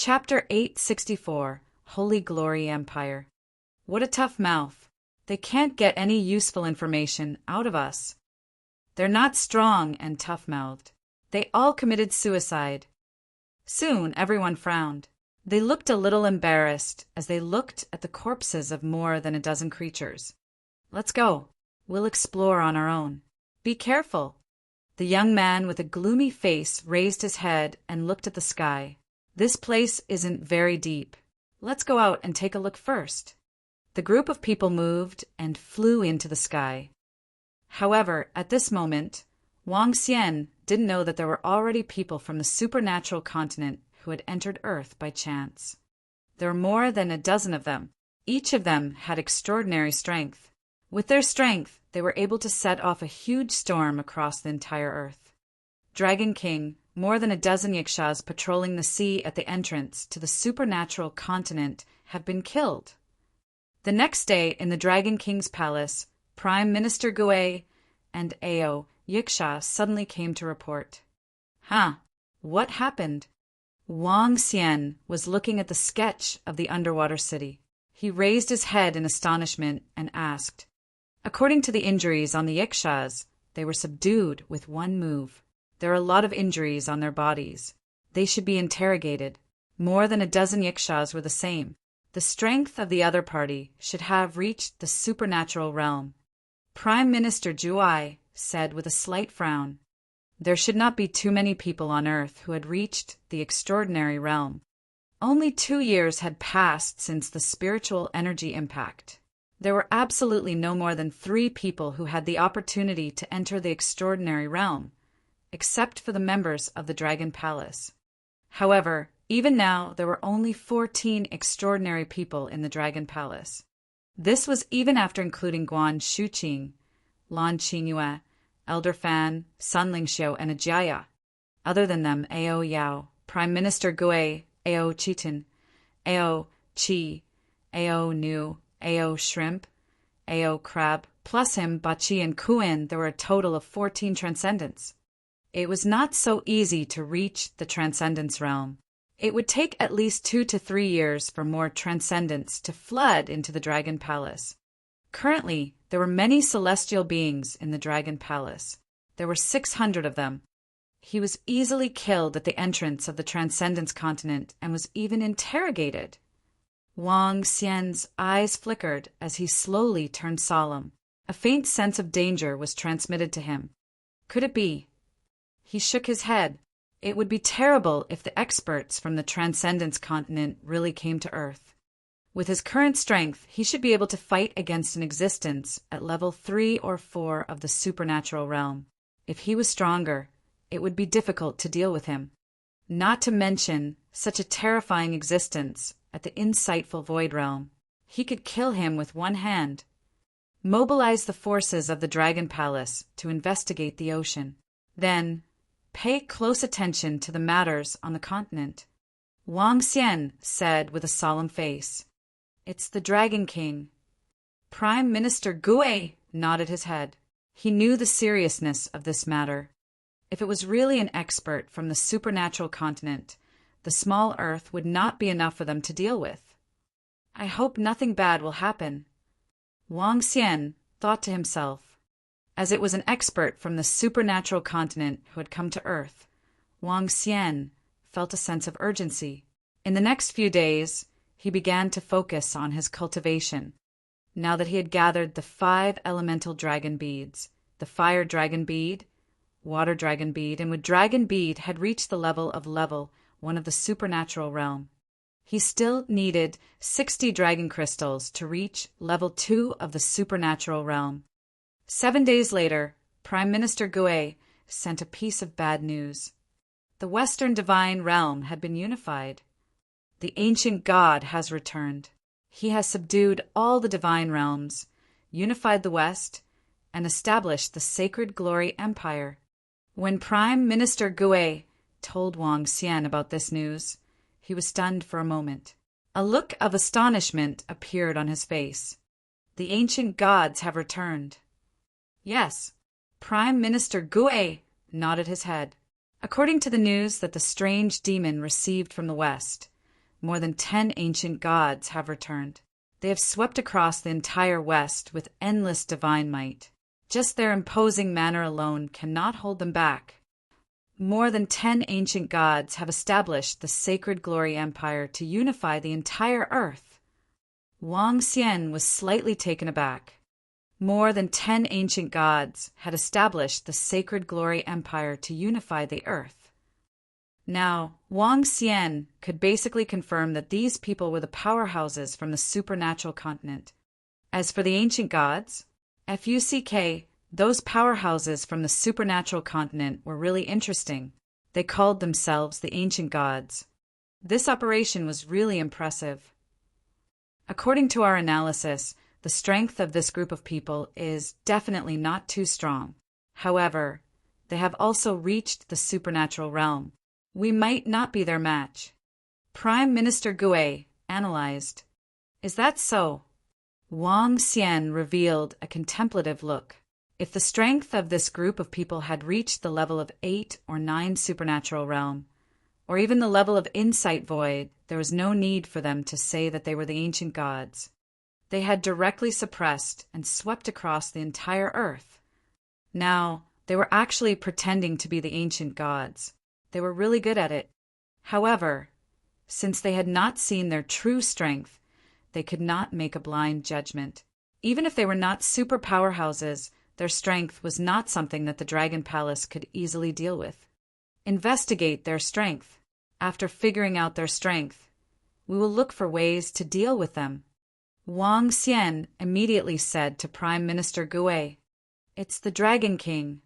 Chapter 864, Holy Glory Empire. What a tough mouth. They can't get any useful information out of us. They're not strong and tough-mouthed. They all committed suicide. Soon everyone frowned. They looked a little embarrassed as they looked at the corpses of more than a dozen creatures. Let's go. We'll explore on our own. Be careful. The young man with a gloomy face raised his head and looked at the sky. This place isn't very deep. Let's go out and take a look first. The group of people moved and flew into the sky. However, at this moment, Wang Xian didn't know that there were already people from the supernatural continent who had entered Earth by chance. There were more than a dozen of them. Each of them had extraordinary strength. With their strength, they were able to set off a huge storm across the entire Earth. Dragon King, more than a dozen Yakshas patrolling the sea at the entrance to the supernatural continent have been killed. The next day, in the Dragon King's palace, Prime Minister Gui and Ao Yaksha suddenly came to report. What happened? Wang Xian was looking at the sketch of the underwater city. He raised his head in astonishment and asked. According to the injuries on the Yakshas, they were subdued with one move. There are a lot of injuries on their bodies. They should be interrogated. More than a dozen Yakshas were the same. The strength of the other party should have reached the supernatural realm. Prime Minister Zhuai said with a slight frown. There should not be too many people on Earth who had reached the extraordinary realm. Only 2 years had passed since the spiritual energy impact. There were absolutely no more than 3 people who had the opportunity to enter the extraordinary realm, except for the members of the Dragon Palace. However, even now there were only 14 extraordinary people in the Dragon Palace. This was even after including Guan Shuqing, Lan Qingyue, Elder Fan, Sun Lingxiu, and Ajaya. Other than them, Ao Yao, Prime Minister Gui, Ao Chitin, Ao Qi, Ao Nu, Ao Shrimp, Ao Crab, plus him, Bachi, and Kuin, there were a total of 14 transcendents. It was not so easy to reach the transcendence realm. It would take at least 2 to 3 years for more transcendents to flood into the Dragon Palace. Currently, there were many celestial beings in the Dragon Palace. There were 600 of them. He was easily killed at the entrance of the Transcendence Continent and was even interrogated. Wang Xian's eyes flickered as he slowly turned solemn. A faint sense of danger was transmitted to him. Could it be? He shook his head. It would be terrible if the experts from the Transcendence Continent really came to Earth. With his current strength, he should be able to fight against an existence at level 3 or 4 of the supernatural realm. If he was stronger, it would be difficult to deal with him. Not to mention such a terrifying existence at the insightful Void Realm. He could kill him with one hand. Mobilize the forces of the Dragon Palace to investigate the ocean. Then, pay close attention to the matters on the continent. Wang Xian said with a solemn face. It's the Dragon King. Prime Minister Gui nodded his head. He knew the seriousness of this matter. If it was really an expert from the supernatural continent, the small Earth would not be enough for them to deal with. I hope nothing bad will happen. Wang Xian thought to himself. As it was an expert from the supernatural continent who had come to Earth, Wang Xian felt a sense of urgency. In the next few days, he began to focus on his cultivation. Now that he had gathered the 5 elemental dragon beads, the fire dragon bead, water dragon bead, and with dragon bead had reached the level 1 of the supernatural realm. He still needed 60 dragon crystals to reach level 2 of the supernatural realm. 7 days later, Prime Minister Gui sent a piece of bad news. The Western Divine Realm had been unified. The ancient god has returned. He has subdued all the divine realms, unified the West, and established the Sacred Glory Empire. When Prime Minister Gui told Wang Xian about this news, he was stunned for a moment. A look of astonishment appeared on his face. The ancient gods have returned. Yes, Prime Minister Gui nodded his head. According to the news that the strange demon received from the West, more than 10 ancient gods have returned. They have swept across the entire West with endless divine might. Just their imposing manner alone cannot hold them back. More than 10 ancient gods have established the Sacred Glory Empire to unify the entire earth. Wang Xian was slightly taken aback. More than 10 ancient gods had established the Sacred Glory Empire to unify the earth. Now, Wang Xian could basically confirm that these people were the powerhouses from the supernatural continent. As for the ancient gods, FUCK, those powerhouses from the supernatural continent were really interesting. They called themselves the ancient gods. This operation was really impressive. According to our analysis, the strength of this group of people is definitely not too strong. However, they have also reached the supernatural realm. We might not be their match. Prime Minister Gue analyzed. Is that so? Wang Xian revealed a contemplative look. If the strength of this group of people had reached the level of 8 or 9 supernatural realm, or even the level of insight void, there was no need for them to say that they were the ancient gods. They had directly suppressed and swept across the entire earth. Now, they were actually pretending to be the ancient gods. They were really good at it. However, since they had not seen their true strength, they could not make a blind judgment. Even if they were not super powerhouses, their strength was not something that the Dragon Palace could easily deal with. Investigate their strength. After figuring out their strength, we will look for ways to deal with them. Wang Xian immediately said to Prime Minister Gue, "It's the Dragon King."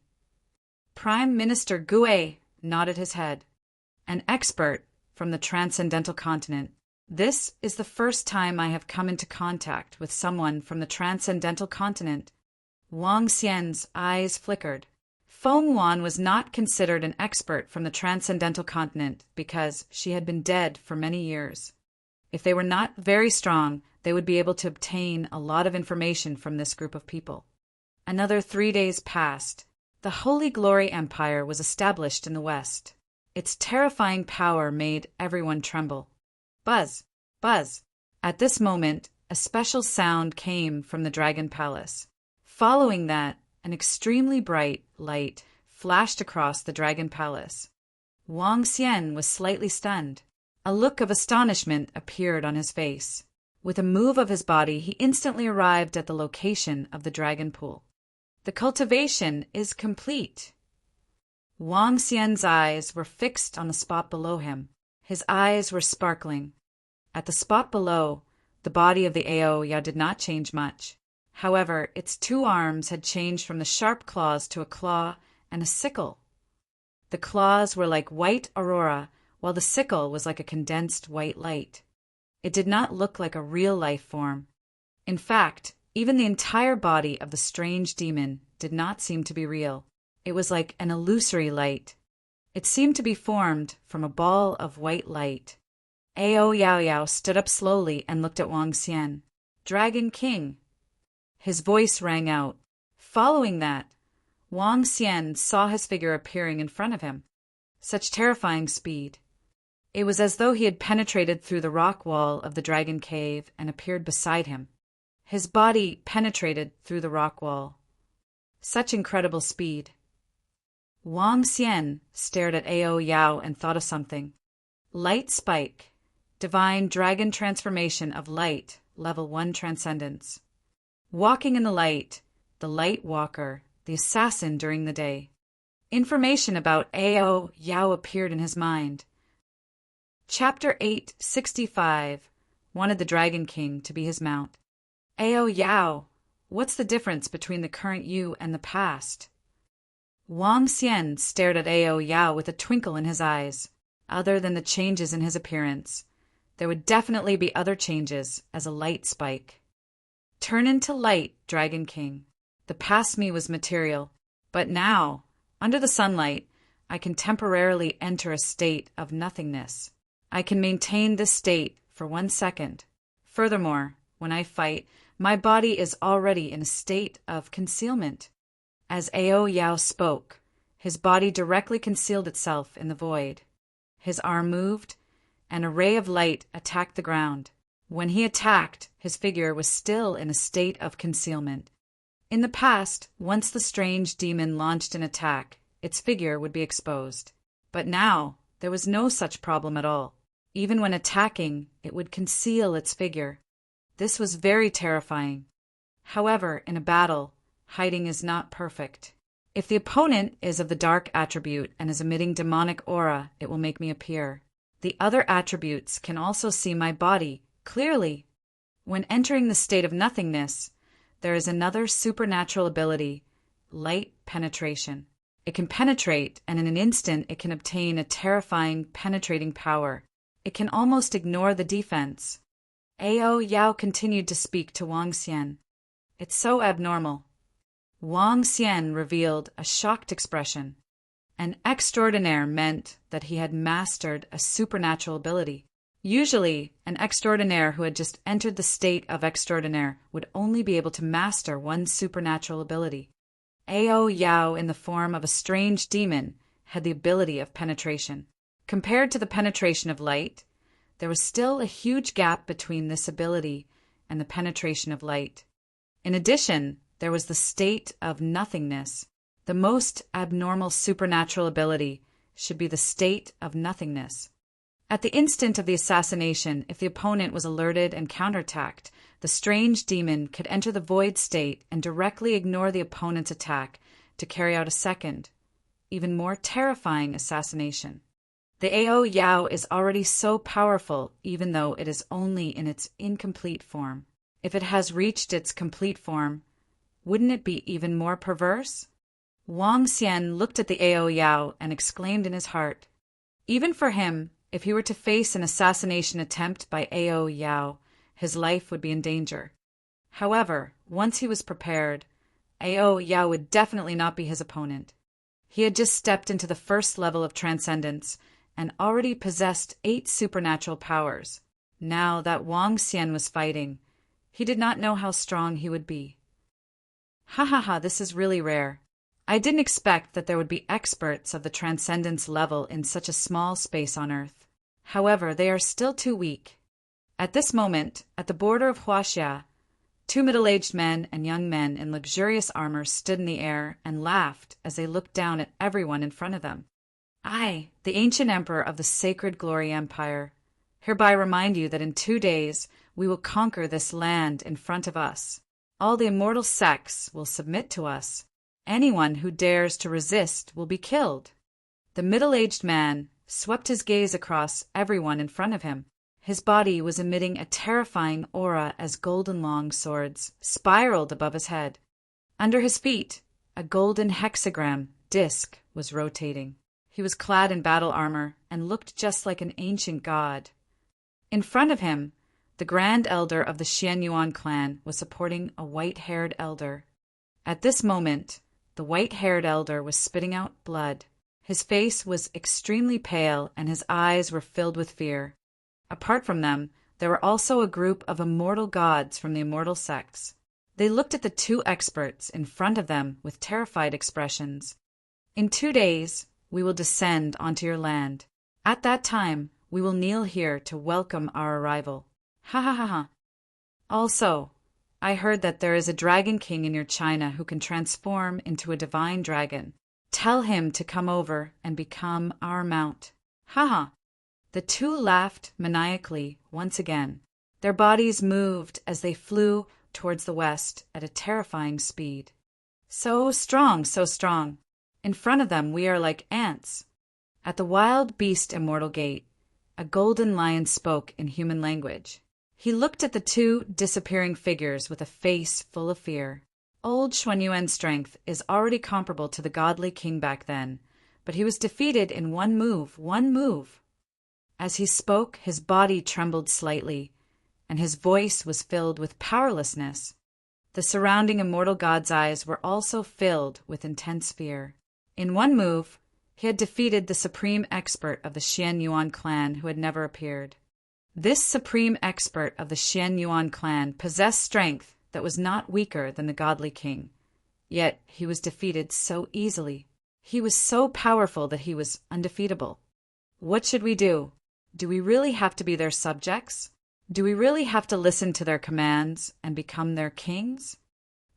Prime Minister Gue nodded his head. An expert from the transcendental continent. This is the first time I have come into contact with someone from the transcendental continent. Wang Xian's eyes flickered. Feng Wan was not considered an expert from the transcendental continent because she had been dead for many years. If they were not very strong, they would be able to obtain a lot of information from this group of people. Another 3 days passed. The Holy Glory Empire was established in the West. Its terrifying power made everyone tremble. Buzz! Buzz! At this moment, a special sound came from the Dragon Palace. Following that, an extremely bright light flashed across the Dragon Palace. Wang Xian was slightly stunned. A look of astonishment appeared on his face. With a move of his body, he instantly arrived at the location of the dragon pool. The cultivation is complete. Wang Xian's eyes were fixed on the spot below him. His eyes were sparkling. At the spot below, the body of the Aoya did not change much. However, its 2 arms had changed from the sharp claws to a claw and a sickle. The claws were like white aurora, while the sickle was like a condensed white light. It did not look like a real life form. In fact, even the entire body of the strange demon did not seem to be real. It was like an illusory light. It seemed to be formed from a ball of white light. Ao Yao Yao stood up slowly and looked at Wang Xian. "Dragon King." His voice rang out. Following that, Wang Xian saw his figure appearing in front of him. Such terrifying speed. It was as though he had penetrated through the rock wall of the dragon cave and appeared beside him. His body penetrated through the rock wall. Such incredible speed. Wang Xian stared at Ao Yao and thought of something. Light Spike. Divine Dragon Transformation of Light, Level 1 Transcendence. Walking in the Light Walker, the assassin during the day. Information about Ao Yao appeared in his mind. Chapter 865 wanted the Dragon King to be his mount. Ao Yao, what's the difference between the current you and the past? Wang Xian stared at Ao Yao with a twinkle in his eyes. Other than the changes in his appearance, there would definitely be other changes as a light spike. Turn into light, Dragon King. The past me was material, but now, under the sunlight, I can temporarily enter a state of nothingness. I can maintain this state for 1 second. Furthermore, when I fight, my body is already in a state of concealment. As Ao Yao spoke, his body directly concealed itself in the void. His arm moved, and a ray of light attacked the ground. When he attacked, his figure was still in a state of concealment. In the past, once the strange demon launched an attack, its figure would be exposed. But now, there was no such problem at all. Even when attacking, it would conceal its figure. This was very terrifying. However, in a battle, hiding is not perfect. If the opponent is of the dark attribute and is emitting demonic aura, it will make me appear. The other attributes can also see my body clearly. When entering the state of nothingness, there is another supernatural ability, light penetration. It can penetrate, and in an instant it can obtain a terrifying, penetrating power. It can almost ignore the defense. Ao Yao continued to speak to Wang Xian. It's so abnormal. Wang Xian revealed a shocked expression. An extraordinaire meant that he had mastered a supernatural ability. Usually, an extraordinaire who had just entered the state of extraordinaire would only be able to master one supernatural ability. Ao Yao, in the form of a strange demon, had the ability of penetration. Compared to the penetration of light, there was still a huge gap between this ability and the penetration of light. In addition, there was the state of nothingness. The most abnormal supernatural ability should be the state of nothingness. At the instant of the assassination, if the opponent was alerted and counterattacked, the strange demon could enter the void state and directly ignore the opponent's attack to carry out a second, even more terrifying assassination. The Ao Yao is already so powerful, even though it is only in its incomplete form. If it has reached its complete form, wouldn't it be even more perverse? Wang Xian looked at the Ao Yao and exclaimed in his heart. Even for him, if he were to face an assassination attempt by Ao Yao, his life would be in danger. However, once he was prepared, Ao Yao would definitely not be his opponent. He had just stepped into the first level of transcendence and already possessed 8 supernatural powers. Now that Wang Xian was fighting, he did not know how strong he would be. Ha ha ha, this is really rare. I didn't expect that there would be experts of the transcendence level in such a small space on Earth. However, they are still too weak. At this moment, at the border of Huaxia, 2 middle-aged men and young men in luxurious armor stood in the air and laughed as they looked down at everyone in front of them. I, the ancient emperor of the Sacred Glory Empire, hereby remind you that in 2 days we will conquer this land in front of us. All the immortal sects will submit to us. Anyone who dares to resist will be killed. The middle-aged man swept his gaze across everyone in front of him. His body was emitting a terrifying aura as golden long swords spiraled above his head. Under his feet, a golden hexagram disc was rotating. He was clad in battle armor and looked just like an ancient god. In front of him, the Grand Elder of the Xian Yuan clan was supporting a white-haired elder. At this moment, the white-haired elder was spitting out blood. His face was extremely pale and his eyes were filled with fear. Apart from them, there were also a group of immortal gods from the immortal sects. They looked at the 2 experts in front of them with terrified expressions. In 2 days, we will descend onto your land. At that time, we will kneel here to welcome our arrival. Ha ha ha ha. Also, I heard that there is a dragon king in your China who can transform into a divine dragon. Tell him to come over and become our mount. Ha ha. The 2 laughed maniacally once again. Their bodies moved as they flew towards the west at a terrifying speed. So strong, so strong. In front of them we are like ants. At the wild beast immortal gate, a golden lion spoke in human language. He looked at the 2 disappearing figures with a face full of fear. Old Xuanyuan's strength is already comparable to the godly king back then, but he was defeated in one move. As he spoke, his body trembled slightly, and his voice was filled with powerlessness. The surrounding immortal god's eyes were also filled with intense fear. In one move, he had defeated the supreme expert of the Xian Yuan clan who had never appeared. This supreme expert of the Xian Yuan clan possessed strength that was not weaker than the godly king. Yet he was defeated so easily. He was so powerful that he was undefeatable. What should we do? Do we really have to be their subjects? Do we really have to listen to their commands and become their kings?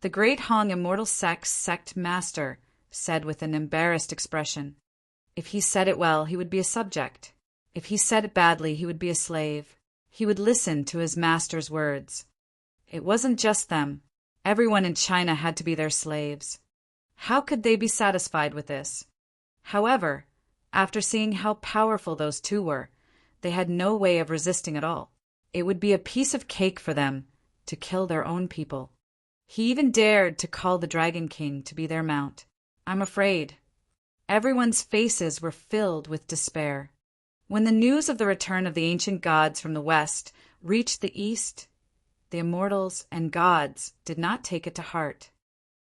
The great Hong immortal sect master said with an embarrassed expression. If he said it well, he would be a subject. If he said it badly, he would be a slave. He would listen to his master's words. It wasn't just them. Everyone in China had to be their slaves. How could they be satisfied with this? However, after seeing how powerful those two were, they had no way of resisting at all. It would be a piece of cake for them to kill their own people. He even dared to call the Dragon King to be their mount. I'm afraid. Everyone's faces were filled with despair. When the news of the return of the ancient gods from the west reached the east, the immortals and gods did not take it to heart.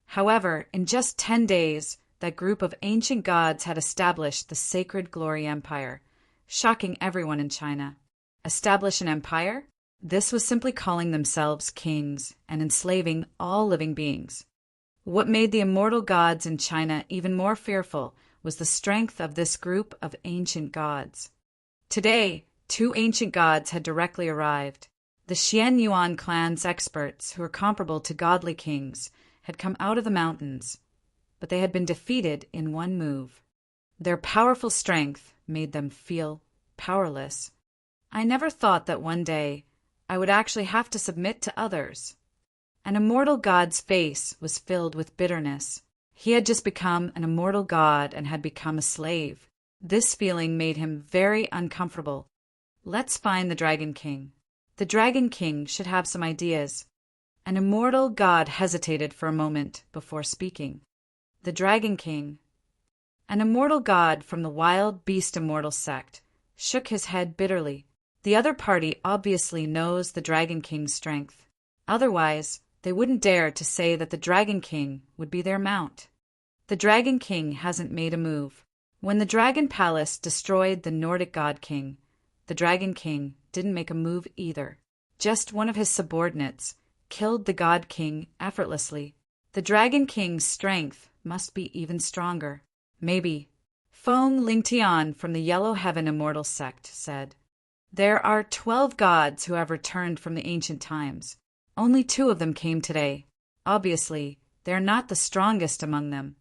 However, in just 10 days, that group of ancient gods had established the Sacred Glory Empire, shocking everyone in China. Establish an empire? This was simply calling themselves kings and enslaving all living beings. What made the immortal gods in China even more fearful was the strength of this group of ancient gods. Today, 2 ancient gods had directly arrived. The Xian Yuan clan's experts, who were comparable to godly kings, had come out of the mountains, but they had been defeated in one move. Their powerful strength made them feel powerless. I never thought that one day I would actually have to submit to others. An immortal god's face was filled with bitterness. He had just become an immortal god and had become a slave. This feeling made him very uncomfortable. Let's find the Dragon King. The Dragon King should have some ideas. An immortal god hesitated for a moment before speaking. The Dragon King, an immortal god from the wild beast immortal sect, shook his head bitterly. The other party obviously knows the Dragon King's strength. Otherwise, they wouldn't dare to say that the Dragon King would be their mount. The Dragon King hasn't made a move. When the Dragon Palace destroyed the Nordic God King, the Dragon King didn't make a move either. Just one of his subordinates killed the God King effortlessly. The Dragon King's strength must be even stronger. Maybe. Feng Lingtian from the Yellow Heaven Immortal Sect said, There are 12 gods who have returned from the ancient times. Only 2 of them came today. Obviously, they are not the strongest among them.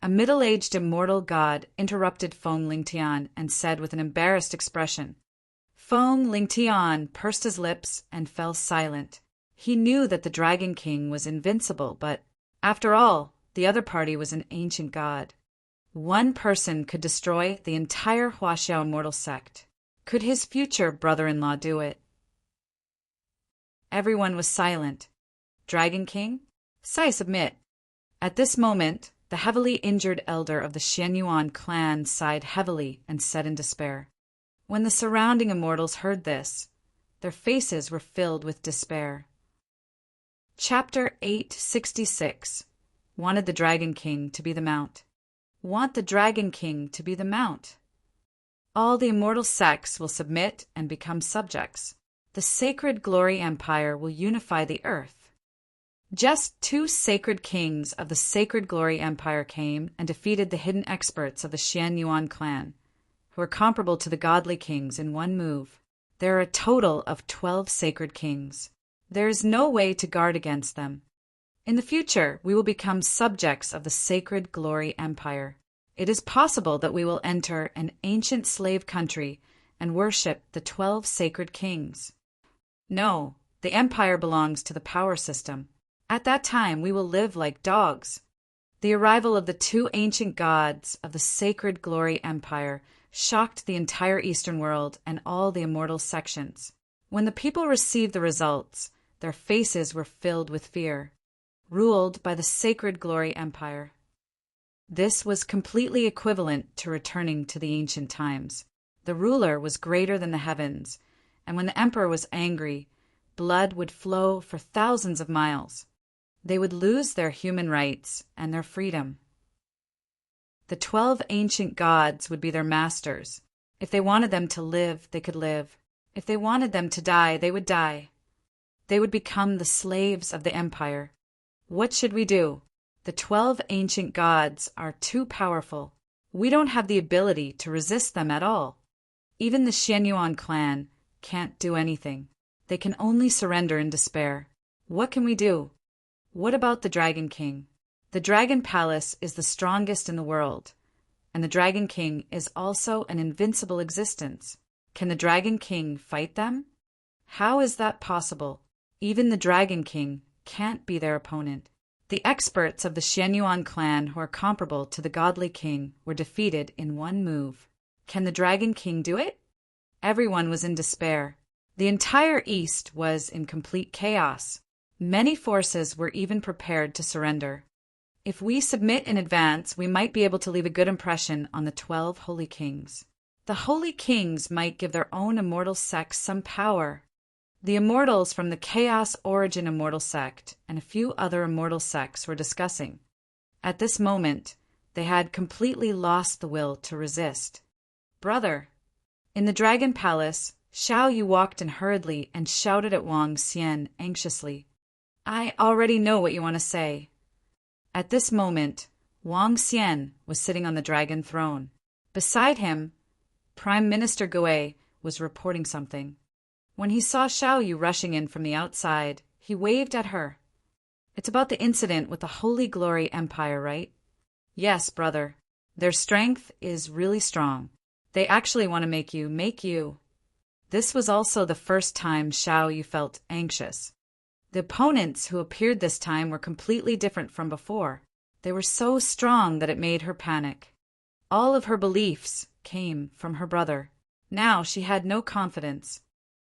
A middle-aged immortal god interrupted Feng Lingtian and said with an embarrassed expression. Feng Lingtian pursed his lips and fell silent. He knew that the Dragon King was invincible, but, after all, the other party was an ancient god. One person could destroy the entire Huaxiao immortal sect. Could his future brother-in-law do it? Everyone was silent. Dragon King? I submit. At this moment, the heavily injured elder of the Xianyuan clan sighed heavily and said in despair. When the surrounding immortals heard this, their faces were filled with despair. Chapter 866. Wanted the Dragon King to be the mount. Want the Dragon King to be the mount. All the immortal sects will submit and become subjects. The Sacred Glory Empire will unify the earth. Just 2 sacred kings of the Sacred Glory Empire came and defeated the hidden experts of the Xianyuan clan, who are comparable to the godly kings in one move. There are a total of 12 sacred kings. There is no way to guard against them. In the future, we will become subjects of the Sacred Glory Empire. It is possible that we will enter an ancient slave country and worship the 12 sacred kings. No, the empire belongs to the power system. At that time, we will live like dogs. The arrival of the 2 ancient gods of the Sacred Glory Empire shocked the entire Eastern world and all the immortal sections. When the people received the results, their faces were filled with fear. Ruled by the Sacred Glory Empire. This was completely equivalent to returning to the ancient times. The ruler was greater than the heavens, and when the emperor was angry, blood would flow for thousands of miles. They would lose their human rights and their freedom. The 12 ancient gods would be their masters. If they wanted them to live, they could live. If they wanted them to die, they would die. They would become the slaves of the empire. What should we do? The 12 ancient gods are too powerful. We don't have the ability to resist them at all. Even the Xianyuan clan can't do anything. They can only surrender in despair. What can we do? What about the Dragon King? The Dragon Palace is the strongest in the world, and the Dragon King is also an invincible existence. Can the Dragon King fight them? How is that possible? Even the Dragon King can't be their opponent. The experts of the Xianyuan clan who are comparable to the godly king were defeated in one move. Can the Dragon King do it? Everyone was in despair. The entire East was in complete chaos. Many forces were even prepared to surrender. If we submit in advance, we might be able to leave a good impression on the 12 holy kings. The holy kings might give their own immortal sect some power. The immortals from the Chaos Origin Immortal Sect and a few other immortal sects were discussing. At this moment, they had completely lost the will to resist. Brother! In the Dragon Palace, Xiao Yu walked in hurriedly and shouted at Wang Xian anxiously. I already know what you want to say. At this moment, Wang Xian was sitting on the dragon throne. Beside him, Prime Minister Gui was reporting something. When he saw Xiao Yu rushing in from the outside, he waved at her. It's about the incident with the Holy Glory Empire, right? Yes, brother. Their strength is really strong. They actually want to make you. This was also the first time Xiao Yu felt anxious. The opponents who appeared this time were completely different from before. They were so strong that it made her panic. All of her beliefs came from her brother. Now she had no confidence.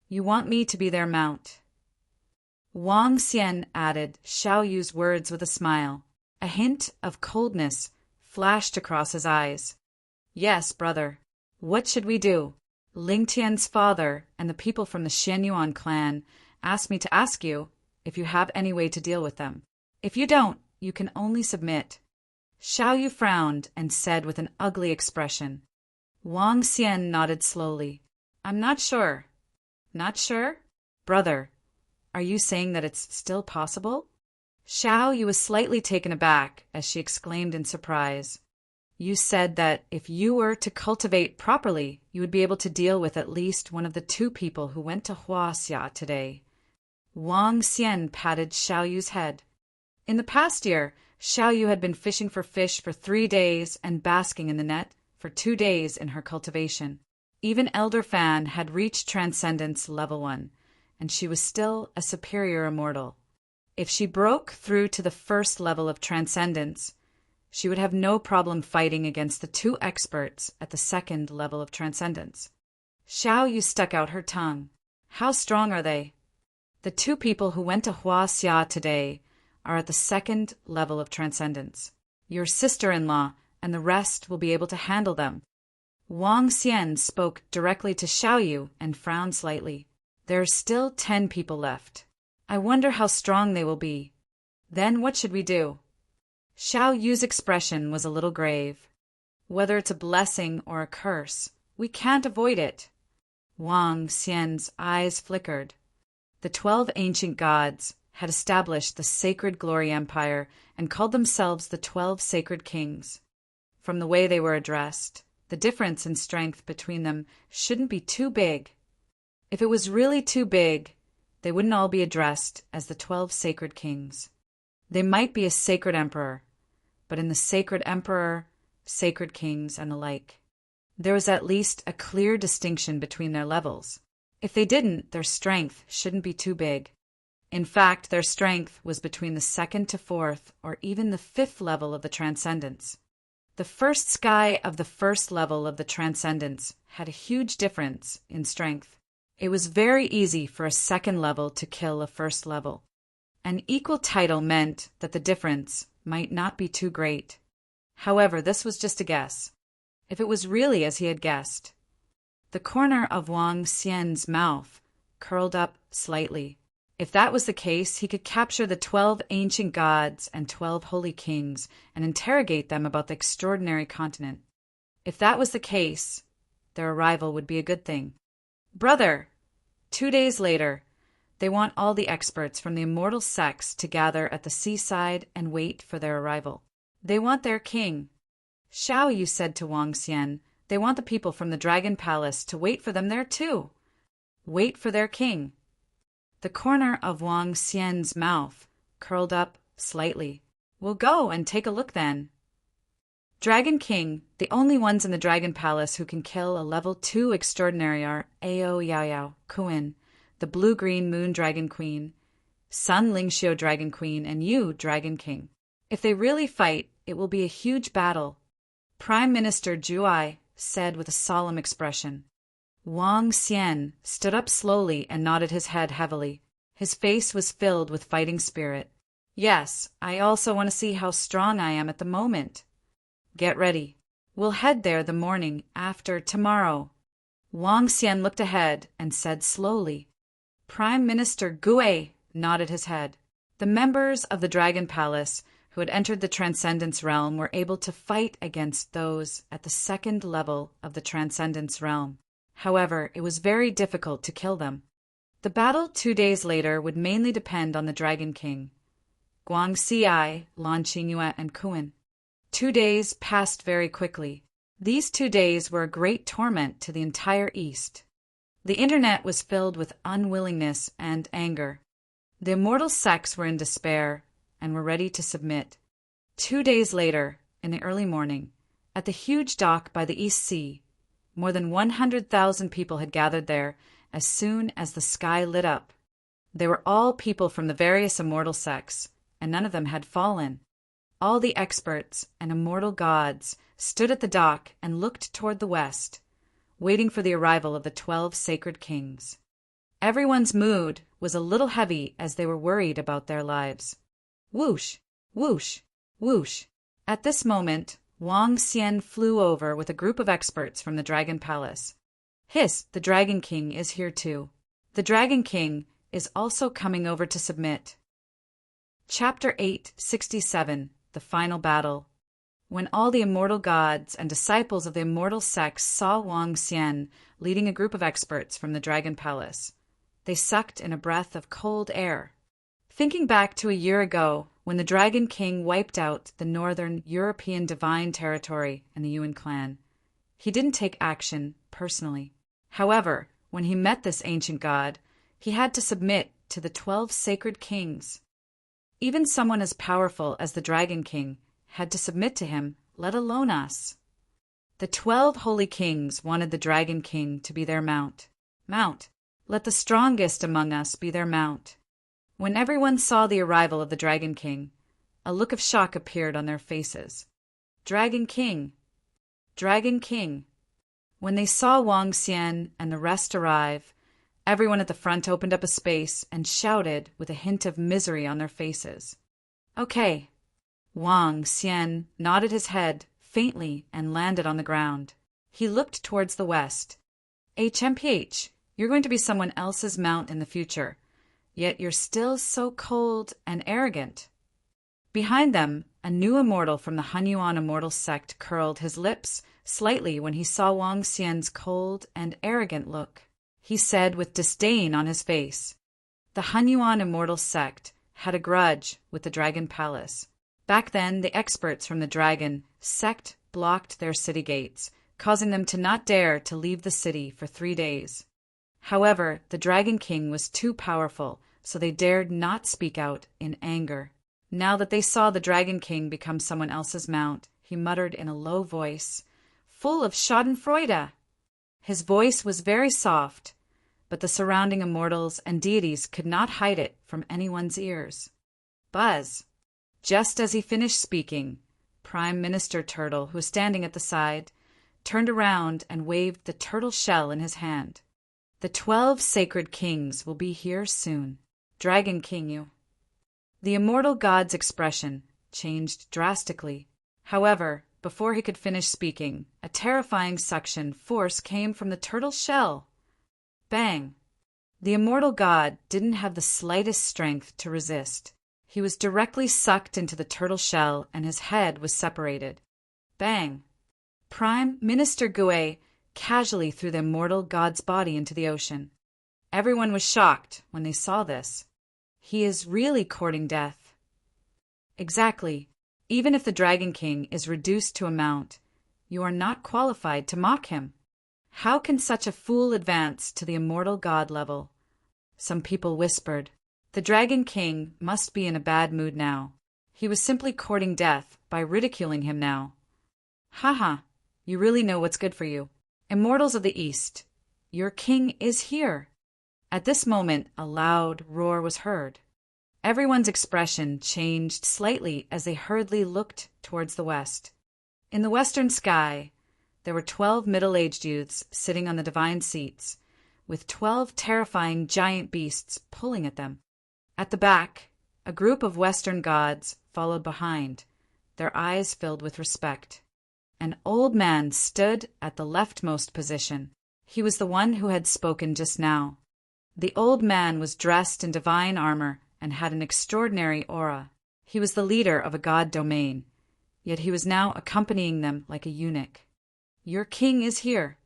You want me to be their mount? Wang Xian added Xiao Yu's words with a smile. A hint of coldness flashed across his eyes. Yes, brother. What should we do? Ling Tian's father and the people from the Xianyuan clan asked me to ask you if you have any way to deal with them. If you don't, you can only submit. Xiao Yu frowned and said with an ugly expression. Wang Xian nodded slowly. I'm not sure. Not sure? Brother, are you saying that it's still possible? Xiao Yu was slightly taken aback as she exclaimed in surprise. You said that if you were to cultivate properly, you would be able to deal with at least one of the 2 people who went to Huaxia today. Wang Xian patted Xiao Yu's head. In the past year, Xiao Yu had been fishing for fish for 3 days and basking in the net for 2 days in her cultivation. Even Elder Fan had reached Transcendence Level 1, and she was still a superior immortal. If she broke through to the first level of Transcendence, she would have no problem fighting against the 2 experts at the second level of Transcendence. Xiao Yu stuck out her tongue. How strong are they? The 2 people who went to Huaxia today are at the second level of Transcendence. Your sister-in-law and the rest will be able to handle them. Wang Xian spoke directly to Xiao Yu and frowned slightly. There are still 10 people left. I wonder how strong they will be. Then what should we do? Xiao Yu's expression was a little grave. Whether it's a blessing or a curse, we can't avoid it. Wang Xian's eyes flickered. The 12 ancient gods had established the Sacred Glory Empire and called themselves the 12 Sacred Kings. From the way they were addressed, the difference in strength between them shouldn't be too big. If it was really too big, they wouldn't all be addressed as the 12 Sacred Kings. They might be a Sacred Emperor, but in the Sacred Emperor, Sacred Kings, and the like, there was at least a clear distinction between their levels. If they didn't, their strength shouldn't be too big. In fact, their strength was between the 2nd to 4th or even the 5th level of the Transcendence. The first sky of the first level of the Transcendence had a huge difference in strength. It was very easy for a second level to kill a first level. An equal title meant that the difference might not be too great. However, this was just a guess. If it was really as he had guessed, the corner of Wang Xian's mouth curled up slightly. If that was the case, he could capture the 12 ancient gods and 12 holy kings and interrogate them about the extraordinary continent. If that was the case, their arrival would be a good thing. Brother! 2 days later, they want all the experts from the immortal sects to gather at the seaside and wait for their arrival. They want their king. Xiao Yu said to Wang Xian, They want the people from the Dragon Palace to wait for them there too. Wait for their king. The corner of Wang Xian's mouth curled up slightly. We'll go and take a look then. Dragon King, the only ones in the Dragon Palace who can kill a level 2 extraordinary are Ao Yaoyao, Kuin, the blue-green Moon Dragon Queen, Sun Lingxiu Dragon Queen, and you, Dragon King. If they really fight, it will be a huge battle. Prime Minister Zhuai said with a solemn expression. Wang Xian stood up slowly and nodded his head heavily. His face was filled with fighting spirit. Yes, I also want to see how strong I am at the moment. Get ready. We'll head there the morning after tomorrow. Wang Xian looked ahead and said slowly. Prime Minister Gui nodded his head. The members of the Dragon Palace who had entered the Transcendence Realm were able to fight against those at the second level of the Transcendence Realm. However, it was very difficult to kill them. The battle 2 days later would mainly depend on the Dragon King, Guangxi, Lan Qingyue, and Kuan. 2 days passed very quickly. These 2 days were a great torment to the entire East. The internet was filled with unwillingness and anger. The immortal sects were in despair and were ready to submit. 2 days later, in the early morning, at the huge dock by the East Sea, more than 100,000 people had gathered there as soon as the sky lit up. They were all people from the various immortal sects, and none of them had fallen. All the experts and immortal gods stood at the dock and looked toward the west, waiting for the arrival of the 12 sacred kings. Everyone's mood was a little heavy as they were worried about their lives. Whoosh, whoosh, whoosh. At this moment, Wang Xian flew over with a group of experts from the Dragon Palace. Hiss, the Dragon King is here too. The Dragon King is also coming over to submit. Chapter 867. The Final Battle. When all the immortal gods and disciples of the immortal sects saw Wang Xian leading a group of experts from the Dragon Palace, they sucked in a breath of cold air. Thinking back to a year ago, when the Dragon King wiped out the northern European divine territory and the Yuan clan, he didn't take action personally. However, when he met this ancient god, he had to submit to the 12 sacred kings. Even someone as powerful as the Dragon King had to submit to him, let alone us. The 12 holy kings wanted the Dragon King to be their mount. Mount. Let the strongest among us be their mount. When everyone saw the arrival of the Dragon King, a look of shock appeared on their faces. Dragon King! Dragon King! When they saw Wang Xian and the rest arrive, everyone at the front opened up a space and shouted with a hint of misery on their faces. Okay. Wang Xian nodded his head faintly and landed on the ground. He looked towards the west. HMPH, you're going to be someone else's mount in the future, yet you're still so cold and arrogant. Behind them, a new immortal from the Hunyuan immortal sect curled his lips slightly when he saw Wang Xian's cold and arrogant look. He said with disdain on his face, the Hunyuan immortal sect had a grudge with the Dragon Palace. Back then, the experts from the Dragon sect blocked their city gates, causing them to not dare to leave the city for 3 days. However, the Dragon King was too powerful, so they dared not speak out in anger. Now that they saw the Dragon King become someone else's mount, he muttered in a low voice, full of schadenfreude. His voice was very soft, but the surrounding immortals and deities could not hide it from anyone's ears. Buzz! Just as he finished speaking, Prime Minister Turtle, who was standing at the side, turned around and waved the turtle shell in his hand. The 12 sacred kings will be here soon. Dragon King, you. The immortal god's expression changed drastically. However, before he could finish speaking, a terrifying suction force came from the turtle shell. Bang! The immortal god didn't have the slightest strength to resist. He was directly sucked into the turtle shell and his head was separated. Bang! Prime Minister Gui casually threw the immortal god's body into the ocean. Everyone was shocked when they saw this. He is really courting death. Exactly. Even if the Dragon King is reduced to a mount, You are not qualified to mock him. How can such a fool advance to the immortal god level? Some people whispered, the Dragon King must be in a bad mood now. He was simply courting death by ridiculing him now. Haha, you really know what's good for you. Immortals of the East, your king is here. At this moment, a loud roar was heard. Everyone's expression changed slightly as they hurriedly looked towards the west. In the western sky, there were 12 middle-aged youths sitting on the divine seats, with 12 terrifying giant beasts pulling at them. At the back, a group of western gods followed behind, their eyes filled with respect. An old man stood at the leftmost position. He was the one who had spoken just now. The old man was dressed in divine armor and had an extraordinary aura. He was the leader of a god domain, yet he was now accompanying them like a eunuch. Your king is here.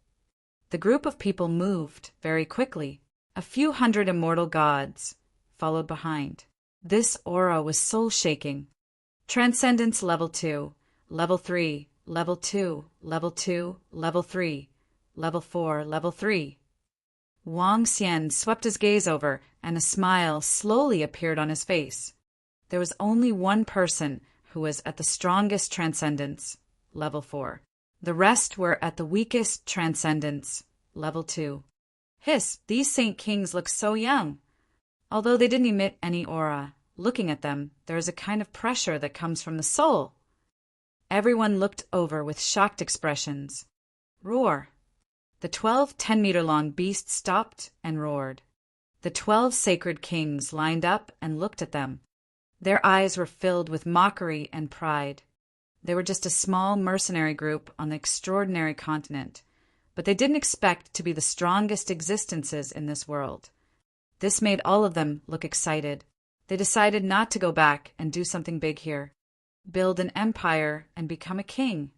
The group of people moved very quickly. A few hundred immortal gods followed behind. This aura was soul-shaking. Transcendence level 2, level 3, level 2, level 2, level 3, level 4, level 3. Wang Xian swept his gaze over, and a smile slowly appeared on his face. There was only one person who was at the strongest transcendence, level 4. The rest were at the weakest transcendence, level 2. Hiss, these Saint Kings look so young. Although they didn't emit any aura, looking at them, there is a kind of pressure that comes from the soul. Everyone looked over with shocked expressions. Roar. The 12 10-meter-long beasts stopped and roared. The 12 sacred kings lined up and looked at them. Their eyes were filled with mockery and pride. They were just a small mercenary group on the extraordinary continent, but they didn't expect to be the strongest existences in this world. This made all of them look excited. They decided not to go back and do something big here, build an empire and become a king.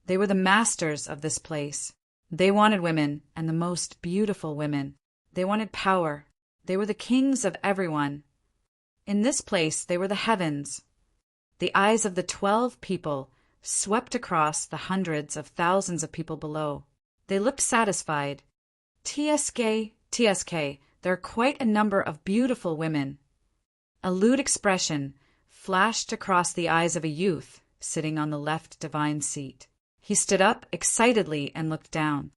They were the masters of this place. They wanted women, and the most beautiful women. They wanted power. They were the kings of everyone. In this place, they were the heavens. The eyes of the 12 people swept across the hundreds of thousands of people below. They looked satisfied. TSK, TSK, there are quite a number of beautiful women. A lewd expression flashed across the eyes of a youth sitting on the left divine seat. He stood up excitedly and looked down.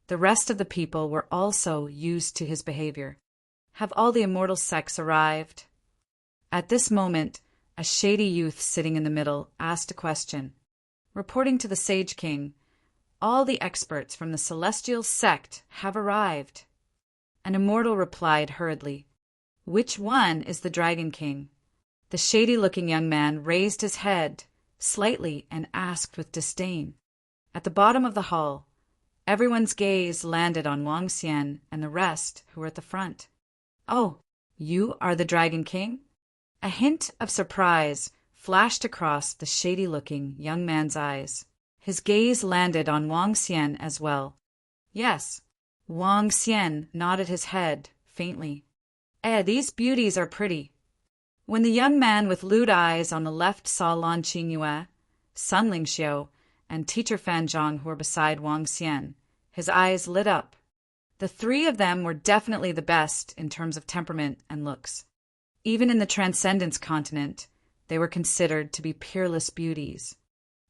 The rest of the people were also used to his behavior. Have all the immortal sects arrived? At this moment, a shady youth sitting in the middle asked a question. Reporting to the Sage King, all the experts from the celestial sect have arrived. An immortal replied hurriedly, which one is the Dragon King? The shady-looking young man raised his head slightly and asked with disdain. At the bottom of the hall, everyone's gaze landed on Wang Xian and the rest who were at the front. Oh, you are the Dragon King? A hint of surprise flashed across the shady-looking young man's eyes. His gaze landed on Wang Xian as well. Yes, Wang Xian nodded his head faintly. These beauties are pretty. When the young man with lewd eyes on the left saw Lan Qingyue, Sun Lingxiu, and Teacher Fan Zhang who were beside Wang Xian, his eyes lit up. The three of them were definitely the best in terms of temperament and looks. Even in the Transcendence continent, they were considered to be peerless beauties.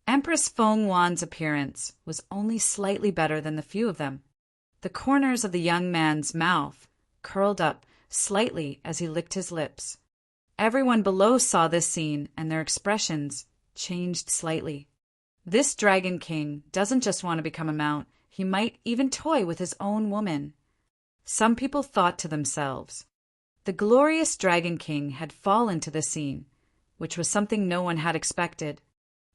Empress Feng Wan's appearance was only slightly better than the few of them. The corners of the young man's mouth curled up slightly as he licked his lips. Everyone below saw this scene, and their expressions changed slightly. This Dragon King doesn't just want to become a mount, he might even toy with his own woman. Some people thought to themselves, the glorious Dragon King had fallen to the scene, which was something no one had expected.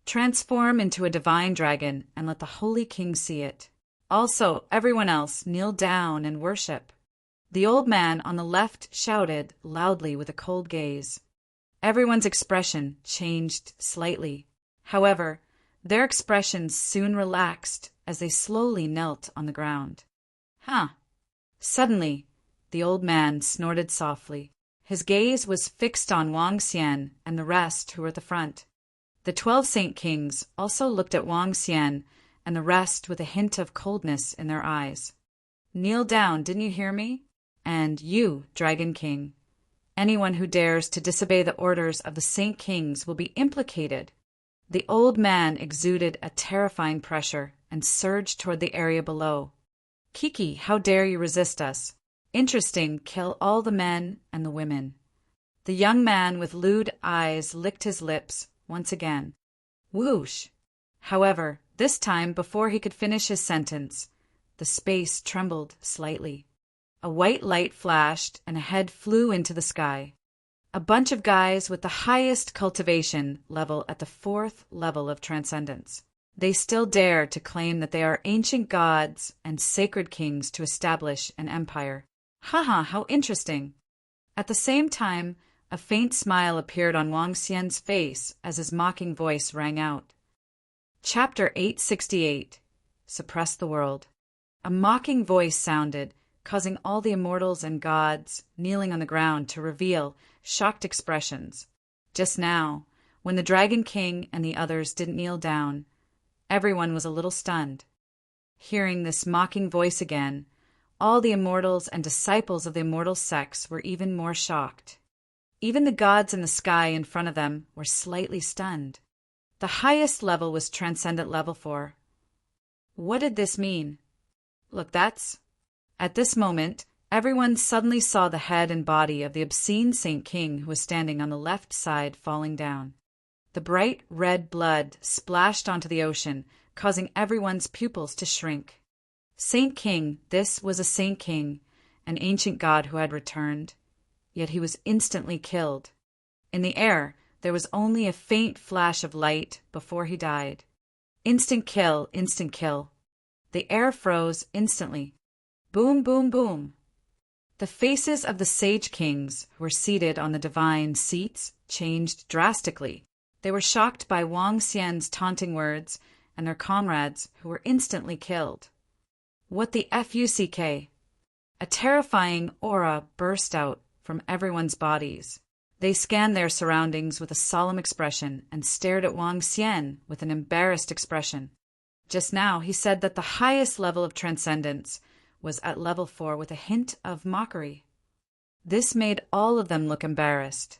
Transform into a divine dragon and let the Holy King see it. Also, everyone else kneel down and worship. The old man on the left shouted loudly with a cold gaze. Everyone's expression changed slightly. However, their expressions soon relaxed as they slowly knelt on the ground. Suddenly, the old man snorted softly. His gaze was fixed on Wang Xian and the rest who were at the front. The 12 Saint Kings also looked at Wang Xian and the rest with a hint of coldness in their eyes. Kneel down, didn't you hear me? And you, Dragon King. Anyone who dares to disobey the orders of the Saint Kings will be implicated. The old man exuded a terrifying pressure and surged toward the area below. Kiki, how dare you resist us? Interesting, kill all the men and the women. The young man with lewd eyes licked his lips once again. Whoosh! However, this time before he could finish his sentence, the space trembled slightly. A white light flashed and a head flew into the sky. A bunch of guys with the highest cultivation level at the 4th level of transcendence. They still dare to claim that they are ancient gods and sacred kings to establish an empire. Haha, how interesting. At the same time, a faint smile appeared on Wang Xian's face as his mocking voice rang out. Chapter 868. Suppress the World. A mocking voice sounded, causing all the immortals and gods kneeling on the ground to reveal shocked expressions. Just now, when the Dragon King and the others didn't kneel down, everyone was a little stunned. Hearing this mocking voice again, all the immortals and disciples of the immortal sects were even more shocked. Even the gods in the sky in front of them were slightly stunned. The highest level was Transcendent Level 4. What did this mean? Look, that's... At this moment, everyone suddenly saw the head and body of the obscene Saint King who was standing on the left side falling down. The bright red blood splashed onto the ocean, causing everyone's pupils to shrink. Saint King, this was a Saint King, an ancient god who had returned. Yet he was instantly killed. In the air, there was only a faint flash of light before he died. Instant kill, instant kill. The air froze instantly. Boom, boom, boom. The faces of the sage kings who were seated on the divine seats changed drastically. They were shocked by Wang Xian's taunting words and their comrades who were instantly killed. What the fuck? A terrifying aura burst out from everyone's bodies. They scanned their surroundings with a solemn expression and stared at Wang Xian with an embarrassed expression. Just now he said that the highest level of transcendence was at level 4 with a hint of mockery. This made all of them look embarrassed.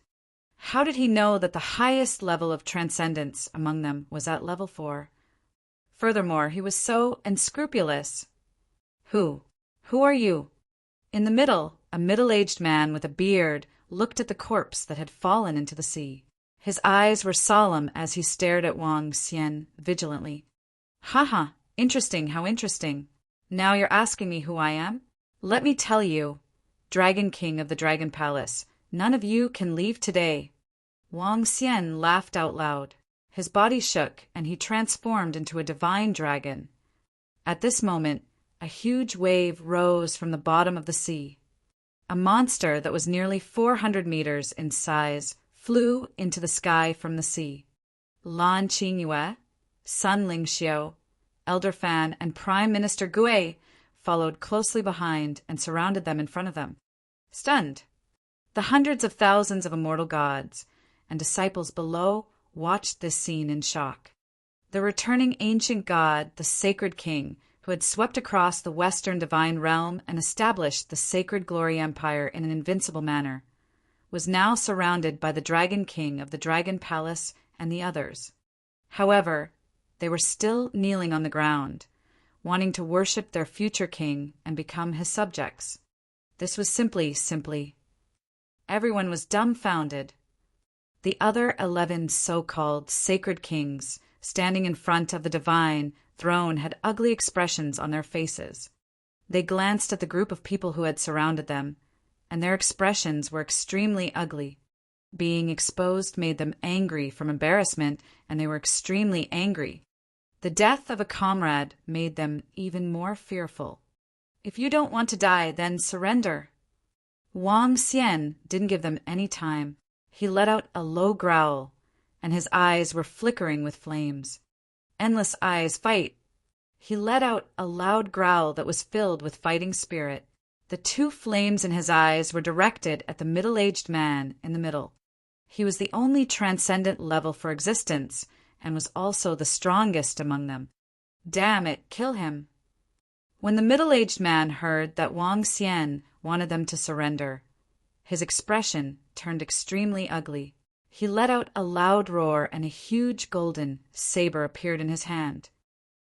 How did he know that the highest level of transcendence among them was at level 4? Furthermore, he was so unscrupulous. Who are you? In the middle, a middle-aged man with a beard looked at the corpse that had fallen into the sea. His eyes were solemn as he stared at Wang Xian vigilantly. Haha, interesting, how interesting. Now you're asking me who I am? Let me tell you, Dragon King of the Dragon Palace, none of you can leave today. Wang Xian laughed out loud. His body shook and he transformed into a divine dragon. At this moment, a huge wave rose from the bottom of the sea. A monster that was nearly 400 meters in size flew into the sky from the sea. Lan Qingyue, Sun Lingxiu, Elder Fan, and Prime Minister Gui followed closely behind and surrounded them in front of them. Stunned, the hundreds of thousands of immortal gods and disciples below watched this scene in shock. The returning ancient god, the sacred king, who had swept across the western divine realm and established the sacred glory empire in an invincible manner, was now surrounded by the Dragon King of the Dragon Palace and the others. However, they were still kneeling on the ground, wanting to worship their future king and become his subjects. This was simply. Everyone was dumbfounded. The other 11 so-called sacred kings standing in front of the divine throne had ugly expressions on their faces. They glanced at the group of people who had surrounded them, and their expressions were extremely ugly. Being exposed made them angry from embarrassment, and they were extremely angry. The death of a comrade made them even more fearful. If you don't want to die, then surrender. Wang Xian didn't give them any time. He let out a low growl, and his eyes were flickering with flames. Endless eyes, fight! He let out a loud growl that was filled with fighting spirit. The 2 flames in his eyes were directed at the middle-aged man in the middle. He was the only transcendent level for existence, and was also the strongest among them. Damn it, kill him. When the middle-aged man heard that Wang Xian wanted them to surrender, his expression turned extremely ugly. He let out a loud roar and a huge golden saber appeared in his hand.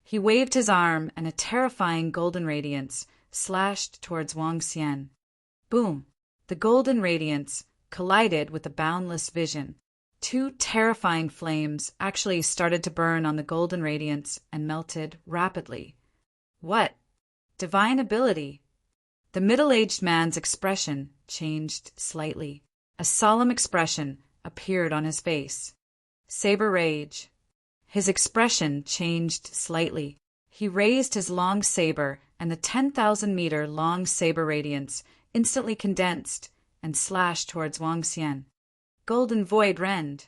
He waved his arm and a terrifying golden radiance slashed towards Wang Xian. Boom! The golden radiance collided with the boundless vision. Two terrifying flames actually started to burn on the golden radiance and melted rapidly. What? Divine ability! The middle-aged man's expression changed slightly. A solemn expression appeared on his face. Saber rage. His expression changed slightly. He raised his long saber, and the 10,000-meter long saber radiance instantly condensed and slashed towards Wang Xian. Golden void rend.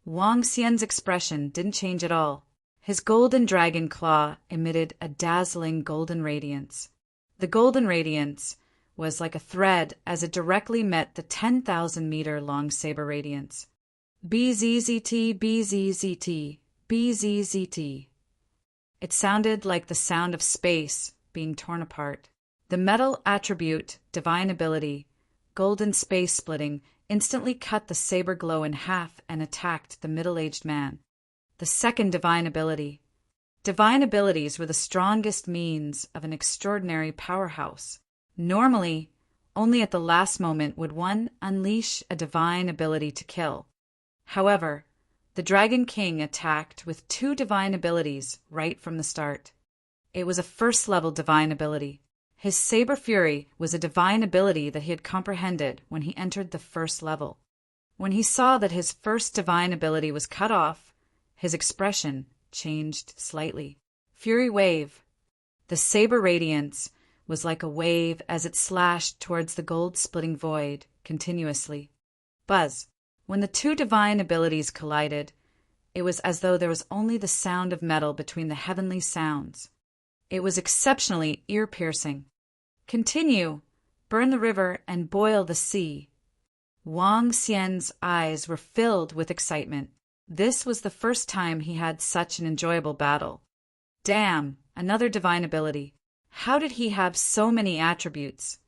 Wang Xian's expression didn't change at all. His golden dragon claw emitted a dazzling golden radiance. The golden radiance was like a thread as it directly met the 10,000-meter long saber radiance. BZZT, BZZT, BZZT. It sounded like the sound of space being torn apart. The metal attribute, divine ability, golden space splitting, instantly cut the saber glow in half and attacked the middle-aged man. The second divine ability. Divine abilities were the strongest means of an extraordinary powerhouse. Normally, only at the last moment would one unleash a divine ability to kill. However, the Dragon King attacked with two divine abilities right from the start. It was a first-level divine ability. His Saber Fury was a divine ability that he had comprehended when he entered the first level. When he saw that his first divine ability was cut off, his expression changed slightly. Fury Wave. The saber radiance was like a wave as it slashed towards the gold-splitting void continuously. Buzz. When the two divine abilities collided, it was as though there was only the sound of metal between the heavenly sounds. It was exceptionally ear-piercing. Continue. Burn the river and boil the sea. Wang Xian's eyes were filled with excitement. This was the first time he had such an enjoyable battle. Damn, another divine ability. How did he have so many attributes?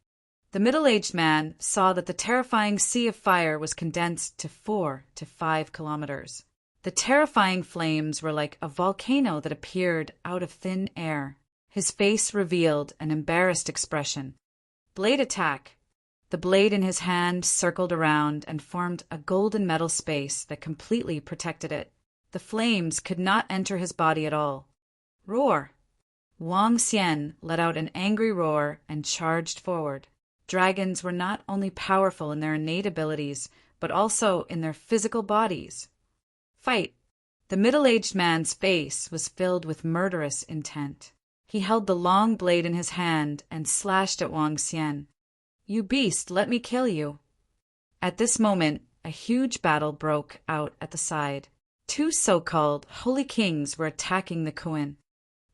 The middle-aged man saw that the terrifying sea of fire was condensed to 4 to 5 kilometers. The terrifying flames were like a volcano that appeared out of thin air. His face revealed an embarrassed expression. Blade attack. The blade in his hand circled around and formed a golden metal space that completely protected it. The flames could not enter his body at all. Roar. Wang Xian let out an angry roar and charged forward. Dragons were not only powerful in their innate abilities, but also in their physical bodies. Fight. The middle-aged man's face was filled with murderous intent. He held the long blade in his hand and slashed at Wang Xian. You beast, let me kill you. At this moment, a huge battle broke out at the side. Two so-called holy kings were attacking the Kuan.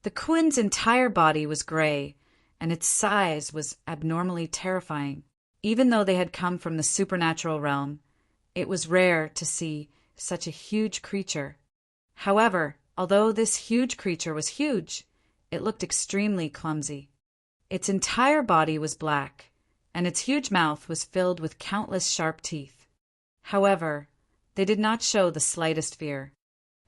The Kuan's entire body was gray, and its size was abnormally terrifying. Even though they had come from the supernatural realm, it was rare to see such a huge creature. However, although this huge creature was huge, it looked extremely clumsy. Its entire body was black, and its huge mouth was filled with countless sharp teeth. However, they did not show the slightest fear.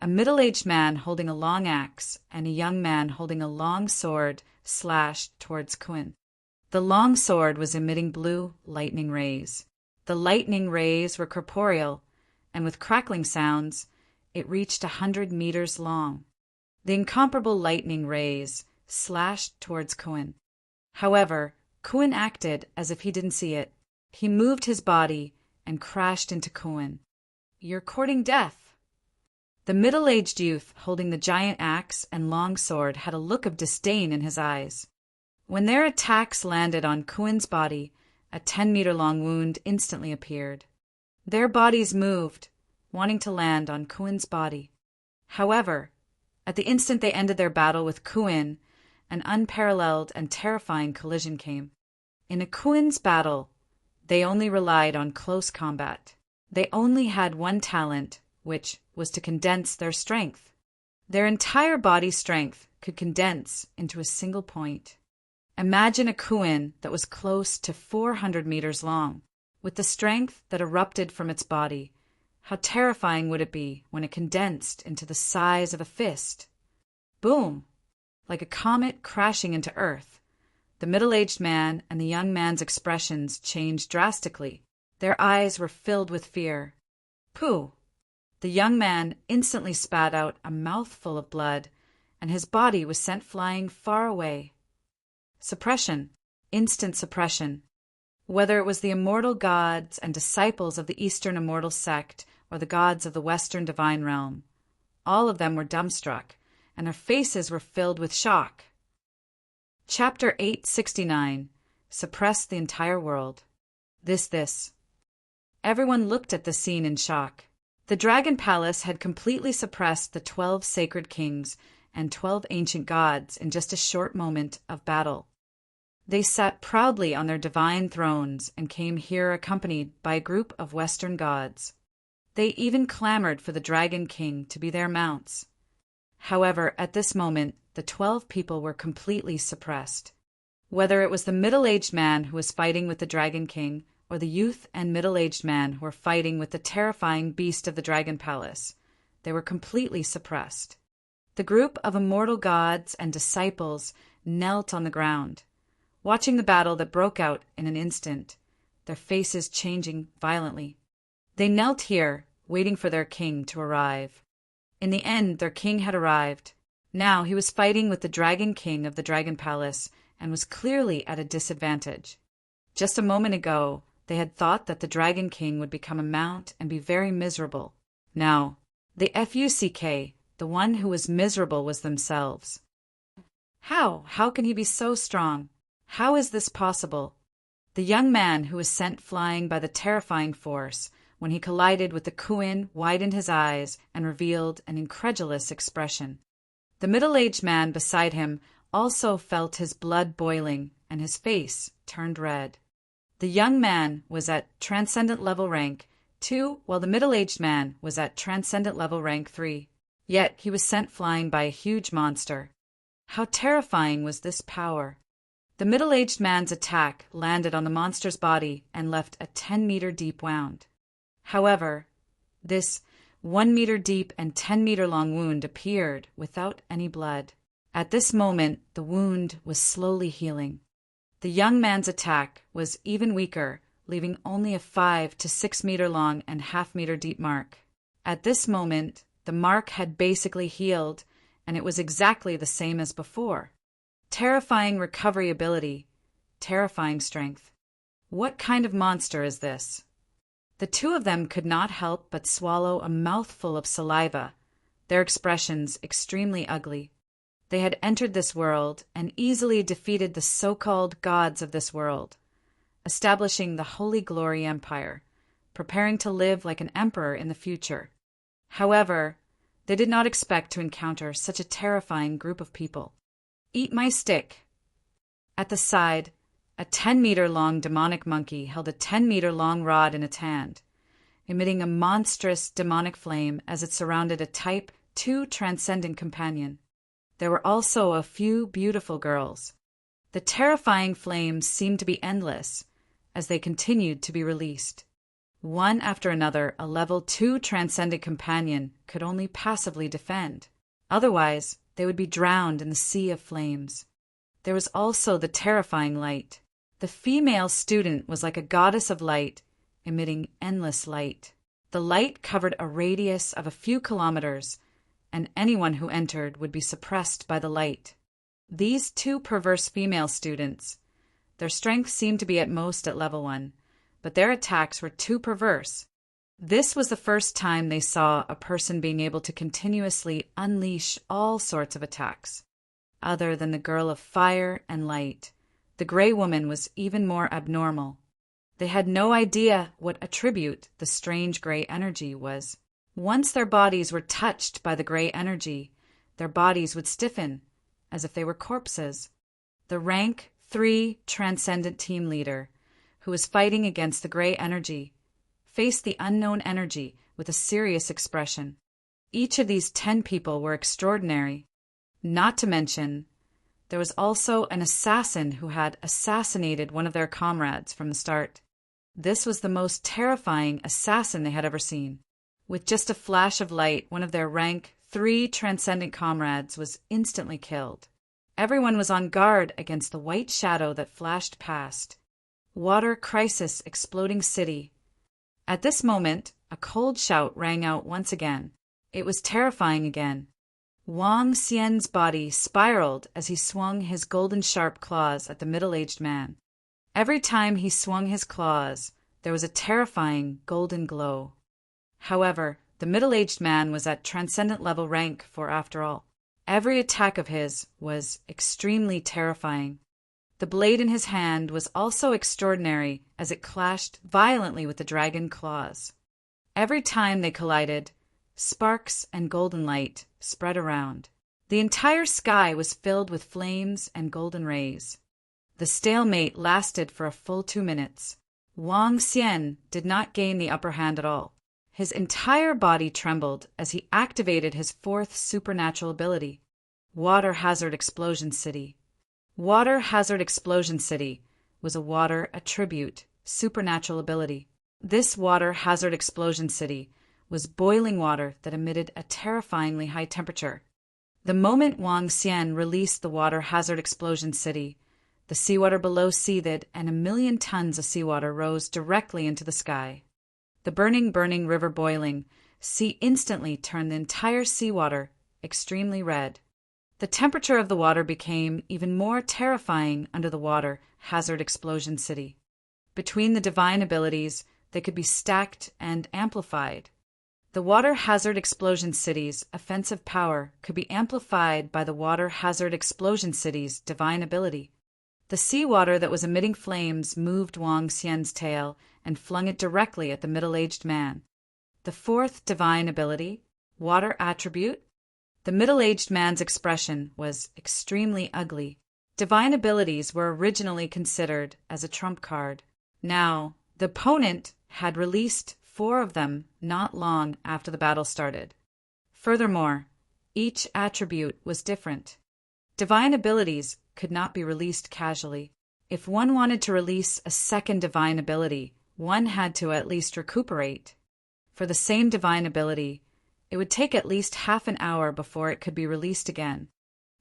A middle-aged man holding a long axe and a young man holding a long sword slashed towards Kuan. The long sword was emitting blue lightning rays. The lightning rays were corporeal, and with crackling sounds, it reached 100 meters long. The incomparable lightning rays slashed towards Kuan. However, Kuan acted as if he didn't see it. He moved his body and crashed into Kuan. You're courting death. The middle-aged youth holding the giant axe and long sword had a look of disdain in his eyes. When their attacks landed on Kuan's body, a 10-meter-long wound instantly appeared. Their bodies moved, wanting to land on Kuan's body. However, at the instant they ended their battle with Kuan, an unparalleled and terrifying collision came. In a Kuan's battle, they only relied on close combat. They only had one talent, which was to condense their strength. Their entire body strength could condense into a single point. Imagine a Kuin that was close to 400 meters long, with the strength that erupted from its body. How terrifying would it be when it condensed into the size of a fist? Boom! Like a comet crashing into Earth. The middle-aged man and the young man's expressions changed drastically. Their eyes were filled with fear. Pooh! The young man instantly spat out a mouthful of blood, and his body was sent flying far away. Suppression. Instant suppression. Whether it was the immortal gods and disciples of the Eastern immortal sect or the gods of the Western divine realm, all of them were dumbstruck, and their faces were filled with shock. Chapter 869. Suppress the entire world. This. Everyone looked at the scene in shock. The Dragon Palace had completely suppressed the 12 sacred kings and 12 ancient gods in just a short moment of battle. They sat proudly on their divine thrones and came here accompanied by a group of Western gods. They even clamored for the Dragon King to be their mounts. However, at this moment, the 12 people were completely suppressed. Whether it was the middle-aged man who was fighting with the Dragon King, or the youth and middle-aged man who were fighting with the terrifying beast of the Dragon Palace, they were completely suppressed. The group of immortal gods and disciples knelt on the ground, watching the battle that broke out in an instant, their faces changing violently. They knelt here, waiting for their king to arrive. In the end, their king had arrived. Now he was fighting with the Dragon King of the Dragon Palace and was clearly at a disadvantage. Just a moment ago, they had thought that the Dragon King would become a mount and be very miserable. Now, the FUCK, the one who was miserable, was themselves. How can he be so strong? How is this possible? The young man who was sent flying by the terrifying force, when he collided with the Kuin, widened his eyes and revealed an incredulous expression. The middle-aged man beside him also felt his blood boiling and his face turned red. The young man was at Transcendent Level Rank 2, while the middle-aged man was at Transcendent Level Rank 3. Yet he was sent flying by a huge monster. How terrifying was this power! The middle-aged man's attack landed on the monster's body and left a 10-meter deep wound. However, this 1-meter deep and 10-meter long wound appeared without any blood. At this moment, the wound was slowly healing. The young man's attack was even weaker, leaving only a 5 to 6 meter long and half-meter deep mark. At this moment, the mark had basically healed, and it was exactly the same as before. Terrifying recovery ability, terrifying strength. What kind of monster is this? The two of them could not help but swallow a mouthful of saliva, their expressions extremely ugly. They had entered this world and easily defeated the so-called gods of this world, establishing the Holy Glory Empire, preparing to live like an emperor in the future. However, they did not expect to encounter such a terrifying group of people. Eat my stick. At the side, a 10-meter-long demonic monkey held a 10-meter-long rod in its hand, emitting a monstrous demonic flame as it surrounded a Type 2 transcendent companion. There were also a few beautiful girls. The terrifying flames seemed to be endless as they continued to be released. One after another, a level 2 transcendent companion could only passively defend. Otherwise, they would be drowned in the sea of flames. There was also the terrifying light. The female student was like a goddess of light, emitting endless light. The light covered a radius of a few kilometers, and anyone who entered would be suppressed by the light. These two perverse female students, their strength seemed to be at most at level 1, but their attacks were too perverse. This was the first time they saw a person being able to continuously unleash all sorts of attacks. Other than the girl of fire and light, the gray woman was even more abnormal. They had no idea what attribute the strange gray energy was. Once their bodies were touched by the gray energy, their bodies would stiffen, as if they were corpses. The rank 3 transcendent team leader, who was fighting against the gray energy, faced the unknown energy with a serious expression. Each of these 10 people were extraordinary. Not to mention, there was also an assassin who had assassinated one of their comrades from the start. This was the most terrifying assassin they had ever seen. With just a flash of light, one of their rank 3 transcendent comrades was instantly killed. Everyone was on guard against the white shadow that flashed past. Water crisis, exploding city. At this moment, a cold shout rang out once again. It was terrifying again. Wang Xian's body spiraled as he swung his golden sharp claws at the middle-aged man. Every time he swung his claws, there was a terrifying golden glow. However, the middle-aged man was at transcendent level rank 4 after all. Every attack of his was extremely terrifying. The blade in his hand was also extraordinary as it clashed violently with the dragon claws. Every time they collided, sparks and golden light spread around. The entire sky was filled with flames and golden rays. The stalemate lasted for a full 2 minutes. Wang Xian did not gain the upper hand at all. His entire body trembled as he activated his 4th supernatural ability, Water Hazard Explosion City. Water Hazard Explosion City was a water attribute supernatural ability. This Water Hazard Explosion City was boiling water that emitted a terrifyingly high temperature. The moment Wang Xian released the Water Hazard Explosion City, the seawater below seethed and 1,000,000 tons of seawater rose directly into the sky. The burning river boiling sea instantly turned the entire seawater extremely red. The temperature of the water became even more terrifying under the Water Hazard Explosion City. Between the divine abilities, they could be stacked and amplified. The Water Hazard Explosion City's offensive power could be amplified by the Water Hazard Explosion City's divine ability. The seawater that was emitting flames moved Wang Xian's tail and flung it directly at the middle-aged man. The 4th divine ability, Water Attribute. The middle-aged man's expression was extremely ugly. Divine abilities were originally considered as a trump card. Now, the opponent had released 4 of them not long after the battle started. Furthermore, each attribute was different. Divine abilities could not be released casually. If one wanted to release a second divine ability, one had to at least recuperate. For the same divine ability, it would take at least half an hour before it could be released again.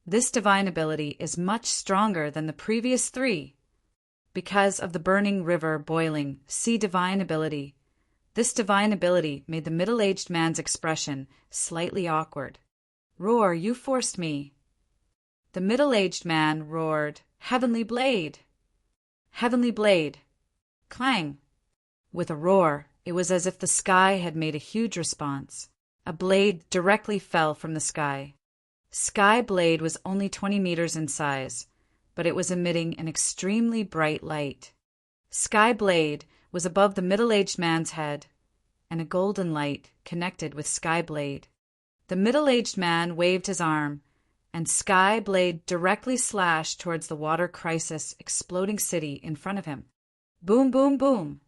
This divine ability is much stronger than the previous 3. Because of the burning river boiling sea divine ability, this divine ability made the middle-aged man's expression slightly awkward. "Roar, you forced me." The middle-aged man roared, "Heavenly Blade! Heavenly Blade!" Clang! With a roar, it was as if the sky had made a huge response. A blade directly fell from the sky. Sky Blade was only 20 meters in size, but it was emitting an extremely bright light. Sky Blade was above the middle-aged man's head, and a golden light connected with Sky Blade. The middle-aged man waved his arm, and Sky Blade directly slashed towards the water crisis exploding city in front of him. Boom, boom, boom!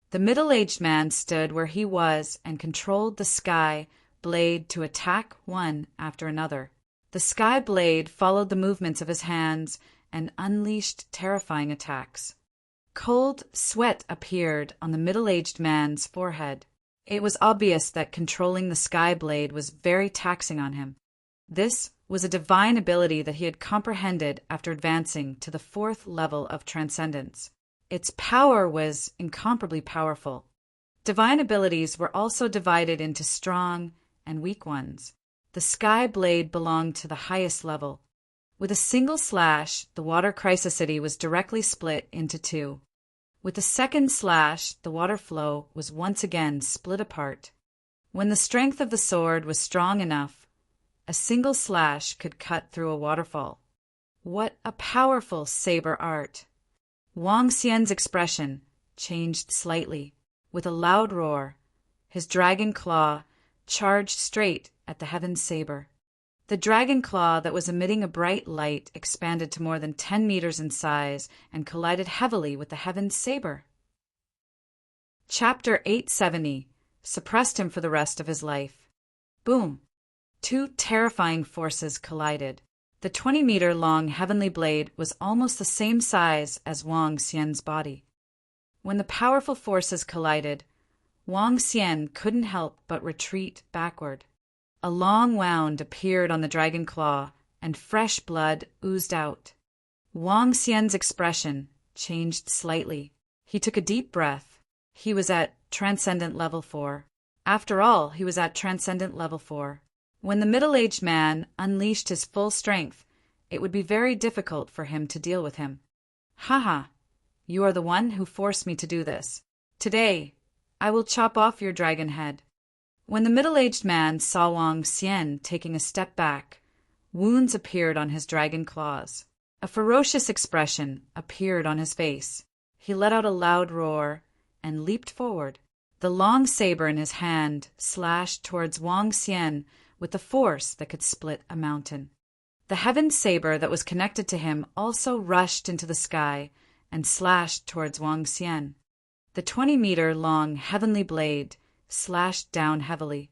The middle-aged man stood where he was and controlled the Sky Blade to attack one after another. The Sky Blade followed the movements of his hands and unleashed terrifying attacks. Cold sweat appeared on the middle-aged man's forehead. It was obvious that controlling the Sky Blade was very taxing on him. This was a divine ability that he had comprehended after advancing to the 4th level of transcendence. Its power was incomparably powerful. Divine abilities were also divided into strong and weak ones. The Sky Blade belonged to the highest level. With a single slash, the water crisis city was directly split into 2. With the second slash, the water flow was once again split apart. When the strength of the sword was strong enough, a single slash could cut through a waterfall. What a powerful saber art! Wang Xian's expression changed slightly. With a loud roar, his dragon claw charged straight at the heaven saber. The dragon claw that was emitting a bright light expanded to more than 10 meters in size and collided heavily with the heaven saber. Chapter 870 suppressed him for the rest of his life. Boom! 2 terrifying forces collided. The 20-meter-long heavenly blade was almost the same size as Wang Xian's body. When the powerful forces collided, Wang Xian couldn't help but retreat backward. A long wound appeared on the dragon claw, and fresh blood oozed out. Wang Xian's expression changed slightly. He took a deep breath. He was at Transcendent Level 4. After all, he was at Transcendent Level 4. When the middle-aged man unleashed his full strength, it would be very difficult for him to deal with him. Haha, you are the one who forced me to do this. Today, I will chop off your dragon head. When the middle-aged man saw Wang Xian taking a step back, wounds appeared on his dragon claws. A ferocious expression appeared on his face. He let out a loud roar and leaped forward. The long saber in his hand slashed towards Wang Xian with a force that could split a mountain. The heaven saber that was connected to him also rushed into the sky and slashed towards Wang Xian. The 20-meter-long heavenly blade slashed down heavily.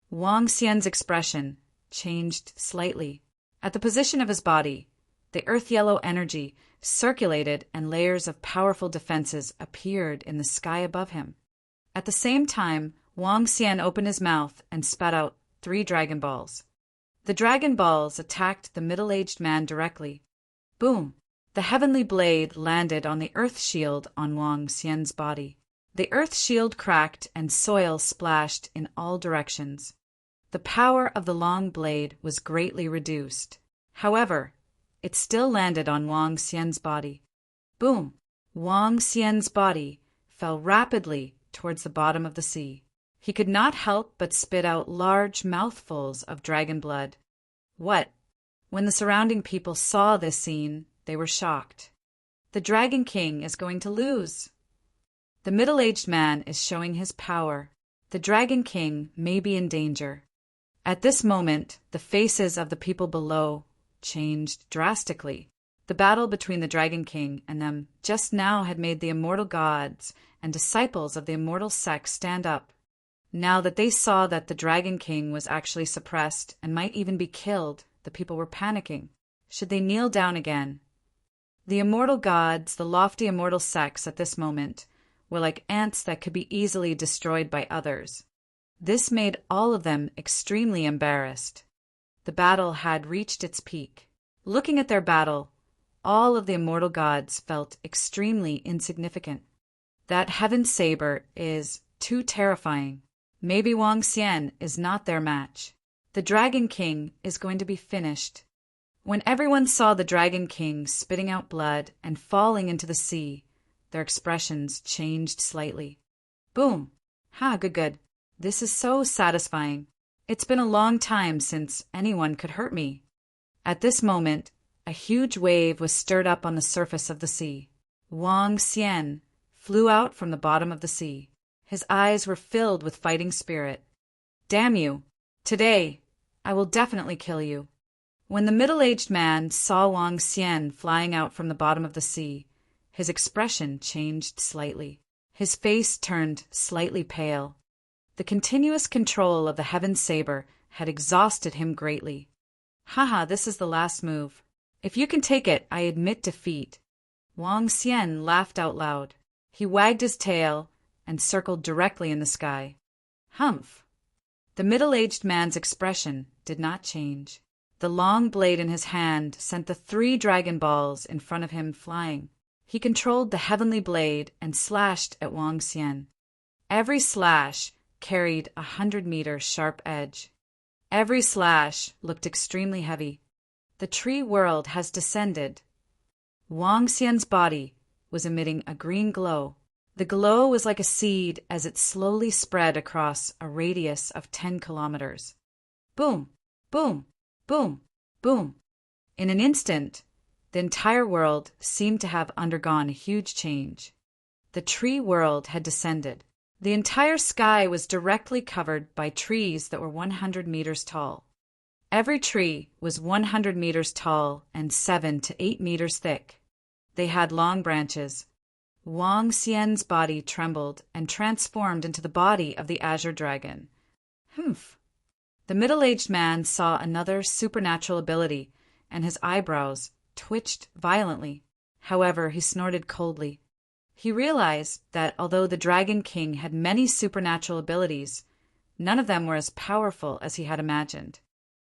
Wang Xian's expression changed slightly. At the position of his body, the earth-yellow energy circulated and layers of powerful defenses appeared in the sky above him. At the same time, Wang Xian opened his mouth and spat out 3 Dragon Balls. The Dragon Balls attacked the middle-aged man directly. Boom! The heavenly blade landed on the earth shield on Wang Xian's body. The earth shield cracked and soil splashed in all directions. The power of the long blade was greatly reduced. However, it still landed on Wang Xian's body. Boom! Wang Xian's body fell rapidly towards the bottom of the sea. He could not help but spit out large mouthfuls of dragon blood. What? When the surrounding people saw this scene, they were shocked. The Dragon King is going to lose. The middle-aged man is showing his power. The Dragon King may be in danger. At this moment, the faces of the people below changed drastically. The battle between the Dragon King and them just now had made the immortal gods and disciples of the immortal sect stand up. Now that they saw that the Dragon King was actually suppressed and might even be killed, the people were panicking. Should they kneel down again? The immortal gods, the lofty immortal sects at this moment, were like ants that could be easily destroyed by others. This made all of them extremely embarrassed. The battle had reached its peak. Looking at their battle, all of the immortal gods felt extremely insignificant. That heaven saber is too terrifying. Maybe Wang Xian is not their match. The Dragon King is going to be finished. When everyone saw the Dragon King spitting out blood and falling into the sea, their expressions changed slightly. Boom! Ha, good. This is so satisfying. It's been a long time since anyone could hurt me. At this moment, a huge wave was stirred up on the surface of the sea. Wang Xian flew out from the bottom of the sea. His eyes were filled with fighting spirit. Damn you! Today, I will definitely kill you. When the middle-aged man saw Wang Xian flying out from the bottom of the sea, his expression changed slightly. His face turned slightly pale. The continuous control of the heaven saber had exhausted him greatly. Haha, this is the last move. If you can take it, I admit defeat. Wang Xian laughed out loud. He wagged his tail and circled directly in the sky. Humph! The middle-aged man's expression did not change. The long blade in his hand sent the 3 Dragon Balls in front of him flying. He controlled the heavenly blade and slashed at Wang Xian. Every slash carried 100-meter sharp edge. Every slash looked extremely heavy. The tree world has descended. Wang Xian's body was emitting a green glow. The glow was like a seed as it slowly spread across a radius of 10 kilometers. Boom! Boom! Boom! Boom! In an instant, the entire world seemed to have undergone a huge change. The tree world had descended. The entire sky was directly covered by trees that were 100 meters tall. Every tree was 100 meters tall and 7 to 8 meters thick. They had long branches. Wang Xian's body trembled and transformed into the body of the azure dragon. Humph! The middle-aged man saw another supernatural ability and his eyebrows twitched violently. However, he snorted coldly. He realized that although the Dragon King had many supernatural abilities, none of them were as powerful as he had imagined.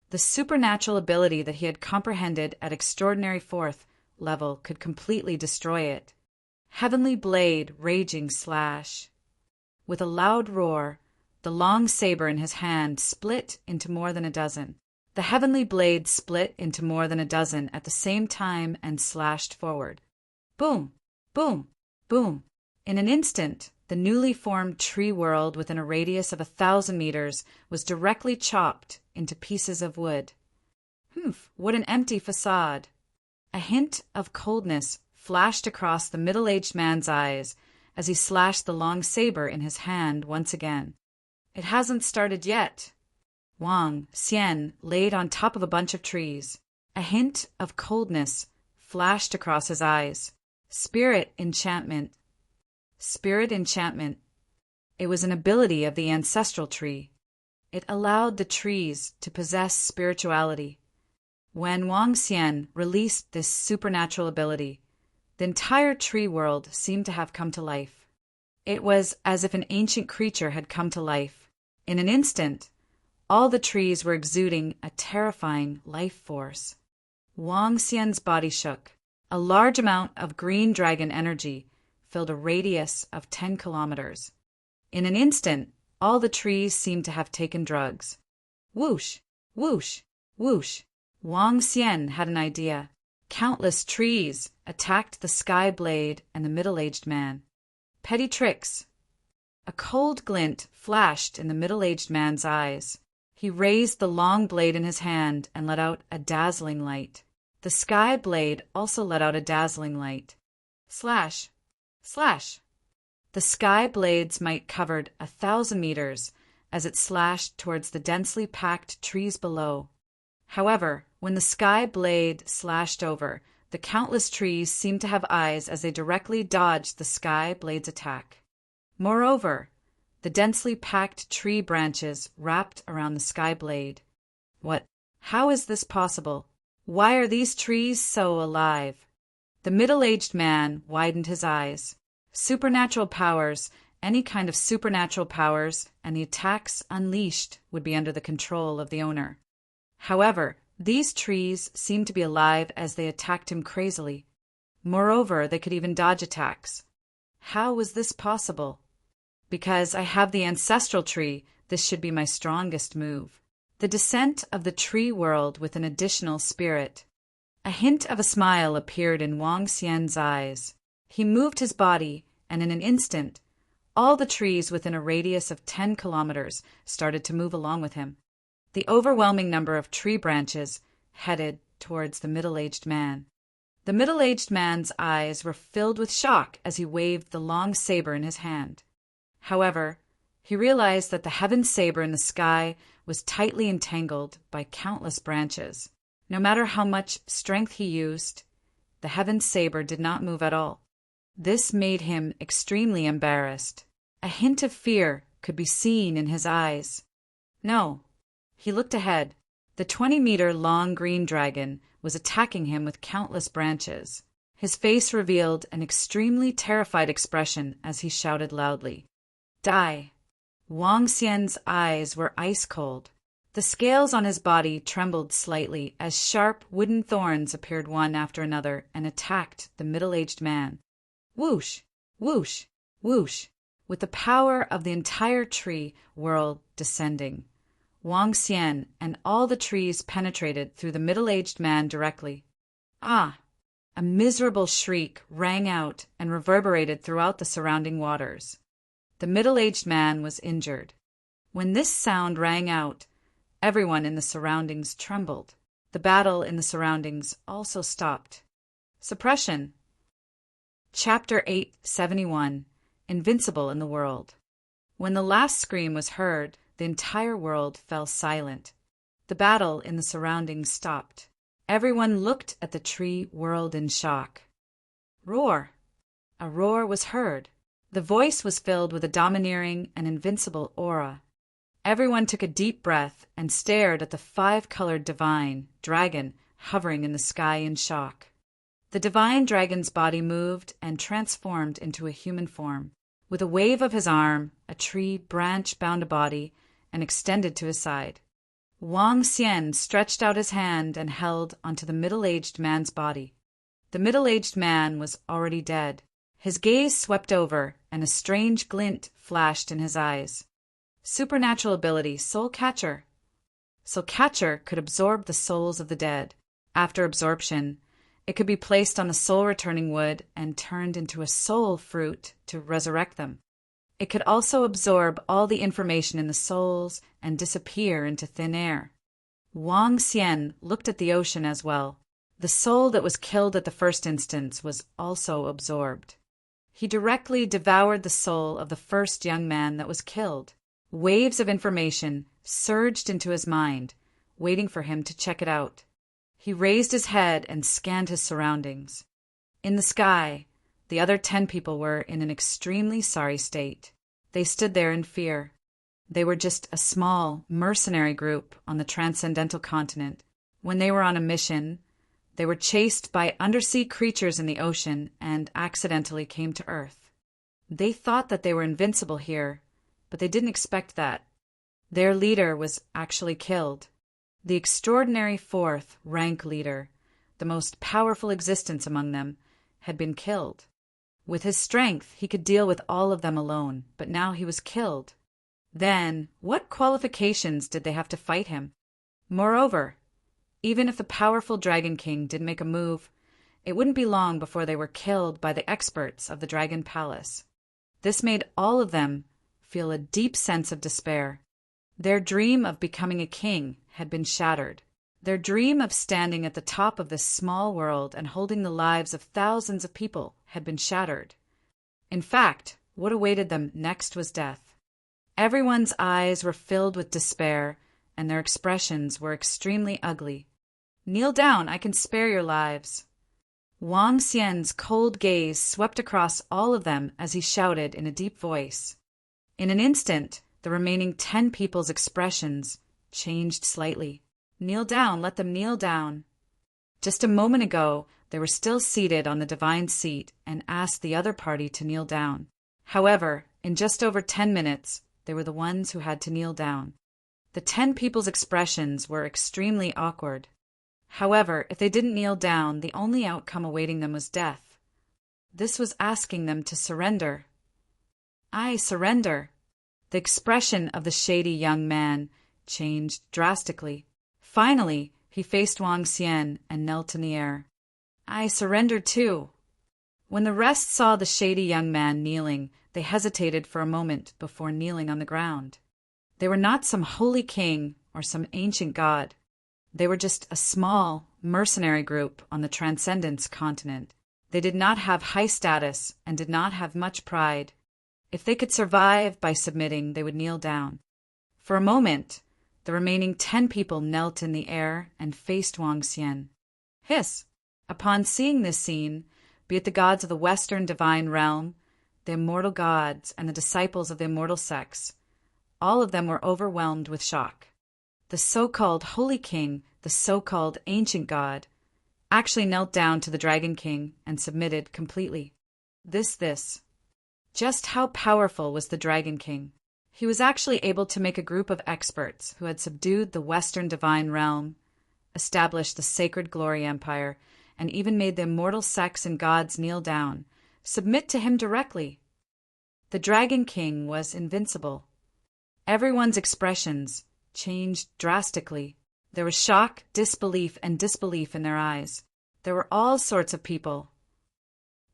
The supernatural ability that he had comprehended at extraordinary fourth level could completely destroy it. Heavenly blade, raging slash. With a loud roar, the long saber in his hand split into more than a dozen. The heavenly blade split into more than a dozen at the same time and slashed forward. Boom! Boom! Boom! In an instant, the newly formed tree world within a radius of 1,000 meters was directly chopped into pieces of wood. Humph! What an empty facade! A hint of coldness flashed across the middle-aged man's eyes as he slashed the long saber in his hand once again. It hasn't started yet. Wang Xian laid on top of a bunch of trees. A hint of coldness flashed across his eyes. Spirit enchantment. Spirit enchantment. It was an ability of the ancestral tree. It allowed the trees to possess spirituality. When Wang Xian released this supernatural ability, the entire tree world seemed to have come to life. It was as if an ancient creature had come to life. In an instant, all the trees were exuding a terrifying life force. Wang Xian's body shook. A large amount of green dragon energy filled a radius of 10 kilometers. In an instant, all the trees seemed to have taken drugs. Whoosh! Whoosh! Whoosh! Wang Xian had an idea. Countless trees attacked the sky blade and the middle-aged man. Petty tricks. A cold glint flashed in the middle-aged man's eyes. He raised the long blade in his hand and let out a dazzling light. The sky blade also let out a dazzling light. Slash! Slash! The sky blade's might covered 1,000 meters as it slashed towards the densely packed trees below. However, when the sky blade slashed over, the countless trees seemed to have eyes as they directly dodged the sky blade's attack. Moreover, the densely packed tree branches wrapped around the sky blade. What? How is this possible? Why are these trees so alive? The middle-aged man widened his eyes. Supernatural powers, any kind of supernatural powers, and the attacks unleashed would be under the control of the owner. However, these trees seemed to be alive as they attacked him crazily. Moreover, they could even dodge attacks. How was this possible? Because I have the ancestral tree, this should be my strongest move. The descent of the tree world with an additional spirit. A hint of a smile appeared in Wang Xian's eyes. He moved his body, and in an instant, all the trees within a radius of 10 kilometers started to move along with him. The overwhelming number of tree branches headed towards the middle-aged man. The middle-aged man's eyes were filled with shock as he waved the long saber in his hand. However, he realized that the heaven saber in the sky was tightly entangled by countless branches. No matter how much strength he used, the heaven saber did not move at all. This made him extremely embarrassed. A hint of fear could be seen in his eyes. No. He looked ahead. The 20-meter-long green dragon was attacking him with countless branches. His face revealed an extremely terrified expression as he shouted loudly, "Die!" Wang Xian's eyes were ice cold. The scales on his body trembled slightly as sharp wooden thorns appeared one after another and attacked the middle-aged man. Whoosh! Whoosh! Whoosh! With the power of the entire tree world descending, Wang Xian and all the trees penetrated through the middle-aged man directly. Ah! A miserable shriek rang out and reverberated throughout the surrounding waters. The middle-aged man was injured. When this sound rang out, everyone in the surroundings trembled. The battle in the surroundings also stopped. Suppression. Chapter 871. Invincible in the World. When the last scream was heard, the entire world fell silent. The battle in the surroundings stopped. Everyone looked at the tree world in shock. Roar! A roar was heard. The voice was filled with a domineering and invincible aura. Everyone took a deep breath and stared at the 5-colored divine, dragon, hovering in the sky in shock. The divine dragon's body moved and transformed into a human form. With a wave of his arm, a tree branch bound a body and extended to his side. Wang Xian stretched out his hand and held onto the middle-aged man's body. The middle-aged man was already dead. His gaze swept over, and a strange glint flashed in his eyes. Supernatural ability, Soul Catcher. Soul Catcher could absorb the souls of the dead. After absorption, it could be placed on the soul-returning wood and turned into a soul fruit to resurrect them. It could also absorb all the information in the souls and disappear into thin air. Wang Xian looked at the ocean as well. The soul that was killed at the first instance was also absorbed. He directly devoured the soul of the first young man that was killed. Waves of information surged into his mind, waiting for him to check it out. He raised his head and scanned his surroundings. In the sky, the other 10 people were in an extremely sorry state. They stood there in fear. They were just a small, mercenary group on the transcendental continent. When they were on a mission, they were chased by undersea creatures in the ocean and accidentally came to Earth. They thought that they were invincible here, but they didn't expect that. Their leader was actually killed. The extraordinary 4th rank leader, the most powerful existence among them, had been killed. With his strength, he could deal with all of them alone, but now he was killed. Then, what qualifications did they have to fight him? Moreover, even if the powerful Dragon King didn't make a move, it wouldn't be long before they were killed by the experts of the Dragon Palace. This made all of them feel a deep sense of despair. Their dream of becoming a king had been shattered. Their dream of standing at the top of this small world and holding the lives of thousands of people had been shattered. In fact, what awaited them next was death. Everyone's eyes were filled with despair, and their expressions were extremely ugly. "Kneel down, I can spare your lives." Wang Xian's cold gaze swept across all of them as he shouted in a deep voice. In an instant, the remaining 10 people's expressions changed slightly. "Kneel down, let them kneel down." Just a moment ago, they were still seated on the divine seat and asked the other party to kneel down. However, in just over 10 minutes, they were the ones who had to kneel down. The 10 people's expressions were extremely awkward. However, if they didn't kneel down, the only outcome awaiting them was death. This was asking them to surrender. "I surrender." The expression of the shady young man changed drastically. Finally, he faced Wang Xian and knelt in the air. "I surrender too." When the rest saw the shady young man kneeling, they hesitated for a moment before kneeling on the ground. They were not some holy king or some ancient god. They were just a small, mercenary group on the Transcendence continent. They did not have high status and did not have much pride. If they could survive by submitting, they would kneel down. For a moment, the remaining 10 people knelt in the air and faced Wang Xian. Hiss! Upon seeing this scene, be it the gods of the Western divine realm, the immortal gods, and the disciples of the immortal sects, all of them were overwhelmed with shock. The so-called Holy King, the so-called ancient god, actually knelt down to the Dragon King and submitted completely. This. Just how powerful was the Dragon King? He was actually able to make a group of experts who had subdued the Western divine realm, established the sacred glory empire, and even made the immortal sects and gods kneel down, submit to him directly. The Dragon King was invincible. Everyone's expressions changed drastically. There was shock, disbelief, and disbelief in their eyes. There were all sorts of people.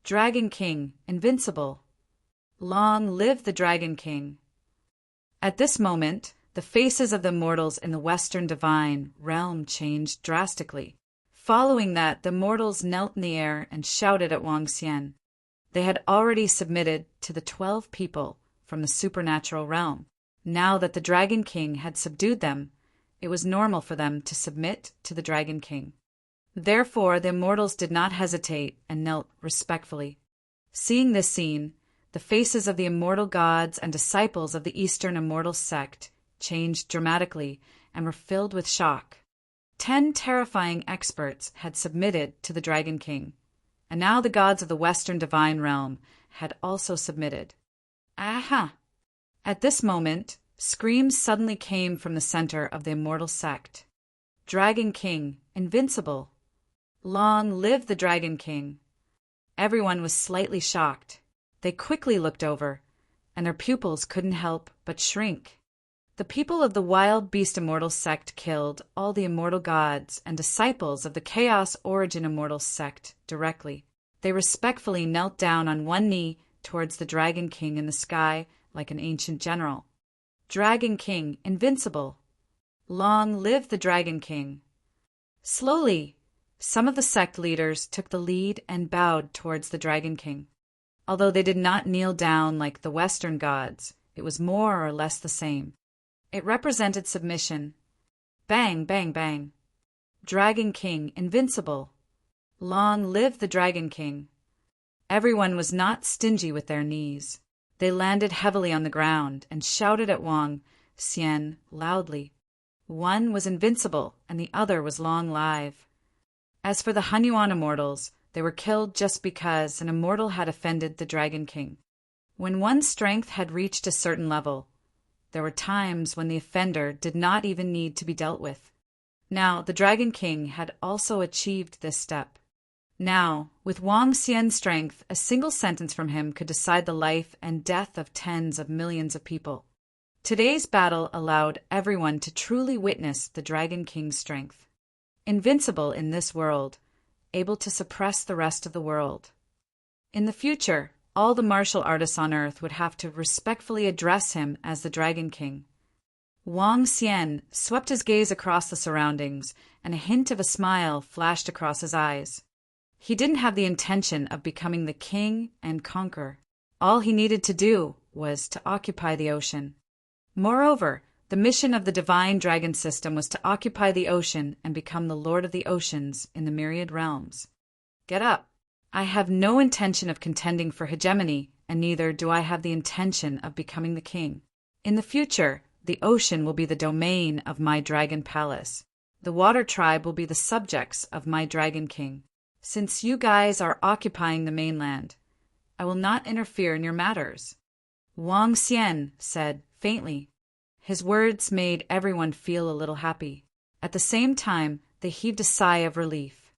Dragon King, invincible. Long live the Dragon King. At this moment, the faces of the mortals in the Western divine realm changed drastically. Following that, the mortals knelt in the air and shouted at Wang Xian. They had already submitted to the 12 people from the supernatural realm. Now that the Dragon King had subdued them, it was normal for them to submit to the Dragon King. Therefore, the immortals did not hesitate and knelt respectfully. Seeing this scene, the faces of the immortal gods and disciples of the Eastern immortal sect changed dramatically and were filled with shock. 10 terrifying experts had submitted to the Dragon King, and now the gods of the Western divine realm had also submitted. Aha! At this moment, screams suddenly came from the center of the immortal sect. Dragon King, invincible! Long live the Dragon King! Everyone was slightly shocked. They quickly looked over, and their pupils couldn't help but shrink. The people of the Wild Beast Immortal sect killed all the immortal gods and disciples of the Chaos Origin Immortal sect directly. They respectfully knelt down on one knee towards the Dragon King in the sky like an ancient general. Dragon King, invincible! Long live the Dragon King! Slowly, some of the sect leaders took the lead and bowed towards the Dragon King. Although they did not kneel down like the Western gods, it was more or less the same. It represented submission. Bang, bang, bang. Dragon King, invincible! Long live the Dragon King! Everyone was not stingy with their knees. They landed heavily on the ground and shouted at Wang Xian loudly. One was invincible and the other was long live. As for the Hunyuan immortals, they were killed just because an immortal had offended the Dragon King. When one's strength had reached a certain level, there were times when the offender did not even need to be dealt with. Now, the Dragon King had also achieved this step. Now, with Wang Xian's strength, a single sentence from him could decide the life and death of tens of millions of people. Today's battle allowed everyone to truly witness the Dragon King's strength. Invincible in this world, able to suppress the rest of the world. In the future, all the martial artists on Earth would have to respectfully address him as the Dragon King. Wang Xian swept his gaze across the surroundings, and a hint of a smile flashed across his eyes. He didn't have the intention of becoming the king and conquer. All he needed to do was to occupy the ocean. Moreover, the mission of the divine dragon system was to occupy the ocean and become the lord of the oceans in the myriad realms. Get up! I have no intention of contending for hegemony, and neither do I have the intention of becoming the king. In the future, the ocean will be the domain of my dragon palace. The water tribe will be the subjects of my Dragon King. Since you guys are occupying the mainland, I will not interfere in your matters. Wang Xian said faintly. His words made everyone feel a little happy. At the same time, they heaved a sigh of relief.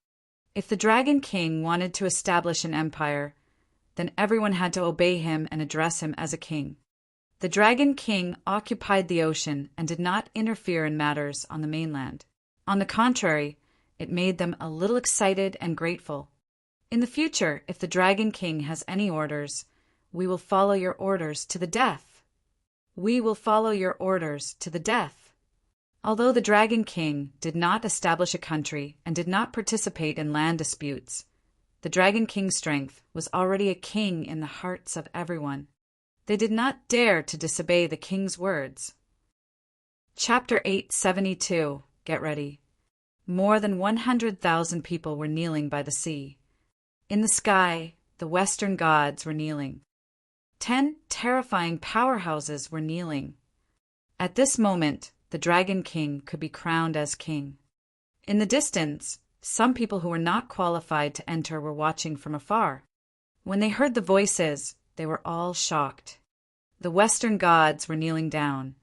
If the Dragon King wanted to establish an empire, then everyone had to obey him and address him as a king. The Dragon King occupied the ocean and did not interfere in matters on the mainland. On the contrary, it made them a little excited and grateful. In the future, if the Dragon King has any orders, we will follow your orders to the death. We will follow your orders to the death. Although the Dragon King did not establish a country and did not participate in land disputes, the Dragon King's strength was already a king in the hearts of everyone. They did not dare to disobey the king's words. Chapter 872. Get ready. More than 100,000 people were kneeling by the sea. In the sky, the Western gods were kneeling. 10 terrifying powerhouses were kneeling. At this moment, the Dragon King could be crowned as king. In the distance, some people who were not qualified to enter were watching from afar. When they heard the voices, they were all shocked. The Western gods were kneeling down,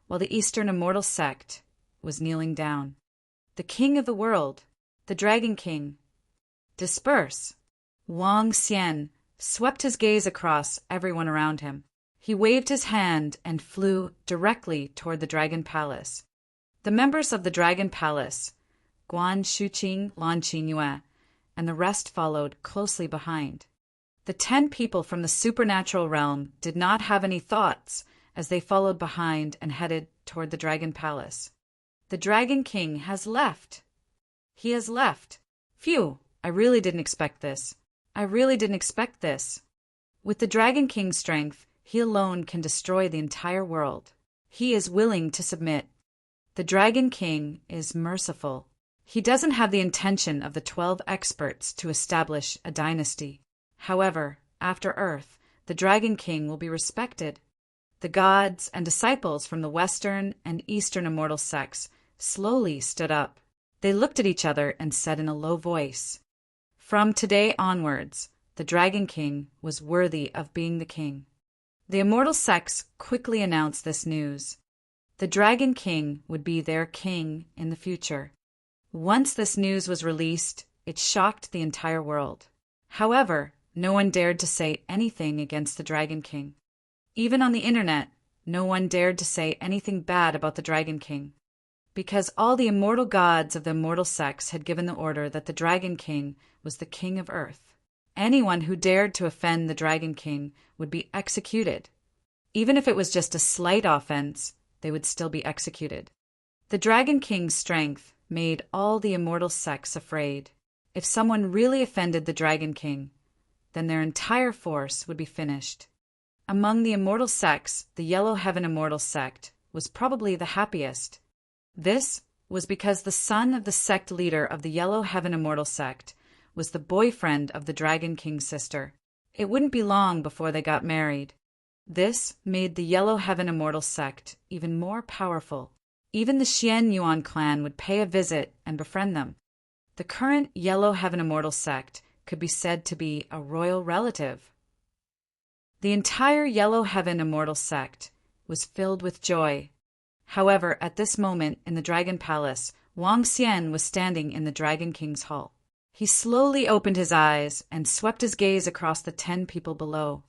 while the Eastern immortal sect was kneeling down. The king of the world, the Dragon King. Disperse! Wang Xian swept his gaze across everyone around him. He waved his hand and flew directly toward the Dragon Palace. The members of the Dragon Palace, Guan Shuqing, Lan Qingyue, and the rest followed closely behind. The 10 people from the supernatural realm did not have any thoughts as they followed behind and headed toward the Dragon Palace. The Dragon King has left. He has left. Phew, I really didn't expect this. I really didn't expect this. With the Dragon King's strength, he alone can destroy the entire world. He is willing to submit. The Dragon King is merciful. He doesn't have the intention of the 12 experts to establish a dynasty. However, after Earth, the Dragon King will be respected. The gods and disciples from the Western and Eastern immortal sects slowly stood up. They looked at each other and said in a low voice, "From today onwards, the Dragon King was worthy of being the king." The immortal sects quickly announced this news. The Dragon King would be their king in the future. Once this news was released, it shocked the entire world. However, no one dared to say anything against the Dragon King. Even on the internet, no one dared to say anything bad about the Dragon King, because all the immortal gods of the immortal sects had given the order that the Dragon King was the king of Earth. Anyone who dared to offend the Dragon King would be executed. Even if it was just a slight offense, they would still be executed. The Dragon King's strength made all the immortal sects afraid. If someone really offended the Dragon King, then their entire force would be finished. Among the immortal sects, the Yellow Heaven Immortal sect was probably the happiest. This was because the son of the sect leader of the Yellow Heaven Immortal sect was the boyfriend of the Dragon King's sister. It wouldn't be long before they got married. This made the Yellow Heaven Immortal sect even more powerful. Even the Xian Yuan clan would pay a visit and befriend them. The current Yellow Heaven Immortal sect could be said to be a royal relative. The entire Yellow Heaven Immortal sect was filled with joy. However, at this moment in the Dragon Palace, Wang Xian was standing in the Dragon King's hall. He slowly opened his eyes and swept his gaze across the 10 people below.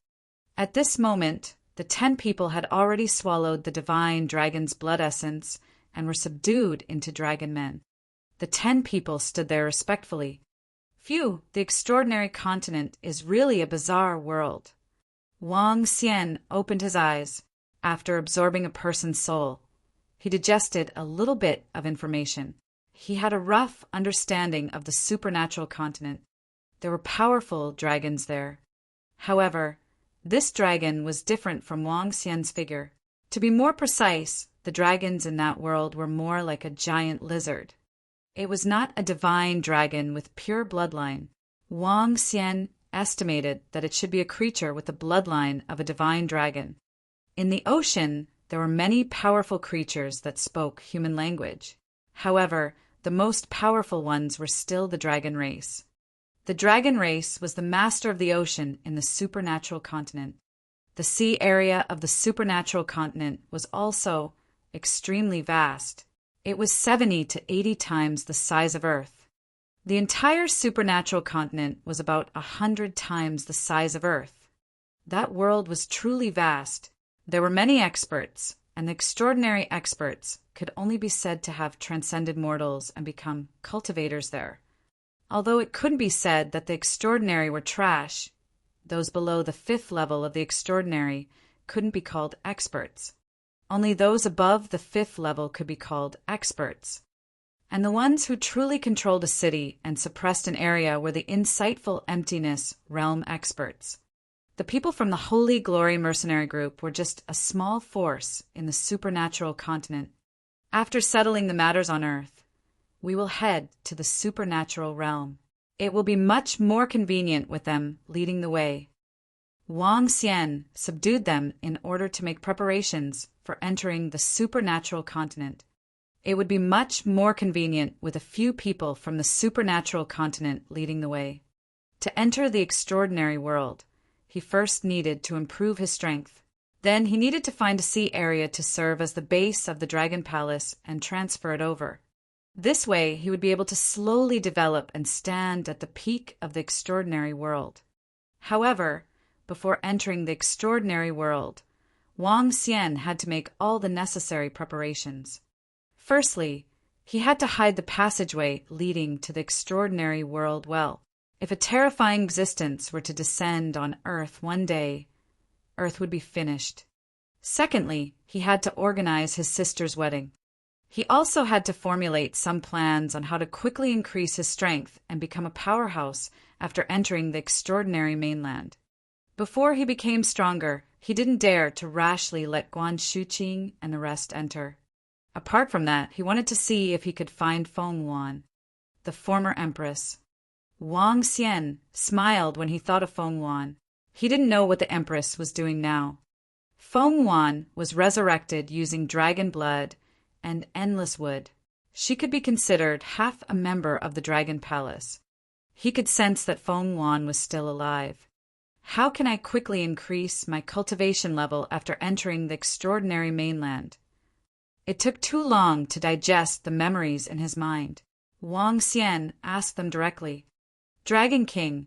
At this moment, the 10 people had already swallowed the divine dragon's blood essence and were subdued into dragon men. The 10 people stood there respectfully. Phew, the extraordinary continent is really a bizarre world. Wang Xian opened his eyes after absorbing a person's soul. He digested a little bit of information. He had a rough understanding of the supernatural continent. There were powerful dragons there. However, this dragon was different from Wang Xian's figure. To be more precise, the dragons in that world were more like a giant lizard. It was not a divine dragon with pure bloodline. Wang Xian estimated that it should be a creature with the bloodline of a divine dragon. In the ocean, there were many powerful creatures that spoke human language. However, the most powerful ones were still the dragon race. The dragon race was the master of the ocean in the supernatural continent. The sea area of the supernatural continent was also extremely vast. It was 70 to 80 times the size of Earth. The entire supernatural continent was about 100 times the size of Earth. That world was truly vast. There were many experts, and the extraordinary experts could only be said to have transcended mortals and become cultivators there. Although it couldn't be said that the extraordinary were trash, those below the 5th level of the extraordinary couldn't be called experts. Only those above the 5th level could be called experts. And the ones who truly controlled a city and suppressed an area were the insightful emptiness realm experts. The people from the Holy Glory Mercenary Group were just a small force in the supernatural continent. After settling the matters on Earth, we will head to the supernatural realm. It will be much more convenient with them leading the way. Wang Xian subdued them in order to make preparations for entering the supernatural continent. It would be much more convenient with a few people from the supernatural continent leading the way. To enter the extraordinary world, he first needed to improve his strength. Then he needed to find a sea area to serve as the base of the Dragon Palace and transfer it over. This way, he would be able to slowly develop and stand at the peak of the extraordinary world. However, before entering the extraordinary world, Wang Xian had to make all the necessary preparations. Firstly, he had to hide the passageway leading to the extraordinary world well. If a terrifying existence were to descend on Earth one day, Earth would be finished. Secondly, he had to organize his sister's wedding. He also had to formulate some plans on how to quickly increase his strength and become a powerhouse after entering the extraordinary mainland. Before he became stronger, he didn't dare to rashly let Guan Shuqing and the rest enter. Apart from that, he wanted to see if he could find Feng Yuan, the former empress. Wang Xian smiled when he thought of Feng Yuan. He didn't know what the empress was doing now. Feng Yuan was resurrected using dragon blood and endless wood. She could be considered half a member of the Dragon Palace. He could sense that Feng Yuan was still alive. How can I quickly increase my cultivation level after entering the extraordinary mainland? It took too long to digest the memories in his mind. Wang Xian asked them directly. Dragon King,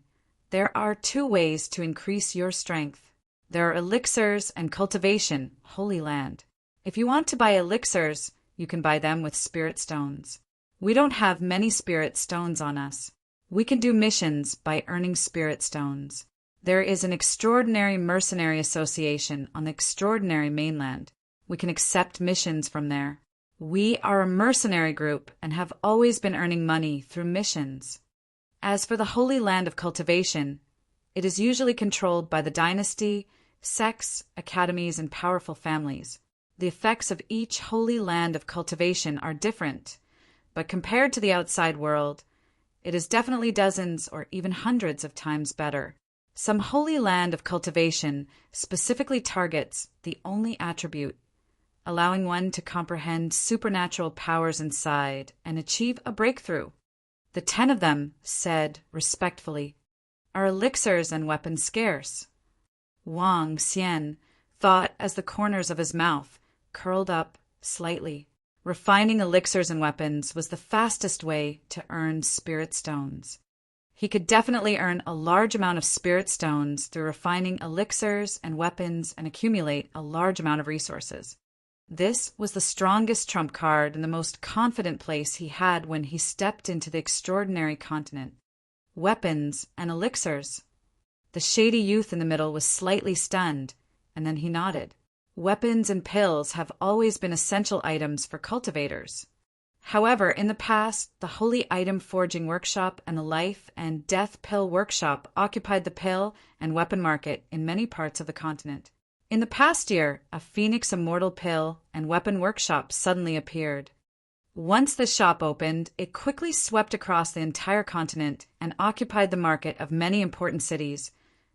there are two ways to increase your strength. There are elixirs and cultivation, Holy Land. If you want to buy elixirs, you can buy them with spirit stones. We don't have many spirit stones on us. We can do missions by earning spirit stones. There is an extraordinary mercenary association on the extraordinary mainland. We can accept missions from there. We are a mercenary group and have always been earning money through missions. As for the Holy Land of Cultivation, it is usually controlled by the dynasty, sects, academies, and powerful families. The effects of each Holy Land of Cultivation are different, but compared to the outside world, it is definitely dozens or even hundreds of times better. Some Holy Land of Cultivation specifically targets the only attribute, allowing one to comprehend supernatural powers inside and achieve a breakthrough. The 10 of them said respectfully, "Are elixirs and weapons scarce?" Wang Xian thought as the corners of his mouth curled up slightly. Refining elixirs and weapons was the fastest way to earn spirit stones. He could definitely earn a large amount of spirit stones through refining elixirs and weapons and accumulate a large amount of resources. This was the strongest trump card and the most confident place he had when he stepped into the extraordinary continent. Weapons and elixirs. The shady youth in the middle was slightly stunned, and then he nodded. Weapons and pills have always been essential items for cultivators. However, in the past, the Holy Item Forging Workshop and the Life and Death Pill Workshop occupied the pill and weapon market in many parts of the continent. In the past year, a Phoenix Immortal Pill and Weapon Workshop suddenly appeared. Once the shop opened, it quickly swept across the entire continent and occupied the market of many important cities,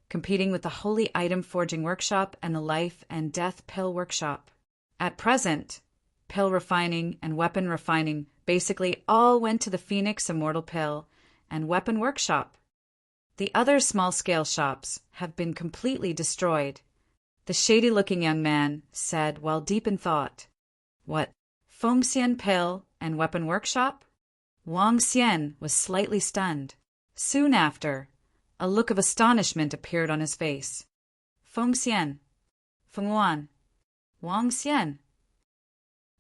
competing with the Holy Item Forging Workshop and the Life and Death Pill Workshop. At present, pill refining and weapon refining basically all went to the Phoenix Immortal Pill and Weapon Workshop. The other small-scale shops have been completely destroyed. The shady-looking young man said while deep in thought. What? Fengxian Pill and Weapon Workshop? Wang Xian was slightly stunned. Soon after, a look of astonishment appeared on his face. Fengxian, Fengyuan, Wang Xian.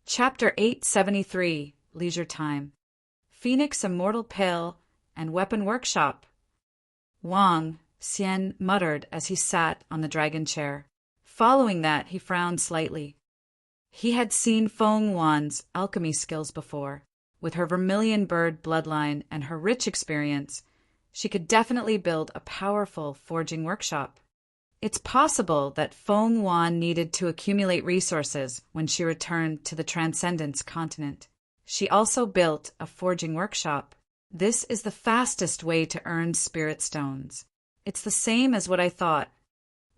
Chapter 873, Leisure Time. Phoenix Immortal Pill and Weapon Workshop. Wang Xian muttered as he sat on the dragon chair. Following that, he frowned slightly. He had seen Feng Yuan's alchemy skills before. With her vermilion bird bloodline and her rich experience, she could definitely build a powerful forging workshop. It's possible that Feng Yuan needed to accumulate resources when she returned to the Transcendence continent. She also built a forging workshop. This is the fastest way to earn spirit stones. It's the same as what I thought.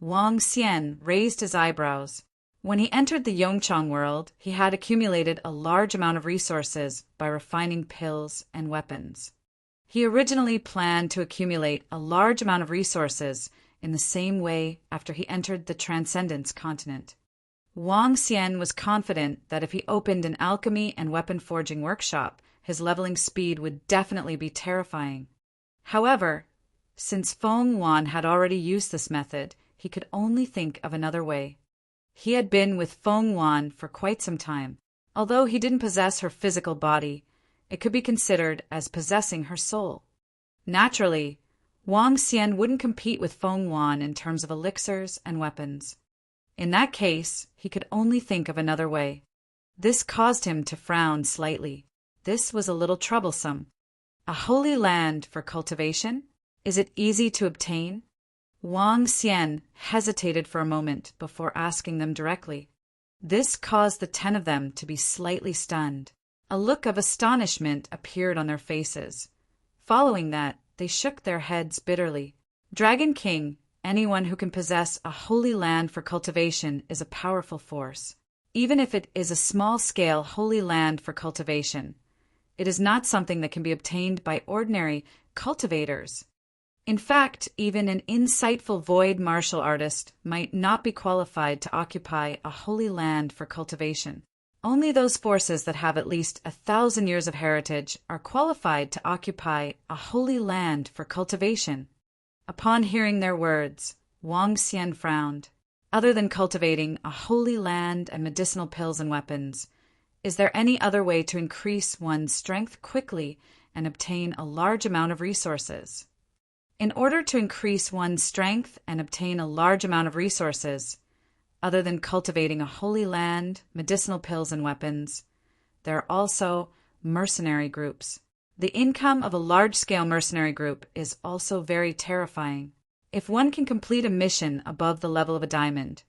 Wang Xian raised his eyebrows. When he entered the Yongchang world, he had accumulated a large amount of resources by refining pills and weapons. He originally planned to accumulate a large amount of resources in the same way after he entered the Transcendence continent. Wang Xian was confident that if he opened an alchemy and weapon forging workshop, his leveling speed would definitely be terrifying. However, since Feng Yuan had already used this method, he could only think of another way. He had been with Feng Yuan for quite some time. Although he didn't possess her physical body, it could be considered as possessing her soul. Naturally, Wang Xian wouldn't compete with Feng Yuan in terms of elixirs and weapons. In that case, he could only think of another way. This caused him to frown slightly. This was a little troublesome. A holy land for cultivation? Is it easy to obtain? Wang Xian hesitated for a moment before asking them directly. This caused the 10 of them to be slightly stunned. A look of astonishment appeared on their faces. Following that, they shook their heads bitterly. Dragon King, anyone who can possess a holy land for cultivation is a powerful force. Even if it is a small-scale holy land for cultivation, It is not something that can be obtained by ordinary cultivators. In fact, even an insightful void martial artist might not be qualified to occupy a holy land for cultivation. Only those forces that have at least 1,000 years of heritage are qualified to occupy a holy land for cultivation. Upon hearing their words, Wang Xian frowned. Other than cultivating a holy land and medicinal pills and weapons, is there any other way to increase one's strength quickly and obtain a large amount of resources? In order to increase one's strength and obtain a large amount of resources, other than cultivating a holy land, medicinal pills and weapons, there are also mercenary groups. The income of a large-scale mercenary group is also very terrifying. If one can complete a mission above the level of a diamond,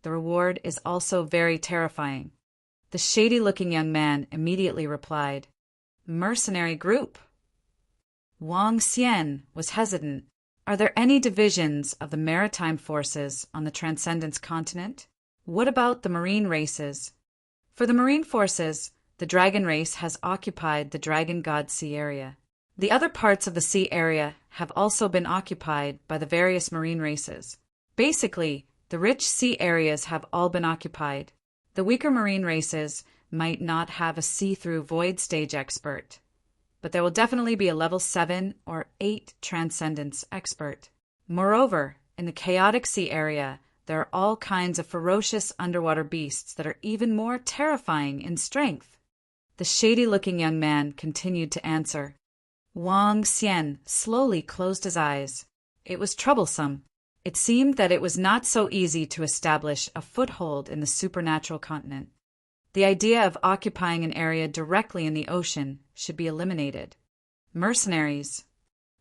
the reward is also very terrifying. The shady-looking young man immediately replied, "Mercenary group." Wang Xian was hesitant. Are there any divisions of the maritime forces on the Transcendence continent? What about the marine races? For the marine forces, the dragon race has occupied the Dragon God Sea area. The other parts of the sea area have also been occupied by the various marine races. Basically, the rich sea areas have all been occupied. The weaker marine races might not have a see-through void stage expert, but there will definitely be a level 7 or 8 Transcendence expert. Moreover, in the chaotic sea area, there are all kinds of ferocious underwater beasts that are even more terrifying in strength. The shady-looking young man continued to answer. Wang Xian slowly closed his eyes. It was troublesome. It seemed that it was not so easy to establish a foothold in the supernatural continent. The idea of occupying an area directly in the ocean should be eliminated. Mercenaries.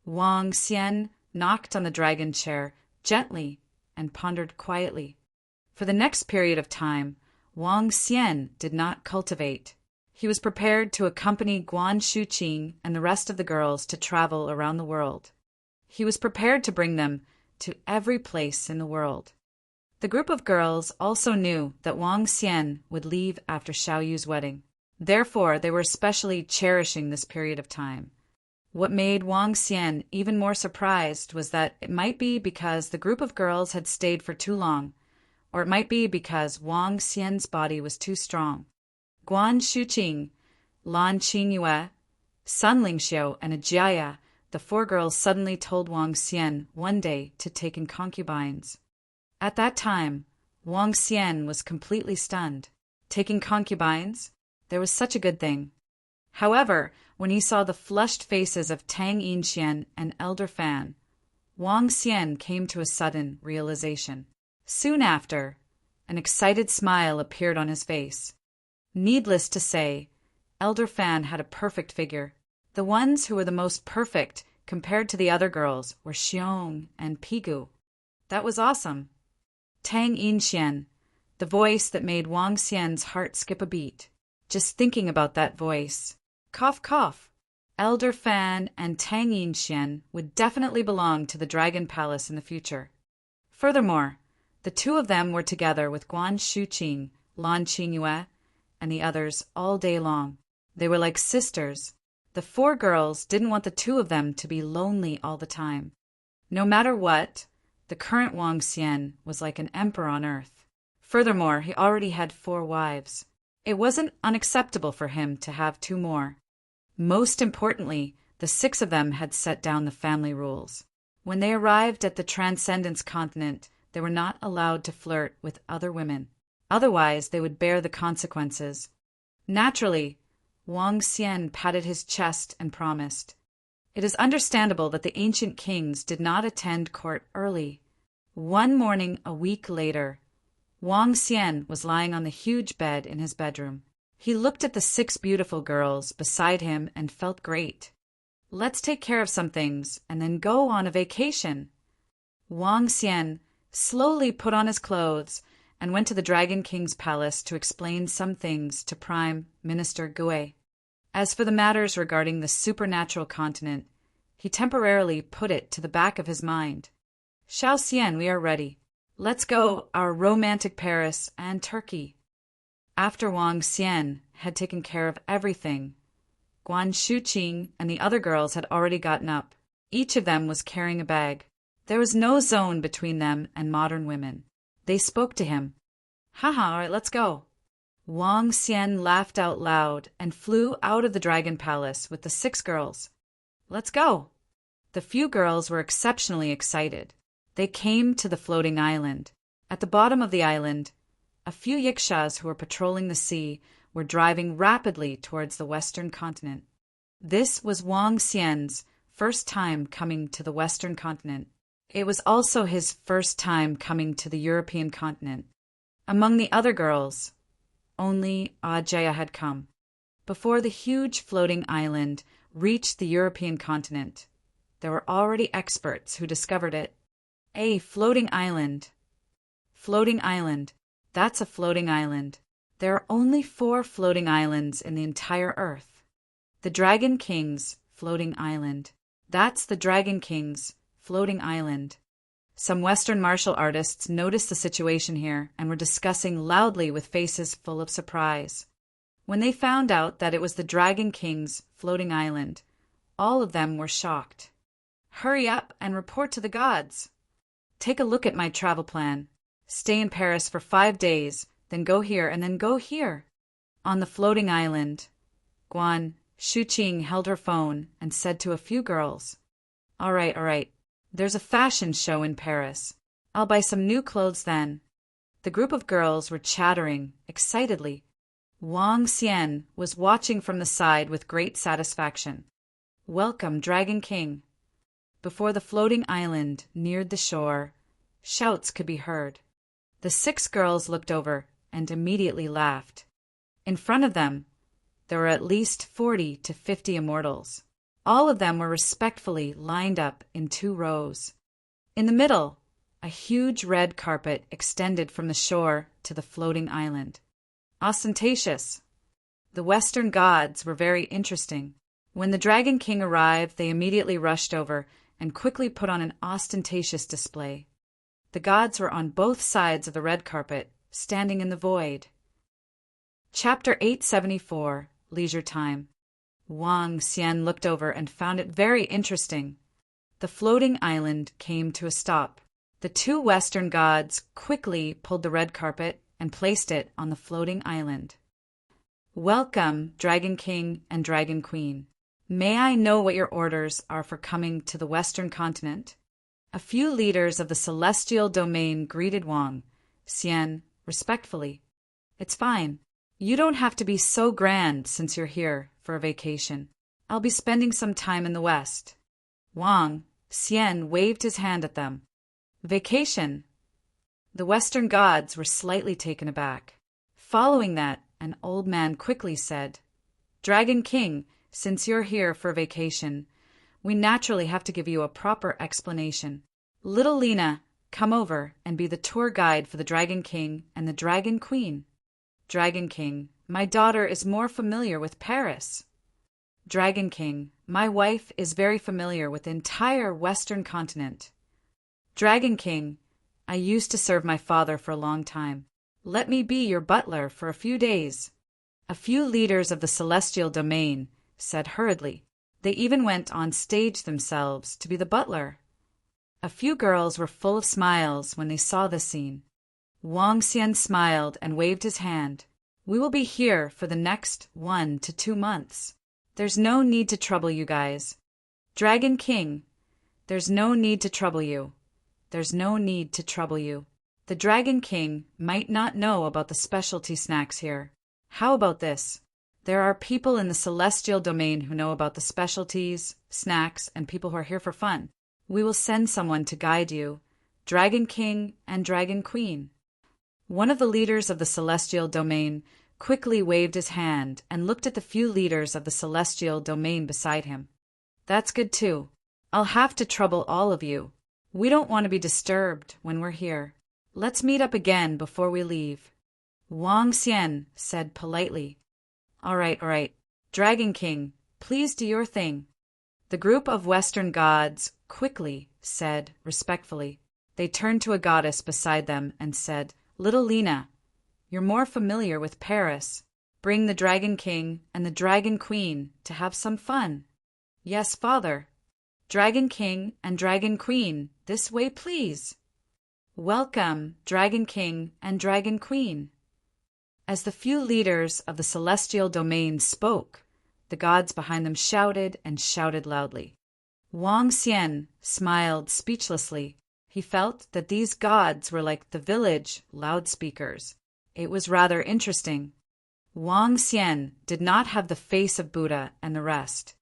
Wang Xian knocked on the dragon chair gently and pondered quietly. For the next period of time, Wang Xian did not cultivate. He was prepared to accompany Guan Shuqing and the rest of the girls to travel around the world. He was prepared to bring them to every place in the world. The group of girls also knew that Wang Xian would leave after Xiaoyu's wedding. Therefore, they were especially cherishing this period of time. What made Wang Xian even more surprised was that it might be because the group of girls had stayed for too long, or it might be because Wang Xian's body was too strong. Guan Shuqing, Lan Qingyue, Sun Lingxiu, and Ajia, the 4 girls suddenly told Wang Xian one day to take in concubines. At that time, Wang Xian was completely stunned. Taking concubines? There was such a good thing. However, when he saw the flushed faces of Tang Yinxian and Elder Fan, Wang Xian came to a sudden realization. Soon after, an excited smile appeared on his face. Needless to say, Elder Fan had a perfect figure. The ones who were the most perfect compared to the other girls were Xiong and Pigu. That was awesome. Tang Yinxian, the voice that made Wang Xian's heart skip a beat. Just thinking about that voice. Cough, cough. Elder Fan and Tang Yinxian would definitely belong to the Dragon Palace in the future. Furthermore, the 2 of them were together with Guan Shuqing, Lan Qingyue, and the others all day long. They were like sisters. The 4 girls didn't want the 2 of them to be lonely all the time. No matter what, the current Wang Xian was like an emperor on earth. Furthermore, he already had 4 wives. It wasn't unacceptable for him to have 2 more. Most importantly, the 6 of them had set down the family rules. When they arrived at the Transcendence continent, they were not allowed to flirt with other women. Otherwise, they would bear the consequences. Naturally, Wang Xian patted his chest and promised. It is understandable that the ancient kings did not attend court early. One morning a week later, Wang Xian was lying on the huge bed in his bedroom. He looked at the 6 beautiful girls beside him and felt great. Let's take care of some things and then go on a vacation. Wang Xian slowly put on his clothes and went to the Dragon King's palace to explain some things to Prime Minister Gui. As for the matters regarding the supernatural continent, he temporarily put it to the back of his mind. Xiao Xian, we are ready. Let's go our romantic Paris and Turkey. After Wang Xian had taken care of everything, Guan Shuqing and the other girls had already gotten up. Each of them was carrying a bag. There was no zone between them and modern women. They spoke to him. Haha, all right, let's go. Wang Xian laughed out loud and flew out of the dragon palace with the 6 girls. Let's go. The few girls were exceptionally excited. They came to the floating island. At the bottom of the island, a few yikshaws who were patrolling the sea were driving rapidly towards the western continent. This was Wang Xian's first time coming to the western continent. It was also his first time coming to the European continent. Among the other girls, only Ajaya had come. Before the huge floating island reached the European continent, there were already experts who discovered it. A floating island. Floating island. That's a floating island. There are only 4 floating islands in the entire Earth. The Dragon King's floating island. That's the Dragon King's floating island. Some Western martial artists noticed the situation here and were discussing loudly with faces full of surprise. When they found out that it was the Dragon King's floating island, all of them were shocked. Hurry up and report to the gods. Take a look at my travel plan. Stay in Paris for 5 days, then go here and then go here. On the floating island, Guan Shuqing held her phone and said to a few girls, all right. There's a fashion show in Paris. I'll buy some new clothes then. The group of girls were chattering excitedly. Wang Xian was watching from the side with great satisfaction. Welcome, Dragon King. Before the floating island neared the shore, shouts could be heard. The 6 girls looked over and immediately laughed. In front of them, there were at least 40 to 50 immortals. All of them were respectfully lined up in 2 rows. In the middle, a huge red carpet extended from the shore to the floating island. Ostentatious. The Western gods were very interesting. When the Dragon King arrived, they immediately rushed over and quickly put on an ostentatious display. The gods were on both sides of the red carpet, standing in the void. Chapter 874, Leisure Time. Wang Xian looked over and found it very interesting. The floating island came to a stop. The 2 Western gods quickly pulled the red carpet and placed it on the floating island. Welcome, Dragon King and Dragon Queen. May I know what your orders are for coming to the Western continent? A few leaders of the celestial domain greeted Wang Xian respectfully. It's fine. You don't have to be so grand since you're here for a vacation. I'll be spending some time in the West. Wang Xian waved his hand at them. Vacation? The Western gods were slightly taken aback. Following that, an old man quickly said, Dragon King, since you're here for vacation, we naturally have to give you a proper explanation. Little Lena, come over and be the tour guide for the Dragon King and the Dragon Queen. Dragon King, my daughter is more familiar with Paris. Dragon King, my wife is very familiar with the entire Western continent. Dragon King, I used to serve my father for a long time. Let me be your butler for a few days. A few leaders of the celestial domain said hurriedly. They even went on stage themselves to be the butler. A few girls were full of smiles when they saw this scene. Wang Xian smiled and waved his hand. We will be here for the next 1 to 2 months. There's no need to trouble you guys. Dragon King, there's no need to trouble you. There's no need to trouble you. The Dragon King might not know about the specialty snacks here. How about this? There are people in the celestial domain who know about the specialties, snacks, and people who are here for fun. We will send someone to guide you, Dragon King and Dragon Queen. One of the leaders of the celestial domain quickly waved his hand and looked at the few leaders of the celestial domain beside him. That's good too. I'll have to trouble all of you. We don't want to be disturbed when we're here. Let's meet up again before we leave. Wang Xian said politely. All right. Dragon King, please do your thing. The group of Western gods quickly said respectfully. They turned to a goddess beside them and said, Little Lena, you're more familiar with Paris. Bring the Dragon King and the Dragon Queen to have some fun. Yes, father. Dragon King and Dragon Queen, this way please. Welcome, Dragon King and Dragon Queen. As the few leaders of the celestial domain spoke, the gods behind them shouted and shouted loudly. Wang Xian smiled speechlessly. He felt that these gods were like the village loudspeakers. It was rather interesting. Wang Xian did not have the face of Buddha and the rest.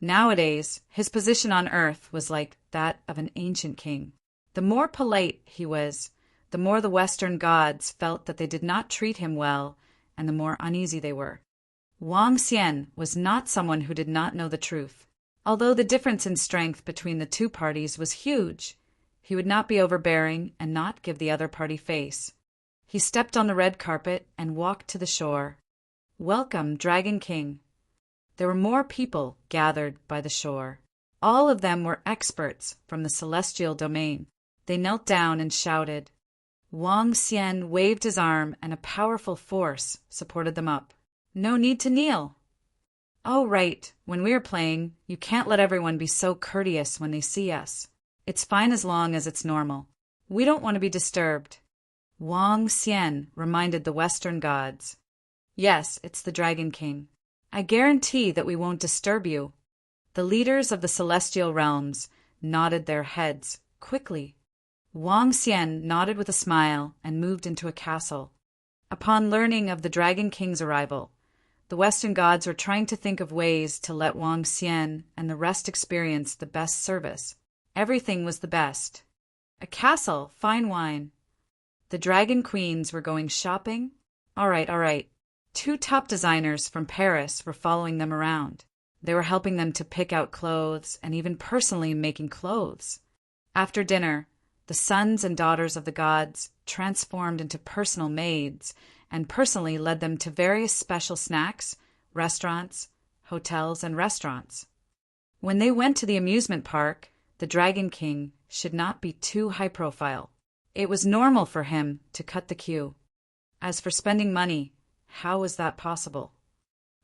Nowadays, his position on earth was like that of an ancient king. The more polite he was, the more the Western gods felt that they did not treat him well, and the more uneasy they were. Wang Xian was not someone who did not know the truth. Although the difference in strength between the two parties was huge, he would not be overbearing and not give the other party face. He stepped on the red carpet and walked to the shore. Welcome, Dragon King. There were more people gathered by the shore. All of them were experts from the celestial domain. They knelt down and shouted. Wang Xian waved his arm and a powerful force supported them up. No need to kneel. Oh, right. When we are playing, you can't let everyone be so courteous when they see us. It's fine as long as it's normal. We don't want to be disturbed. Wang Xian reminded the Western gods. Yes, it's the Dragon King. I guarantee that we won't disturb you. The leaders of the celestial realms nodded their heads quickly. Wang Xian nodded with a smile and moved into a castle. Upon learning of the Dragon King's arrival, the Western gods were trying to think of ways to let Wang Xian and the rest experience the best service. Everything was the best. A castle, fine wine. The Dragon Queens were going shopping. All right. 2 top designers from Paris were following them around. They were helping them to pick out clothes and even personally making clothes. After dinner, the sons and daughters of the gods transformed into personal maids and personally led them to various special snacks, restaurants, hotels, and restaurants. When they went to the amusement park, the Dragon King should not be too high profile. It was normal for him to cut the queue. As for spending money, how was that possible?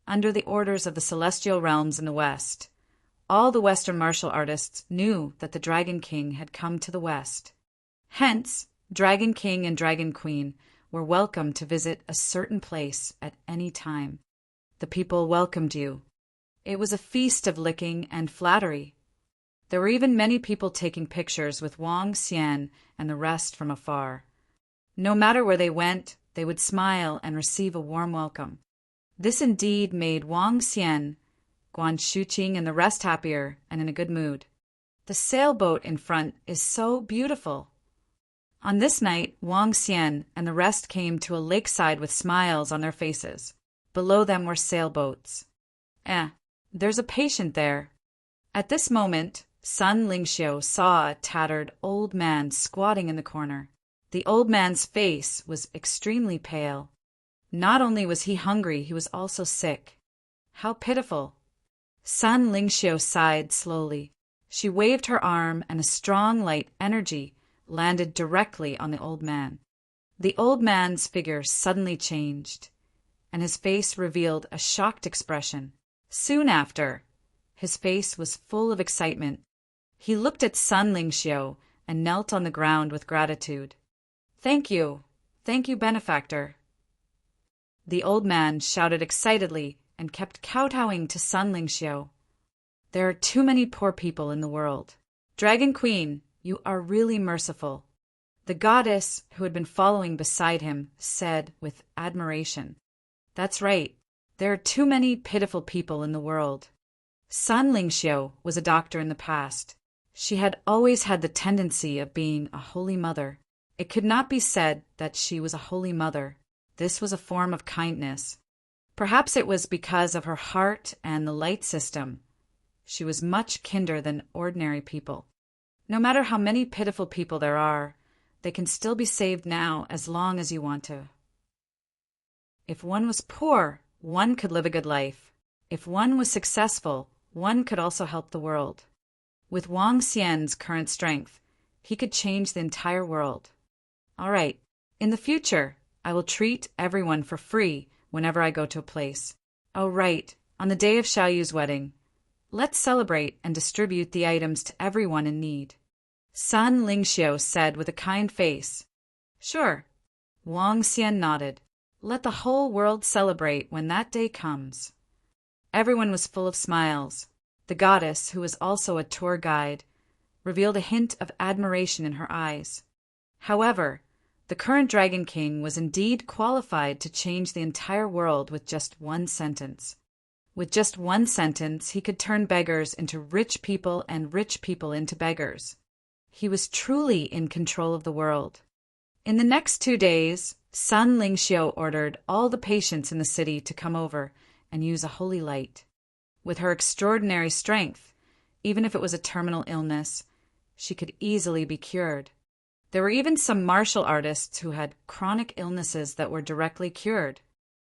Under the orders of the celestial realms in the West, all the Western martial artists knew that the Dragon King had come to the West. Hence, Dragon King and Dragon Queen were welcome to visit a certain place at any time. The people welcomed you. It was a feast of licking and flattery. There were even many people taking pictures with Wang Xian and the rest from afar. No matter where they went, they would smile and receive a warm welcome. This indeed made Wang Xian, Guan Shuqing, and the rest happier and in a good mood. The sailboat in front is so beautiful. On this night, Wang Xian and the rest came to a lakeside with smiles on their faces. Below them were sailboats. There's a patient there. At this moment, Sun Lingxiu saw a tattered old man squatting in the corner. The old man's face was extremely pale. Not only was he hungry, he was also sick. How pitiful! Sun Lingxiu sighed slowly. She waved her arm and a strong light energy landed directly on the old man. The old man's figure suddenly changed, and his face revealed a shocked expression. Soon after, his face was full of excitement. He looked at Sun Lingxiu and knelt on the ground with gratitude. Thank you, benefactor. The old man shouted excitedly and kept kowtowing to Sun Lingxiu. There are too many poor people in the world. Dragon Queen, you are really merciful. The goddess, who had been following beside him, said with admiration. That's right. There are too many pitiful people in the world. Sun Lingxiu was a doctor in the past. She had always had the tendency of being a holy mother. It could not be said that she was a holy mother. This was a form of kindness. Perhaps it was because of her heart and the light system. She was much kinder than ordinary people. No matter how many pitiful people there are, they can still be saved now as long as you want to. If one was poor, one could live a good life. If one was successful, one could also help the world. With Wang Xian's current strength, he could change the entire world. All right, in the future, I will treat everyone for free whenever I go to a place. Oh, right, on the day of Xiaoyu's wedding. Let's celebrate and distribute the items to everyone in need. Sun Lingxiu said with a kind face. Sure. Wang Xian nodded. Let the whole world celebrate when that day comes. Everyone was full of smiles. The goddess, who was also a tour guide, revealed a hint of admiration in her eyes. However, the current Dragon King was indeed qualified to change the entire world with just one sentence. With just one sentence, he could turn beggars into rich people and rich people into beggars. He was truly in control of the world. In the next 2 days, Sun Lingxiu ordered all the patients in the city to come over and use a holy light. With her extraordinary strength, even if it was a terminal illness, she could easily be cured. There were even some martial artists who had chronic illnesses that were directly cured.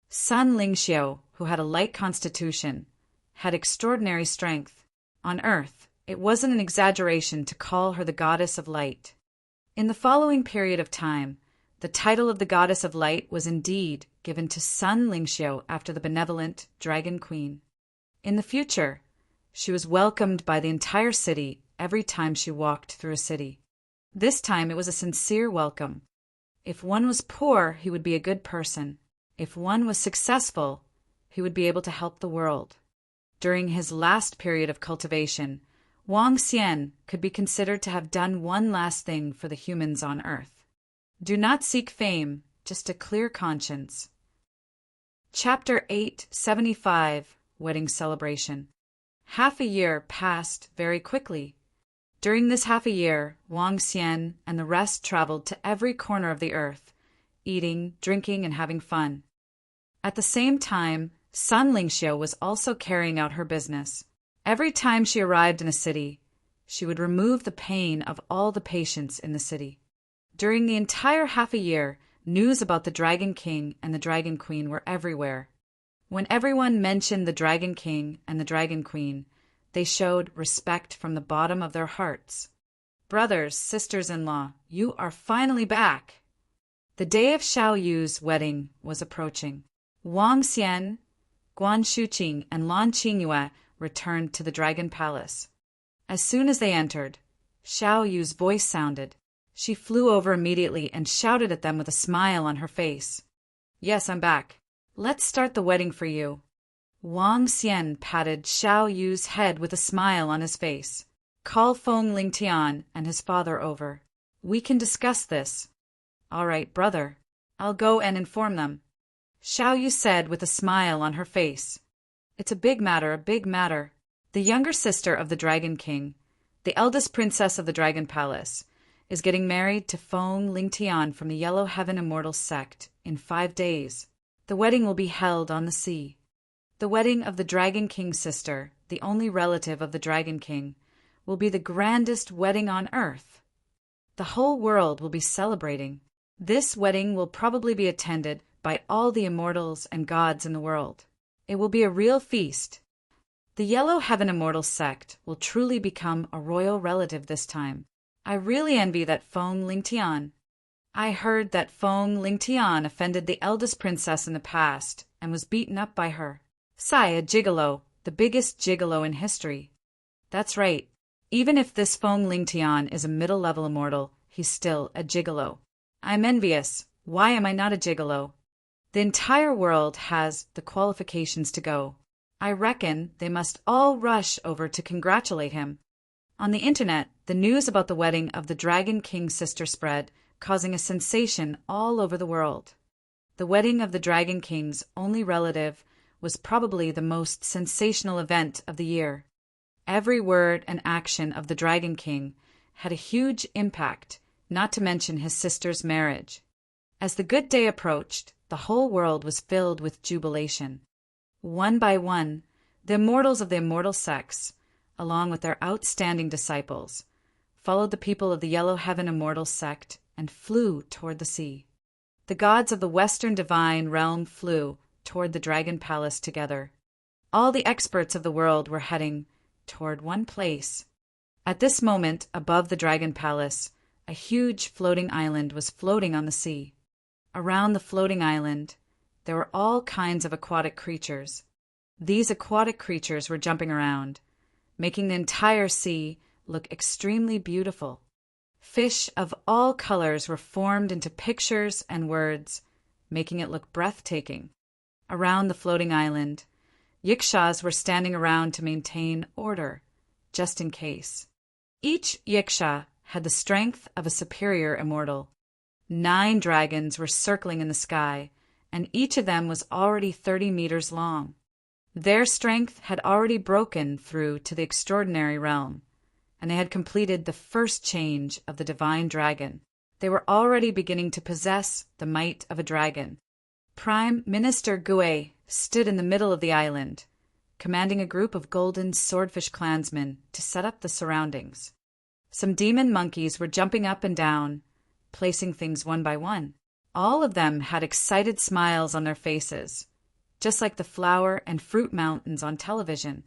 Sun Lingxiu, who had a light constitution, had extraordinary strength. On Earth, it wasn't an exaggeration to call her the goddess of light. In the following period of time, the title of the goddess of light was indeed given to Sun Lingxiu after the benevolent Dragon Queen. In the future, she was welcomed by the entire city every time she walked through a city. This time it was a sincere welcome. If one was poor, he would be a good person. If one was successful, he would be able to help the world. During his last period of cultivation, Wang Xian could be considered to have done one last thing for the humans on Earth. Do not seek fame, just a clear conscience. Chapter 875, Wedding Celebration. Half a year passed very quickly. During this half a year, Wang Xian and the rest traveled to every corner of the earth, eating, drinking, and having fun. At the same time, Sun Lingxiu was also carrying out her business. Every time she arrived in a city, she would remove the pain of all the patients in the city. During the entire half a year, news about the Dragon King and the Dragon Queen were everywhere. When everyone mentioned the Dragon King and the Dragon Queen, they showed respect from the bottom of their hearts. Brothers, sisters-in-law, you are finally back. The day of Xiaoyu's wedding was approaching. Wang Xian, Guan Shuqing, and Lan Qingyue returned to the Dragon Palace. As soon as they entered, Xiaoyu's voice sounded. She flew over immediately and shouted at them with a smile on her face. Yes, I'm back. Let's start the wedding for you. Wang Xian patted Xiaoyu's head with a smile on his face. Call Feng Lingtian and his father over. We can discuss this. All right, brother. I'll go and inform them. Xiaoyu said with a smile on her face. It's a big matter, a big matter. The younger sister of the Dragon King, the eldest princess of the Dragon Palace, is getting married to Feng Lingtian from the Yellow Heaven Immortal sect in 5 days. The wedding will be held on the sea. The wedding of the Dragon King's sister, the only relative of the Dragon King, will be the grandest wedding on Earth. The whole world will be celebrating. This wedding will probably be attended by all the immortals and gods in the world. It will be a real feast. The Yellow Heaven Immortal sect will truly become a royal relative this time. I really envy that Feng Lingtian. I heard that Feng Lingtian offended the eldest princess in the past and was beaten up by her. Sai, a gigolo, the biggest gigolo in history. That's right. Even if this Feng Lingtian is a middle-level immortal, he's still a gigolo. I'm envious. Why am I not a gigolo? The entire world has the qualifications to go. I reckon they must all rush over to congratulate him. On the internet, the news about the wedding of the Dragon King's sister spread, causing a sensation all over the world. The wedding of the Dragon King's only relative was probably the most sensational event of the year. Every word and action of the Dragon King had a huge impact, not to mention his sister's marriage. As the good day approached, the whole world was filled with jubilation. One by one, the immortals of the immortal sects, along with their outstanding disciples, followed the people of the Yellow Heaven Immortal sect and flew toward the sea. The gods of the Western Divine Realm flew toward the Dragon Palace together. All the experts of the world were heading toward one place. At this moment, above the Dragon Palace, a huge floating island was floating on the sea. Around the floating island, there were all kinds of aquatic creatures. These aquatic creatures were jumping around, making the entire sea look extremely beautiful. Fish of all colors were formed into pictures and words, making it look breathtaking. Around the floating island, yikshaws were standing around to maintain order, just in case. Each yiksha had the strength of a superior immortal. 9 dragons were circling in the sky, and each of them was already 30 meters long. Their strength had already broken through to the extraordinary realm, and they had completed the first change of the divine dragon. They were already beginning to possess the might of a dragon. Prime Minister Gue stood in the middle of the island, commanding a group of golden swordfish clansmen to set up the surroundings. Some demon monkeys were jumping up and down, placing things one by one. All of them had excited smiles on their faces, just like the flower and fruit mountains on television.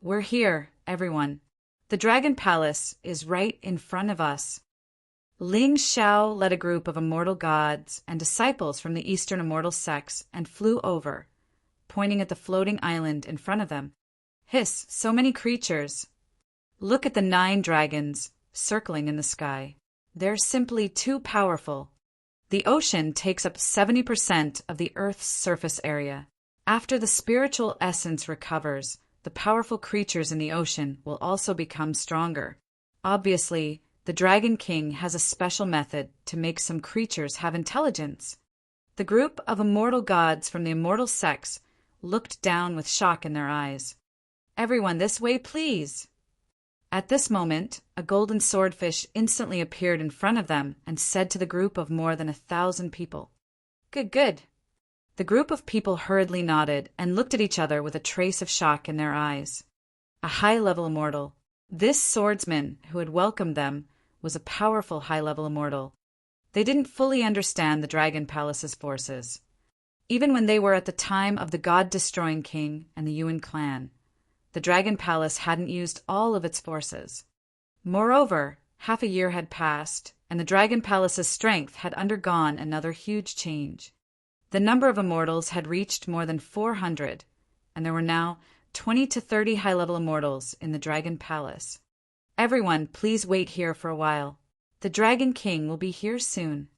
We're here, everyone. The Dragon Palace is right in front of us. Ling Xiao led a group of immortal gods and disciples from the Eastern immortal sects and flew over, pointing at the floating island in front of them. Hiss, so many creatures. Look at the 9 dragons circling in the sky. They're simply too powerful. The ocean takes up 70% of the Earth's surface area. After the spiritual essence recovers, the powerful creatures in the ocean will also become stronger. Obviously, the Dragon King has a special method to make some creatures have intelligence. The group of immortal gods from the immortal sects looked down with shock in their eyes. Everyone this way, please. At this moment, a golden swordfish instantly appeared in front of them and said to the group of more than 1,000 people, "Good, good." The group of people hurriedly nodded and looked at each other with a trace of shock in their eyes. A high-level immortal. This swordsman who had welcomed them was a powerful high-level immortal. They didn't fully understand the Dragon Palace's forces. Even when they were at the time of the God-destroying king and the Yuan clan, the Dragon Palace hadn't used all of its forces. Moreover, half a year had passed, and the Dragon Palace's strength had undergone another huge change. The number of immortals had reached more than 400, and there were now 20 to 30 high-level immortals in the Dragon Palace. Everyone, please wait here for a while. The Dragon King will be here soon.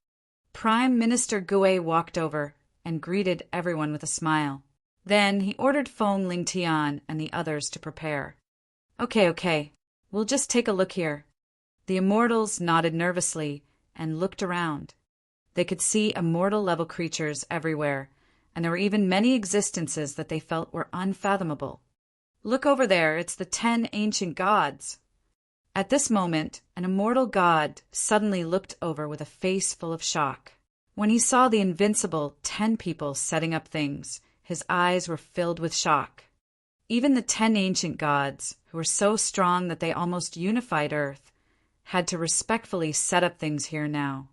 Prime Minister Gue walked over and greeted everyone with a smile. Then he ordered Feng Lingtian and the others to prepare. Okay, we'll just take a look here. The immortals nodded nervously and looked around. They could see immortal-level creatures everywhere, and there were even many existences that they felt were unfathomable. Look over there, it's the 10 ancient gods. At this moment, an immortal god suddenly looked over with a face full of shock. When he saw the invincible 10 people setting up things, his eyes were filled with shock. Even the 10 ancient gods, who were so strong that they almost unified Earth, had to respectfully set up things here now.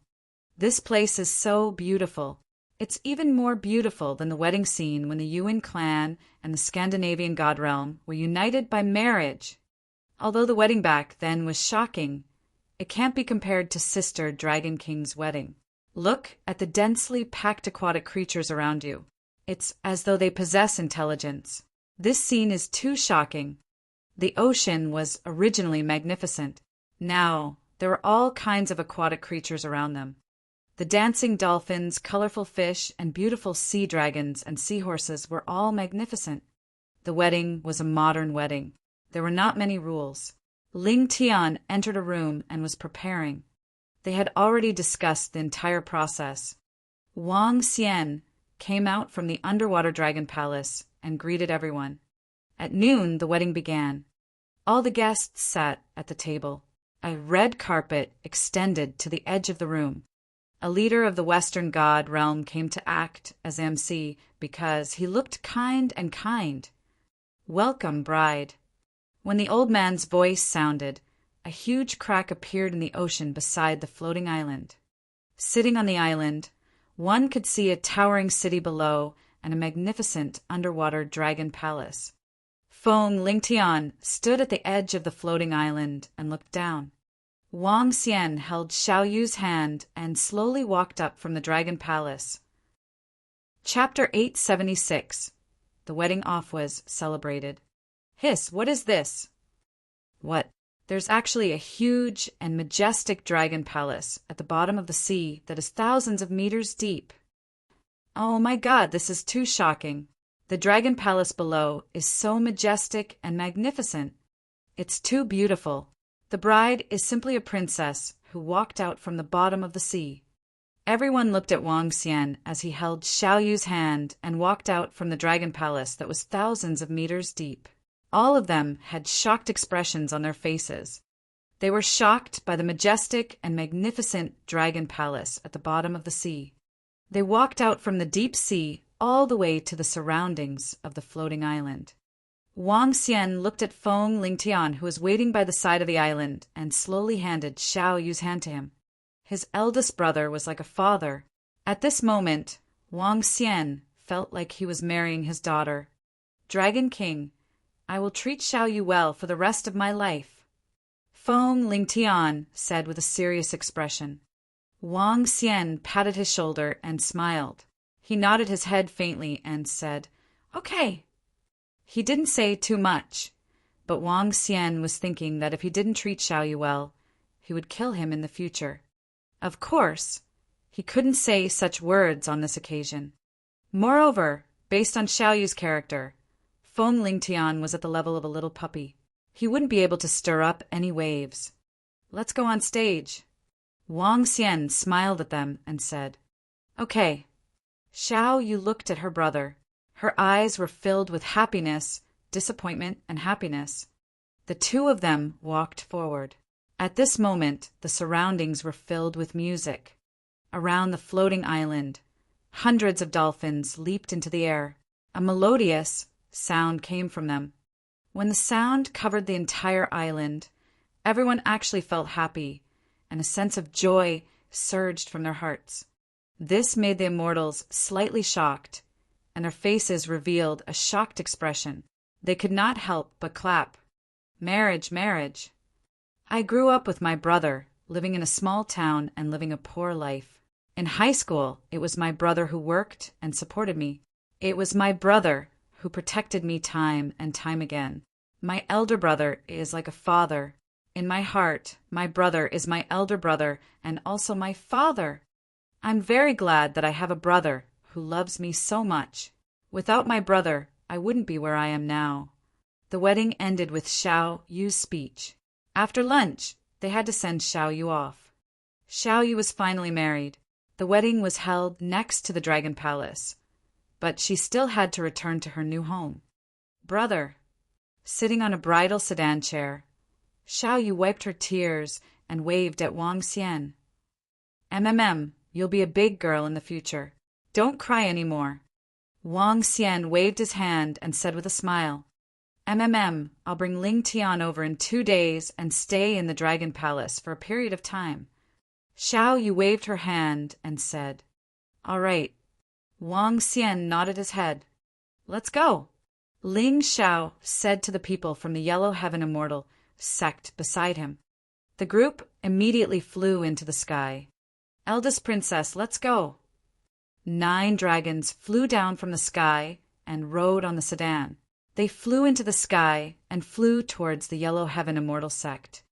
This place is so beautiful. It's even more beautiful than the wedding scene when the Yuan clan and the Scandinavian god realm were united by marriage. Although the wedding back then was shocking, it can't be compared to Sister Dragon King's wedding. Look at the densely packed aquatic creatures around you. It's as though they possess intelligence. This scene is too shocking. The ocean was originally magnificent. Now, there were all kinds of aquatic creatures around them. The dancing dolphins, colorful fish, and beautiful sea dragons and seahorses were all magnificent. The wedding was a modern wedding. There were not many rules. Ling Tian entered a room and was preparing. They had already discussed the entire process. Wang Xian came out from the underwater dragon palace and greeted everyone. At noon, the wedding began. All the guests sat at the table. A red carpet extended to the edge of the room. A leader of the Western god realm came to act as MC because he looked kind and kind. Welcome, bride. When the old man's voice sounded, a huge crack appeared in the ocean beside the floating island. Sitting on the island, one could see a towering city below and a magnificent underwater dragon palace. Feng Lingtian stood at the edge of the floating island and looked down. Wang Xian held Xiao Yu's hand and slowly walked up from the dragon palace. Chapter 876. The wedding off was celebrated. Hiss, what is this? What? There's actually a huge and majestic dragon palace at the bottom of the sea that is thousands of meters deep. Oh my God, this is too shocking. The dragon palace below is so majestic and magnificent. It's too beautiful. The bride is simply a princess who walked out from the bottom of the sea. Everyone looked at Wang Xian as he held Xiao Yu's hand and walked out from the dragon palace that was thousands of meters deep. All of them had shocked expressions on their faces. They were shocked by the majestic and magnificent dragon palace at the bottom of the sea. They walked out from the deep sea all the way to the surroundings of the floating island. Wang Xian looked at Feng Lingtian, who was waiting by the side of the island, and slowly handed Xiao Yu's hand to him. His eldest brother was like a father. At this moment, Wang Xian felt like he was marrying his daughter. Dragon King, I will treat Xiao Yu well for the rest of my life, Feng Lingtian said with a serious expression. Wang Xian patted his shoulder and smiled. He nodded his head faintly and said, "Okay." He didn't say too much, but Wang Xian was thinking that if he didn't treat Xiao Yu well, he would kill him in the future. Of course, he couldn't say such words on this occasion. Moreover, based on Xiao Yu's character, Feng Lingtian was at the level of a little puppy. He wouldn't be able to stir up any waves. "Let's go on stage." Wang Xian smiled at them and said, "Okay." Xiao Yu looked at her brother. Her eyes were filled with happiness, disappointment, and happiness. The two of them walked forward. At this moment, the surroundings were filled with music. Around the floating island, hundreds of dolphins leaped into the air. A melodious sound came from them. When the sound covered the entire island, everyone actually felt happy, and a sense of joy surged from their hearts. This made the immortals slightly shocked, and their faces revealed a shocked expression. They could not help but clap. Marriage, marriage. I grew up with my brother, living in a small town and living a poor life. In high school, it was my brother who worked and supported me. It was my brother who protected me time and time again. My elder brother is like a father. In my heart, my brother is my elder brother and also my father. I'm very glad that I have a brother who loves me so much. Without my brother, I wouldn't be where I am now. The wedding ended with Xiao Yu's speech. After lunch, they had to send Xiao Yu off. Xiao Yu was finally married. The wedding was held next to the Dragon Palace, but she still had to return to her new home. Brother, sitting on a bridal sedan chair, Xiao Yu wiped her tears and waved at Wang Xian. You'll be a big girl in the future. Don't cry anymore. Wang Xian waved his hand and said with a smile, I'll bring Ling Tian over in 2 days and stay in the Dragon Palace for a period of time. Xiao Yu waved her hand and said, All right. Wang Xian nodded his head. Let's go. Ling Xiao said to the people from the Yellow Heaven Immortal sect beside him. The group immediately flew into the sky. Eldest princess, let's go. 9 dragons flew down from the sky and rode on the sedan. They flew into the sky and flew towards the Yellow Heaven Immortal sect.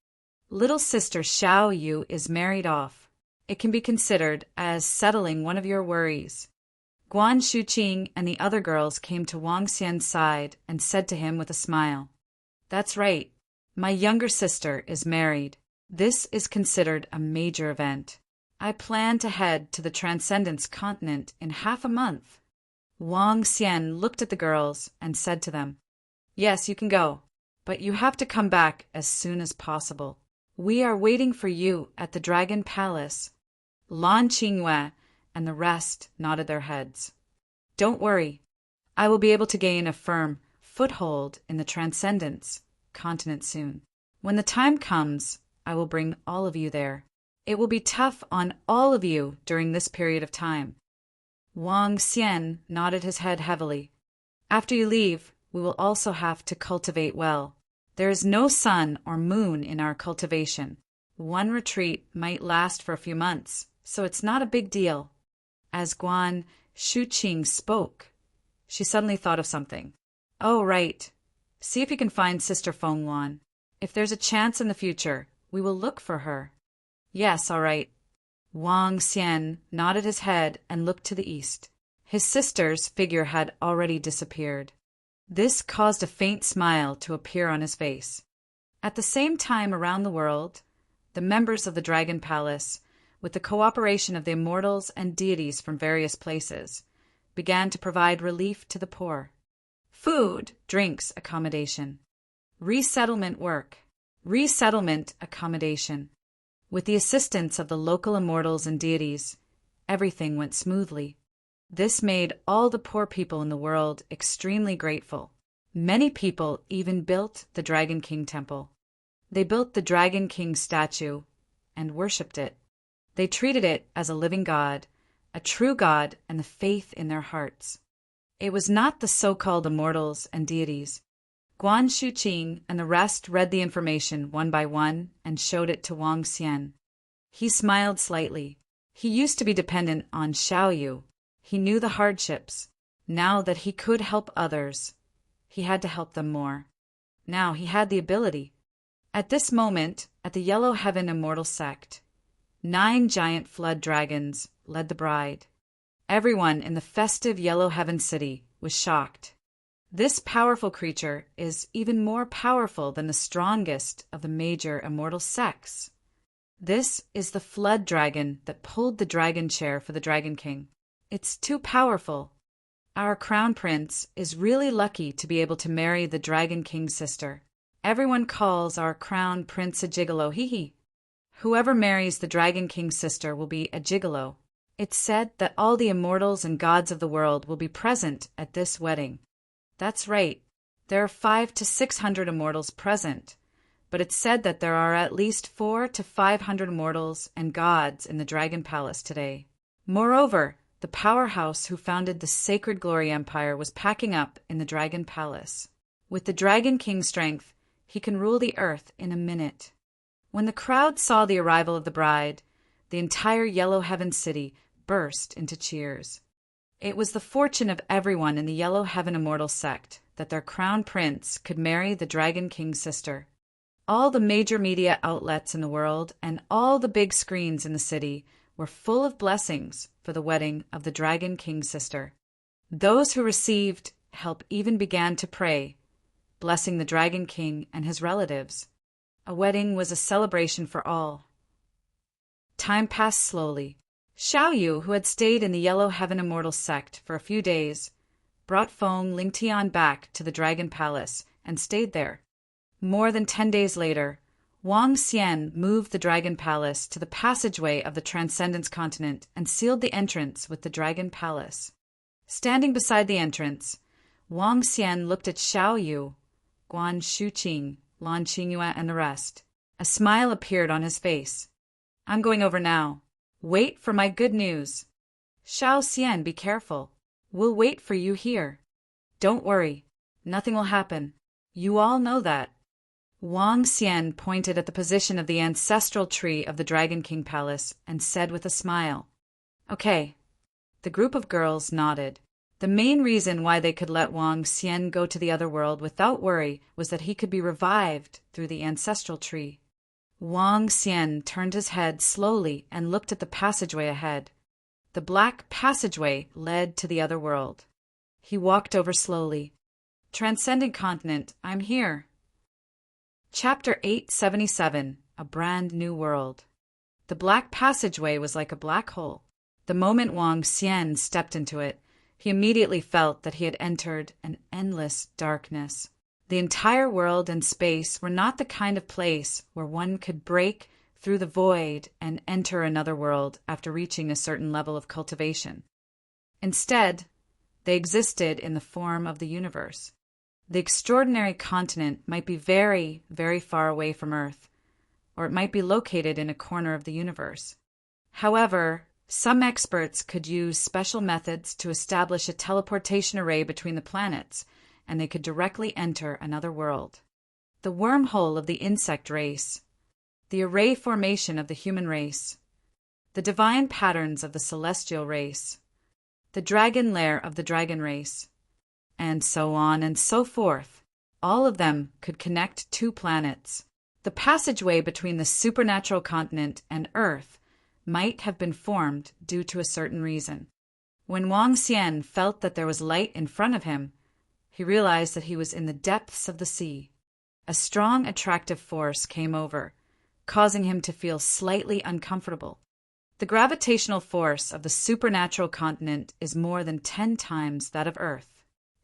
Little sister Xiao Yu is married off. It can be considered as settling one of your worries. Guan Shuqing and the other girls came to Wang Xian's side and said to him with a smile, That's right. My younger sister is married. This is considered a major event. I plan to head to the Transcendence continent in half a month. Wang Xian looked at the girls and said to them, Yes, you can go, but you have to come back as soon as possible. We are waiting for you at the Dragon Palace. Lan Qingyue and the rest nodded their heads. Don't worry. I will be able to gain a firm foothold in the Transcendence continent soon. When the time comes, I will bring all of you there. It will be tough on all of you during this period of time. Wang Xian nodded his head heavily. After you leave, we will also have to cultivate well. There is no sun or moon in our cultivation. One retreat might last for a few months, so it's not a big deal. As Guan Shu Qing spoke. She suddenly thought of something. Oh, right. See if you can find Sister Feng Luan. If there's a chance in the future, we will look for her. Yes, all right. Wang Xian nodded his head and looked to the east. His sister's figure had already disappeared. This caused a faint smile to appear on his face. At the same time around the world, the members of the Dragon Palace, with the cooperation of the immortals and deities from various places, began to provide relief to the poor. Food, drinks, accommodation. Resettlement work. Resettlement accommodation. With the assistance of the local immortals and deities, everything went smoothly. This made all the poor people in the world extremely grateful. Many people even built the Dragon King temple. They built the Dragon King statue and worshipped it. They treated it as a living god, a true god, and the faith in their hearts. It was not the so-called immortals and deities. Guan Shuqing and the rest read the information one by one and showed it to Wang Xian. He smiled slightly. He used to be dependent on Xiaoyu. He knew the hardships. Now that he could help others, he had to help them more. Now he had the ability. At this moment, at the Yellow Heaven Immortal Sect, 9 giant flood dragons led the bride. Everyone in the festive Yellow Heaven city was shocked. This powerful creature is even more powerful than the strongest of the major immortal sects. This is the flood dragon that pulled the dragon chair for the Dragon King. It's too powerful. Our crown prince is really lucky to be able to marry the Dragon King's sister. Everyone calls our crown prince a gigolo, hee. Whoever marries the Dragon King's sister will be a gigolo. It's said that all the immortals and gods of the world will be present at this wedding. That's right. There are 500 to 600 immortals present, but it's said that there are at least 400 to 500 immortals and gods in the Dragon Palace today. Moreover, the powerhouse who founded the Sacred Glory Empire was packing up in the Dragon Palace. With the Dragon King's strength, he can rule the earth in a minute. When the crowd saw the arrival of the bride, the entire Yellow Heaven city burst into cheers. It was the fortune of everyone in the Yellow Heaven Immortal sect that their crown prince could marry the Dragon King's sister. All the major media outlets in the world and all the big screens in the city were full of blessings for the wedding of the Dragon King's sister. Those who received help even began to pray, blessing the Dragon King and his relatives. A wedding was a celebration for all. Time passed slowly. Xiaoyu, who had stayed in the Yellow Heaven Immortal sect for a few days, brought Feng Lingtian back to the Dragon Palace and stayed there. More than 10 days later, Wang Xian moved the Dragon Palace to the passageway of the Transcendence Continent and sealed the entrance with the Dragon Palace. Standing beside the entrance, Wang Xian looked at Xiaoyu, Guan Shuqing, Lan Qingyue, and the rest. A smile appeared on his face. I'm going over now. Wait for my good news. Xiao Xian, be careful. We'll wait for you here. Don't worry. Nothing will happen. You all know that. Wang Xian pointed at the position of the ancestral tree of the Dragon King Palace and said with a smile, Okay. The group of girls nodded. The main reason why they could let Wang Xian go to the other world without worry was that he could be revived through the ancestral tree. Wang Xian turned his head slowly and looked at the passageway ahead. The black passageway led to the other world. He walked over slowly. Transcendent Continent, I'm here. Chapter 877, A Brand New World. The black passageway was like a black hole. The moment Wang Xian stepped into it, he immediately felt that he had entered an endless darkness. The entire world and space were not the kind of place where one could break through the void and enter another world after reaching a certain level of cultivation. Instead, they existed in the form of the universe. The extraordinary continent might be very, very far away from Earth, or it might be located in a corner of the universe. However, some experts could use special methods to establish a teleportation array between the planets, and they could directly enter another world. The wormhole of the insect race, the array formation of the human race, the divine patterns of the celestial race, the dragon lair of the dragon race, and so on and so forth. All of them could connect two planets. The passageway between the supernatural continent and Earth might have been formed due to a certain reason. When Wang Xian felt that there was light in front of him, he realized that he was in the depths of the sea. A strong attractive force came over, causing him to feel slightly uncomfortable. The gravitational force of the supernatural continent is more than 10 times that of Earth.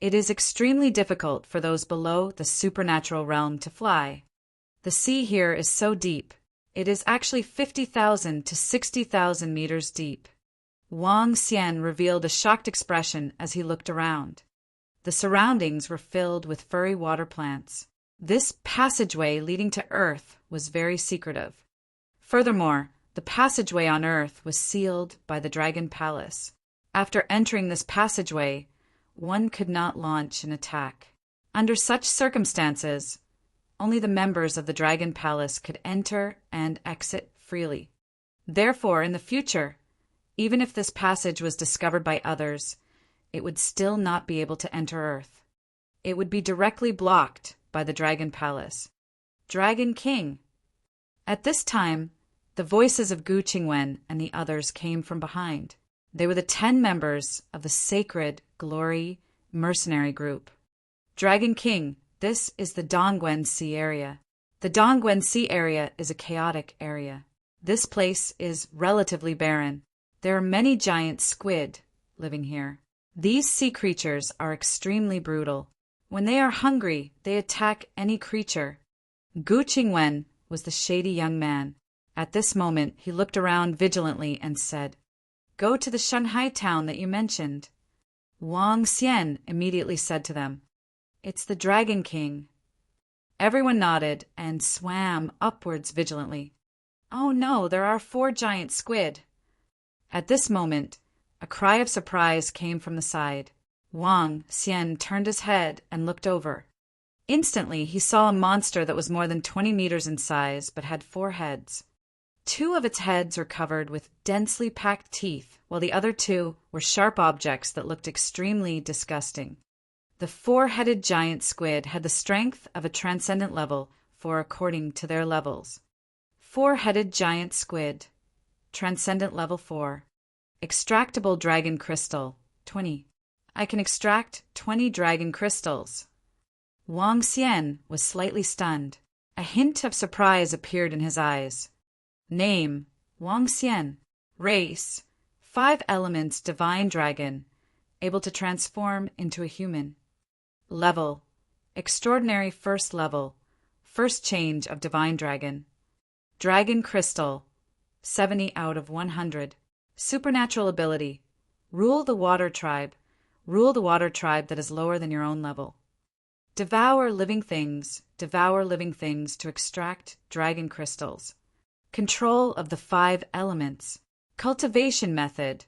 It is extremely difficult for those below the supernatural realm to fly. The sea here is so deep, it is actually 50,000 to 60,000 meters deep. Wang Xian revealed a shocked expression as he looked around. The surroundings were filled with furry water plants. This passageway leading to Earth was very secretive. Furthermore, the passageway on Earth was sealed by the Dragon Palace. After entering this passageway, one could not launch an attack. Under such circumstances, only the members of the Dragon Palace could enter and exit freely. Therefore, in the future, even if this passage was discovered by others, it would still not be able to enter Earth. It would be directly blocked by the Dragon Palace. Dragon King. At this time, the voices of Gu Qingwen and the others came from behind. They were the 10 members of the Sacred Glory mercenary group. Dragon King, this is the Dongguan Sea area. The Dongguan Sea area is a chaotic area. This place is relatively barren. There are many giant squid living here. These sea creatures are extremely brutal. When they are hungry, they attack any creature. Gu Qingwen was the shady young man. At this moment, he looked around vigilantly and said, "Go to the Shanghai town that you mentioned." Wang Xian immediately said to them, "It's the Dragon King." Everyone nodded and swam upwards vigilantly. "Oh no, there are 4 giant squid." At this moment, a cry of surprise came from the side. Wang Xian turned his head and looked over. Instantly, he saw a monster that was more than 20 meters in size but had 4 heads. 2 of its heads were covered with densely packed teeth, while the other 2 were sharp objects that looked extremely disgusting. The 4-headed giant squid had the strength of a transcendent level 4 according to their levels. 4-headed giant squid. Transcendent level 4. Extractable dragon crystal, 20. I can extract 20 dragon crystals. Wang Xian was slightly stunned. A hint of surprise appeared in his eyes. Name, Wang Xian. Race, 5 elements divine dragon, able to transform into a human. Level, extraordinary first level, first change of divine dragon. Dragon crystal, 70 out of 100. Supernatural ability, rule the water tribe. Rule the water tribe that is lower than your own level. Devour living things to extract dragon crystals. Control of the 5 elements. Cultivation method,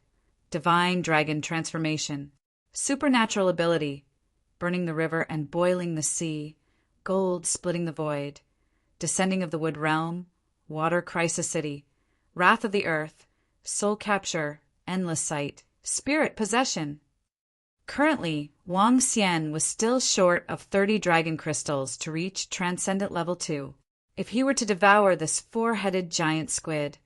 divine dragon transformation. Supernatural ability, burning the river and boiling the sea. Gold splitting the void. Descending of the wood realm. Water crisis city. Wrath of the earth. Soul capture, endless sight. Spirit possession. Currently, Wang Xian was still short of 30 dragon crystals to reach Transcendent Level 2. If he were to devour this 4-headed giant squid,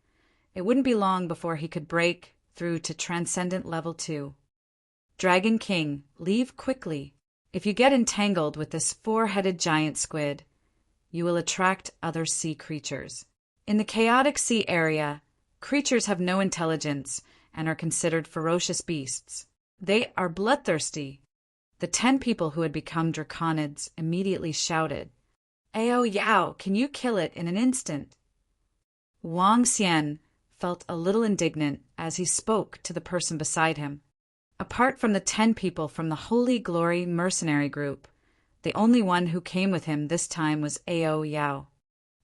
it wouldn't be long before he could break through to Transcendent Level 2. Dragon King, leave quickly. If you get entangled with this 4-headed giant squid, you will attract other sea creatures. In the chaotic sea area, creatures have no intelligence and are considered ferocious beasts. They are bloodthirsty. The 10 people who had become draconids immediately shouted, "Ao Yao, can you kill it in an instant?" Wang Xian felt a little indignant as he spoke to the person beside him. Apart from the 10 people from the Holy Glory mercenary group, the only one who came with him this time was Ao Yao.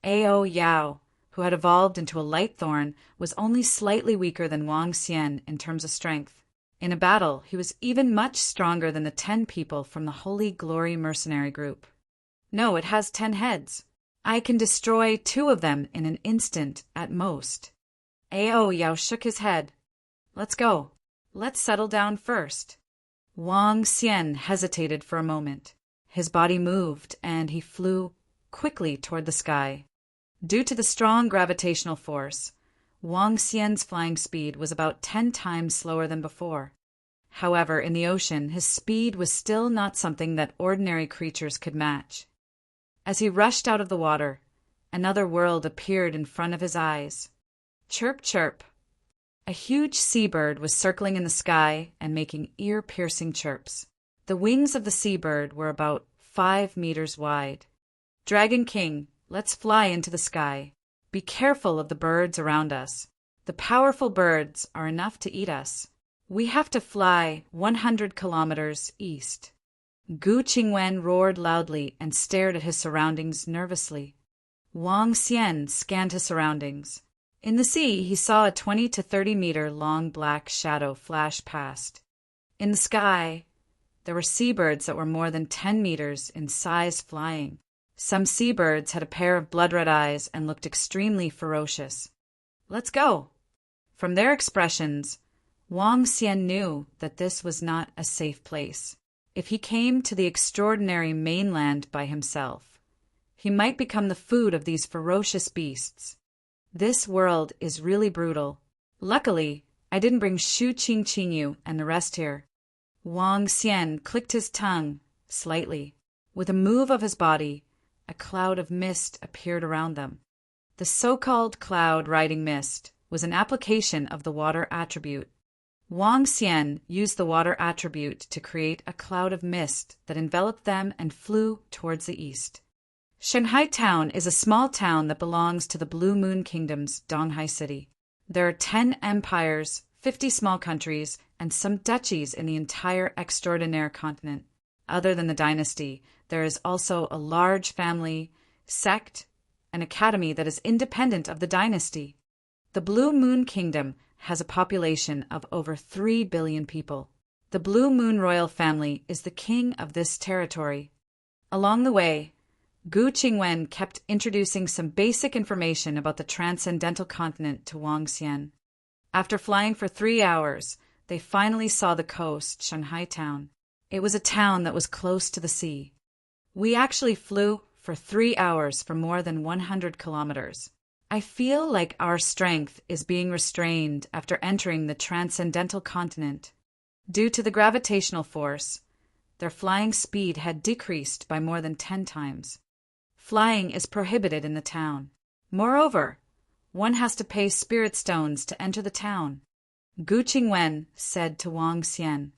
Ao Yao, who had evolved into a light thorn, was only slightly weaker than Wang Xian in terms of strength. In a battle, he was even much stronger than the 10 people from the Holy Glory mercenary group. No, it has 10 heads. I can destroy 2 of them in an instant at most. Ao Yao shook his head. Let's go. Let's settle down first. Wang Xian hesitated for a moment. His body moved, and he flew quickly toward the sky. Due to the strong gravitational force, Wang Xian's flying speed was about 10 times slower than before. However, in the ocean, his speed was still not something that ordinary creatures could match. As he rushed out of the water, another world appeared in front of his eyes. Chirp, chirp. A huge seabird was circling in the sky and making ear-piercing chirps. The wings of the seabird were about 5 meters wide. Dragon King, let's fly into the sky. Be careful of the birds around us. The powerful birds are enough to eat us. We have to fly 100 kilometers east. Gu Qingwen roared loudly and stared at his surroundings nervously. Wang Xian scanned his surroundings. In the sea, he saw a 20 to 30 meter long black shadow flash past. In the sky, there were seabirds that were more than 10 meters in size flying. Some seabirds had a pair of blood-red eyes and looked extremely ferocious. Let's go! From their expressions, Wang Xian knew that this was not a safe place. If he came to the extraordinary mainland by himself, he might become the food of these ferocious beasts. This world is really brutal. Luckily, I didn't bring Shu Qingqinyu and the rest here. Wang Xian clicked his tongue slightly. With a move of his body, a cloud of mist appeared around them. The so-called cloud-riding mist was an application of the water attribute. Wang Xian used the water attribute to create a cloud of mist that enveloped them and flew towards the east. Shanghai Town is a small town that belongs to the Blue Moon Kingdom's Donghai City. There are 10 empires, 50 small countries, and some duchies in the entire extraordinaire continent. Other than the dynasty, there is also a large family, sect, and academy that is independent of the dynasty. The Blue Moon Kingdom has a population of over 3 billion people. The Blue Moon royal family is the king of this territory. Along the way, Gu Qingwen kept introducing some basic information about the transcendental continent to Wang Xian. After flying for 3 hours, they finally saw the coast, Shanghai Town. It was a town that was close to the sea. We actually flew for 3 hours for more than 100 kilometers. I feel like our strength is being restrained after entering the transcendental continent. Due to the gravitational force, their flying speed had decreased by more than 10 times. Flying is prohibited in the town. Moreover, one has to pay spirit stones to enter the town. Gu Qingwen said to Wang Xian,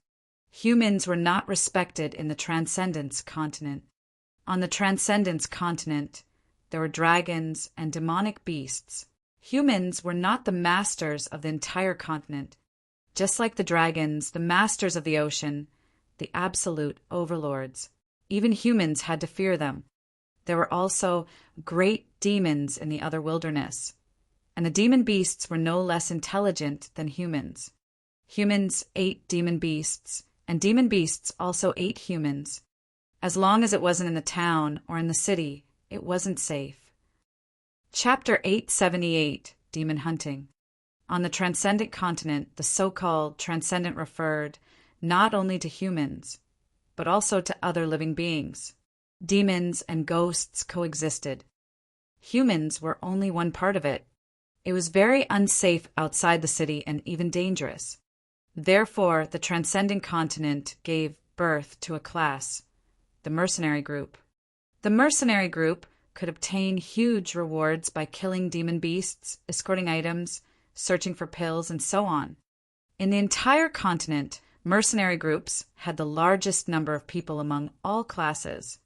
humans were not respected in the Transcendence continent. On the Transcendence continent, there were dragons and demonic beasts. Humans were not the masters of the entire continent. Just like the dragons, the masters of the ocean, the absolute overlords. Even humans had to fear them. There were also great demons in the other wilderness, and the demon beasts were no less intelligent than humans. Humans ate demon beasts, and demon beasts also ate humans. As long as it wasn't in the town or in the city, it wasn't safe. Chapter 878, Demon Hunting. On the Transcendent Continent, the so-called Transcendent referred not only to humans, but also to other living beings. Demons and ghosts coexisted. Humans were only one part of it. It was very unsafe outside the city and even dangerous. Therefore, the Transcendent Continent gave birth to a class, the mercenary group. The mercenary group could obtain huge rewards by killing demon beasts, escorting items, searching for pills, and so on. In the entire continent, mercenary groups had the largest number of people among all classes.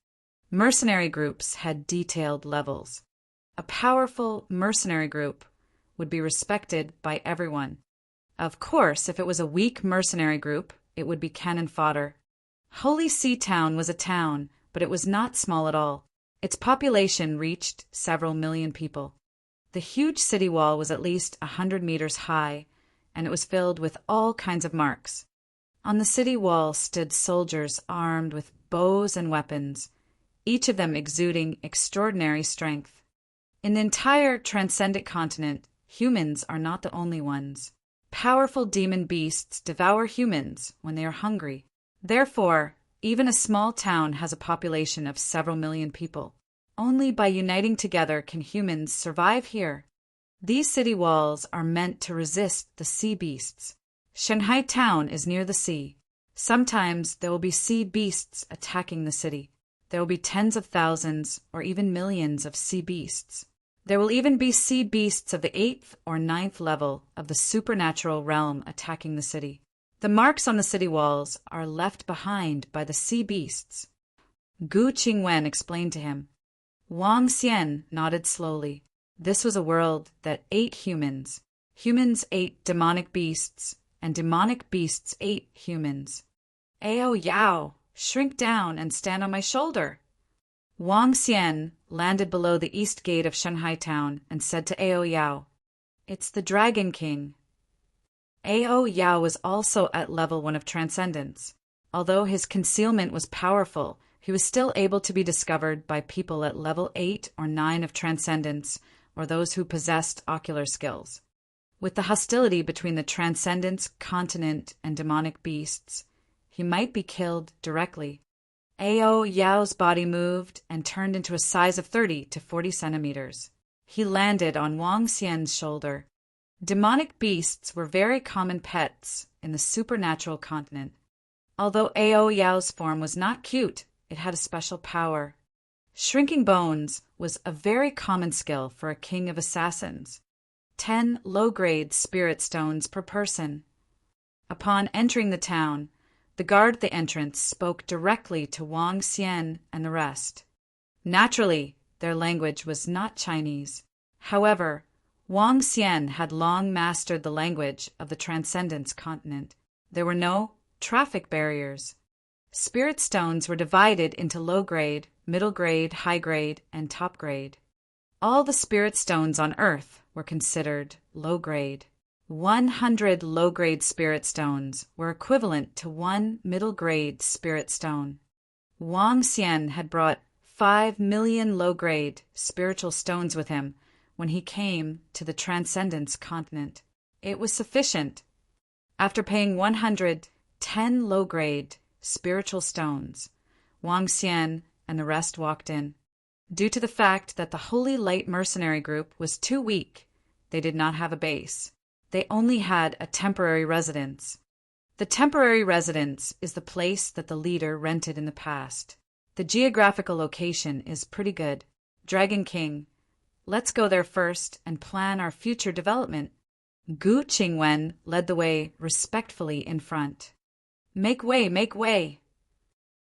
Mercenary groups had detailed levels. A powerful mercenary group would be respected by everyone. Of course, if it was a weak mercenary group, it would be cannon fodder. Holy Sea Town was a town, but it was not small at all. Its population reached several million people. The huge city wall was at least 100 meters high, and it was filled with all kinds of marks. On the city wall stood soldiers armed with bows and weapons, each of them exuding extraordinary strength. In the entire Transcendent Continent, humans are not the only ones. Powerful demon beasts devour humans when they are hungry. Therefore, even a small town has a population of several million people. Only by uniting together can humans survive here. These city walls are meant to resist the sea beasts. Shanghai town is near the sea. Sometimes there will be sea beasts attacking the city. There will be tens of thousands or even millions of sea beasts. There will even be sea beasts of the 8th or 9th level of the supernatural realm attacking the city. The marks on the city walls are left behind by the sea beasts. Gu Qingwen explained to him. Wang Xian nodded slowly. This was a world that ate humans. Humans ate demonic beasts, and demonic beasts ate humans. Ao Yao, shrink down and stand on my shoulder. Wang Xian landed below the east gate of Shanghai town and said to Ao Yao, "It's the Dragon King." Ao Yao was also at level 1 of Transcendence. Although his concealment was powerful, he was still able to be discovered by people at level 8 or 9 of Transcendence, or those who possessed ocular skills. With the hostility between the Transcendence continent and demonic beasts, he might be killed directly. Ao Yao's body moved and turned into a size of 30 to 40 centimeters. He landed on Wang Xian's shoulder. Demonic beasts were very common pets in the supernatural continent. Although Ao Yao's form was not cute, it had a special power. Shrinking bones was a very common skill for a king of assassins. 10 low-grade spirit stones per person. Upon entering the town, the guard at the entrance spoke directly to Wang Xian and the rest. Naturally, their language was not Chinese. However, Wang Xian had long mastered the language of the Transcendence continent. There were no traffic barriers. Spirit stones were divided into low grade, middle grade, high grade, and top grade. All the spirit stones on Earth were considered low grade. 100 low-grade spirit stones were equivalent to 1 middle-grade spirit stone. Wang Xian had brought 5 million low-grade spiritual stones with him when he came to the Transcendence continent. It was sufficient. After paying 110 low-grade spiritual stones, Wang Xian and the rest walked in. Due to the fact that the Holy Light Mercenary Group was too weak, they did not have a base. They only had a temporary residence. The temporary residence is the place that the leader rented in the past. The geographical location is pretty good. Dragon King, let's go there first and plan our future development. Gu Qingwen led the way respectfully in front. Make way, make way.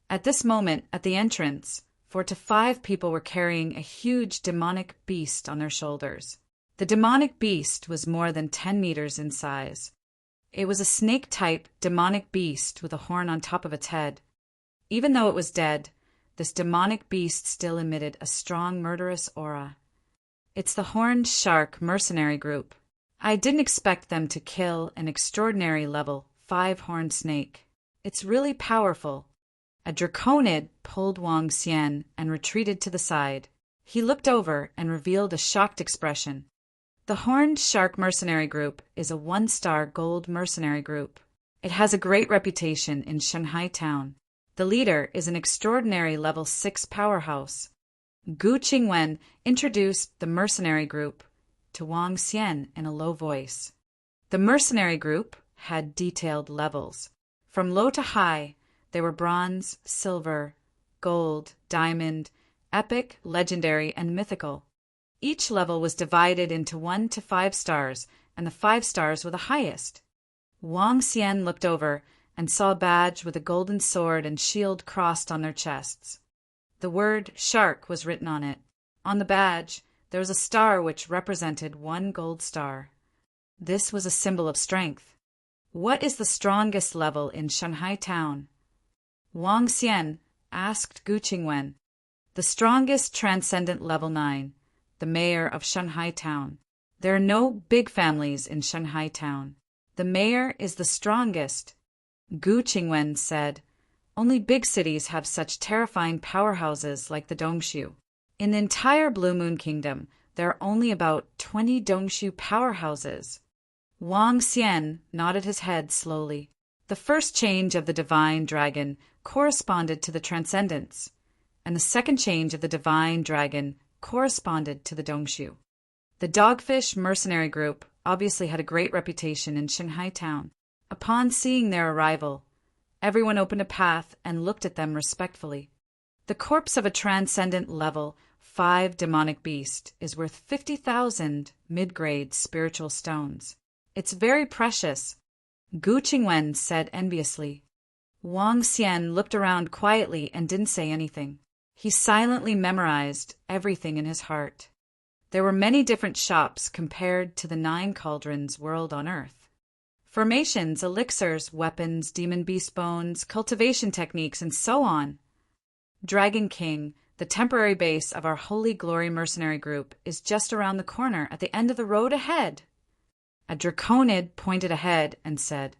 At this moment, at the entrance, 4 to 5 people were carrying a huge demonic beast on their shoulders. The demonic beast was more than 10 meters in size. It was a snake-type demonic beast with a horn on top of its head. Even though it was dead, this demonic beast still emitted a strong murderous aura. It's the Horned Shark Mercenary Group. I didn't expect them to kill an extraordinary level 5 horned snake. It's really powerful. A draconid pulled Wang Xian and retreated to the side. He looked over and revealed a shocked expression. The Horned Shark Mercenary Group is a 1-star gold mercenary group. It has a great reputation in Shanghai town. The leader is an extraordinary level 6 powerhouse. Gu Qingwen introduced the mercenary group to Wang Xian in a low voice. The mercenary group had detailed levels. From low to high, they were bronze, silver, gold, diamond, epic, legendary, and mythical. Each level was divided into 1 to 5 stars, and the 5 stars were the highest. Wang Xian looked over and saw a badge with a golden sword and shield crossed on their chests. The word shark was written on it. On the badge, there was a star which represented 1 gold star. This was a symbol of strength. What is the strongest level in Shanghai town? Wang Xian asked Gu Qingwen. The strongest transcendent level 9. The mayor of Shanghai town. There are no big families in Shanghai town. The mayor is the strongest. Gu Qingwen said, only big cities have such terrifying powerhouses like the Dongshu. In the entire Blue Moon Kingdom, there are only about 20 Dongshu powerhouses. Wang Xian nodded his head slowly. The first change of the divine dragon corresponded to the transcendence, and the second change of the divine dragon corresponded to the Dongshu. The Dogfish mercenary group obviously had a great reputation in Shanghai town. Upon seeing their arrival, everyone opened a path and looked at them respectfully. The corpse of a transcendent level 5 demonic beast is worth 50,000 mid-grade spiritual stones. It's very precious, Gu Qingwen said enviously. Wang Xian looked around quietly and didn't say anything. He silently memorized everything in his heart. There were many different shops compared to the 9 cauldrons world on Earth. Formations, elixirs, weapons, demon beast bones, cultivation techniques, and so on. Dragon King, the temporary base of our Holy Glory mercenary group, is just around the corner at the end of the road ahead. A draconid pointed ahead and said.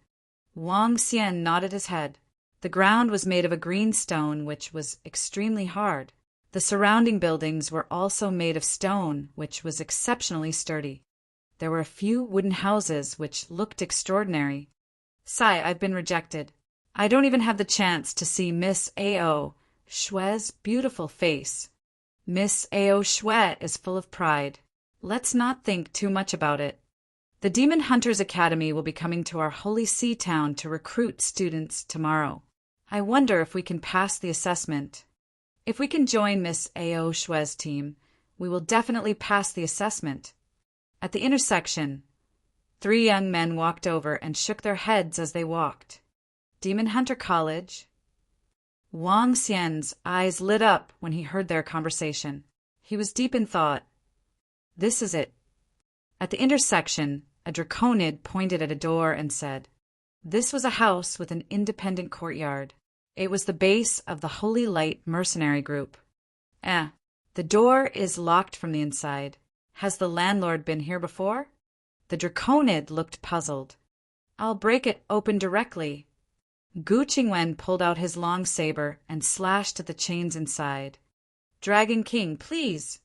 Wang Xian nodded his head. The ground was made of a green stone which was extremely hard. The surrounding buildings were also made of stone which was exceptionally sturdy. There were a few wooden houses which looked extraordinary. Sigh, I've been rejected. I don't even have the chance to see Miss A.O. Shue's beautiful face. Miss A.O. Shue is full of pride. Let's not think too much about it. The Demon Hunters Academy will be coming to our Holy See town to recruit students tomorrow. I wonder if we can pass the assessment. If we can join Miss A.O. Shue's team, we will definitely pass the assessment. At the intersection, 3 young men walked over and shook their heads as they walked. Demon Hunter College. Wang Xian's eyes lit up when he heard their conversation. He was deep in thought. This is it. At the intersection, a draconid pointed at a door and said, This was a house with an independent courtyard. It was the base of the Holy Light mercenary group. The door is locked from the inside. Has the landlord been here before? The draconid looked puzzled. I'll break it open directly. Gu Qingwen pulled out his long saber and slashed at the chains inside. Dragon King, please.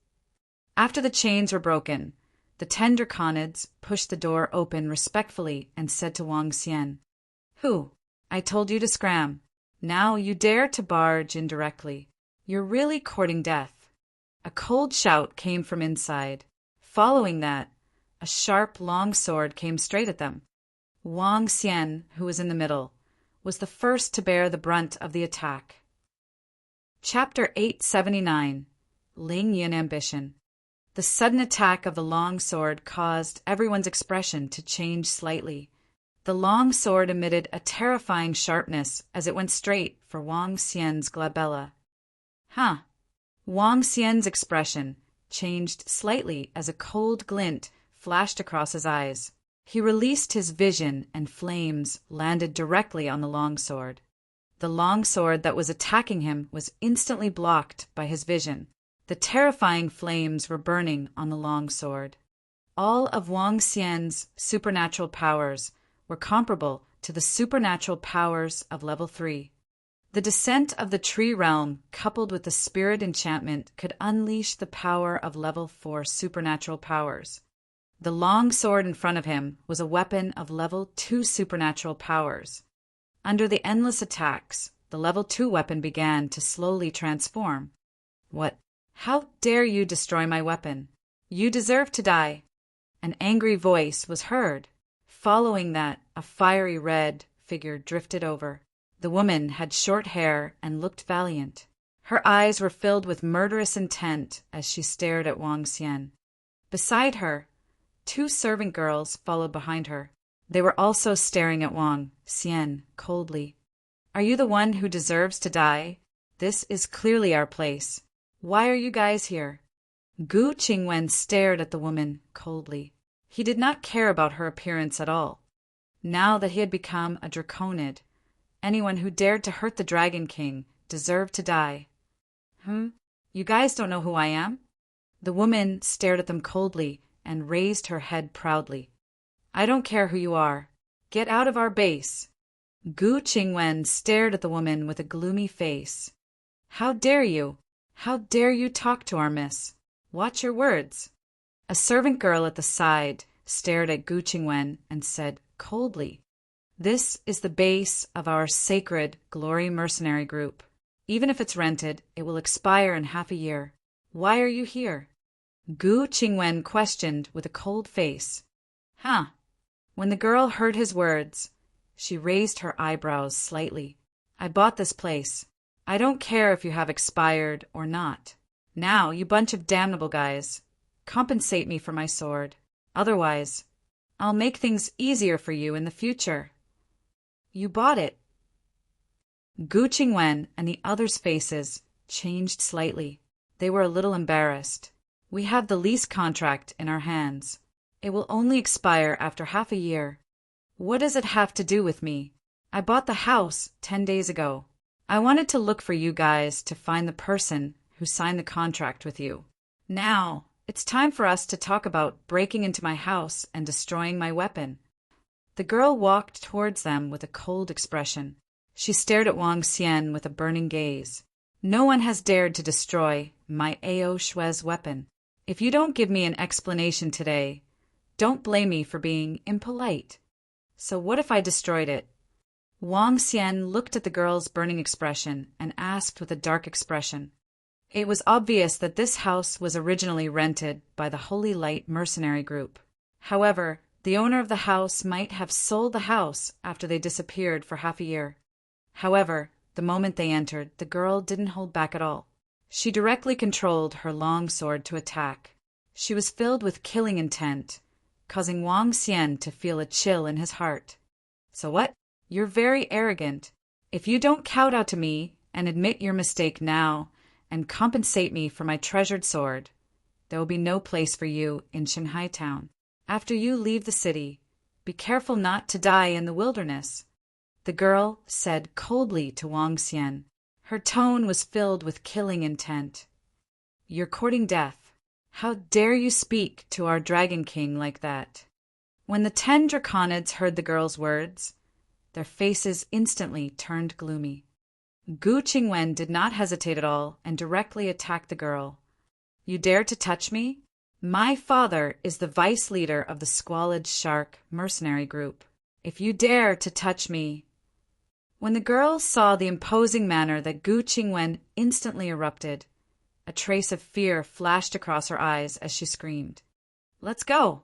After the chains were broken, the 10 draconids pushed the door open respectfully and said to Wang Xian, Who? I told you to scram. Now you dare to barge in directly. You're really courting death. A cold shout came from inside. Following that, a sharp, long sword came straight at them. Wang Xian, who was in the middle, was the first to bear the brunt of the attack. Chapter 879. Ling Yin Ambition. The sudden attack of the long sword caused everyone's expression to change slightly. The long sword emitted a terrifying sharpness as it went straight for Wang Xian's glabella. Wang Xian's expression changed slightly as a cold glint flashed across his eyes. He released his vision and flames landed directly on the longsword. The longsword that was attacking him was instantly blocked by his vision. The terrifying flames were burning on the longsword. All of Wang Xian's supernatural powers were comparable to the supernatural powers of level 3. The descent of the tree realm coupled with the spirit enchantment could unleash the power of level 4 supernatural powers. The long sword in front of him was a weapon of level 2 supernatural powers. Under the endless attacks, the level 2 weapon began to slowly transform. What? How dare you destroy my weapon? You deserve to die. An angry voice was heard. Following that, a fiery red figure drifted over. The woman had short hair and looked valiant. Her eyes were filled with murderous intent as she stared at Wang Xian. Beside her, 2 servant girls followed behind her. They were also staring at Wang Xian coldly. Are you the one who deserves to die? This is clearly our place. Why are you guys here? Gu Qingwen stared at the woman coldly. He did not care about her appearance at all. Now that he had become a draconid, anyone who dared to hurt the Dragon King deserved to die. You guys don't know who I am? The woman stared at them coldly and raised her head proudly. I don't care who you are. Get out of our base. Gu Qingwen stared at the woman with a gloomy face. How dare you? How dare you talk to our miss? Watch your words. A servant girl at the side stared at Gu Qingwen and said coldly, "This is the base of our sacred Glory Mercenary Group. Even if it's rented, it will expire in half a year. Why are you here?" Gu Qingwen questioned with a cold face. Huh. When the girl heard his words, she raised her eyebrows slightly. "I bought this place. I don't care if you have expired or not. Now, you bunch of damnable guys, compensate me for my sword. Otherwise, I'll make things easier for you in the future." "You bought it." Gu Qingwen and the others' faces changed slightly. They were a little embarrassed. "We have the lease contract in our hands. It will only expire after half a year. What does it have to do with me? I bought the house 10 days ago. I wanted to look for you guys to find the person who signed the contract with you. Now, it's time for us to talk about breaking into my house and destroying my weapon." The girl walked towards them with a cold expression. She stared at Wang Xian with a burning gaze. "No one has dared to destroy my Ao Shui's weapon. If you don't give me an explanation today, don't blame me for being impolite. So what if I destroyed it?" Wang Xian looked at the girl's burning expression and asked with a dark expression. It was obvious that this house was originally rented by the Holy Light Mercenary Group. However, the owner of the house might have sold the house after they disappeared for half a year. However, the moment they entered, the girl didn't hold back at all. She directly controlled her long sword to attack. She was filled with killing intent, causing Wang Xian to feel a chill in his heart. "So what? You're very arrogant. If you don't kowtow to me and admit your mistake now and compensate me for my treasured sword, there will be no place for you in Shanghai town. After you leave the city, be careful not to die in the wilderness," the girl said coldly to Wang Xian. Her tone was filled with killing intent. "You're courting death. How dare you speak to our Dragon King like that?" When the 10 Draconids heard the girl's words, their faces instantly turned gloomy. Gu Qingwen did not hesitate at all and directly attacked the girl. "You dare to touch me? My father is the vice leader of the Squalid Shark Mercenary Group. If you dare to touch me—" When the girl saw the imposing manner that Gu Qingwen instantly erupted, a trace of fear flashed across her eyes as she screamed, "Let's go!"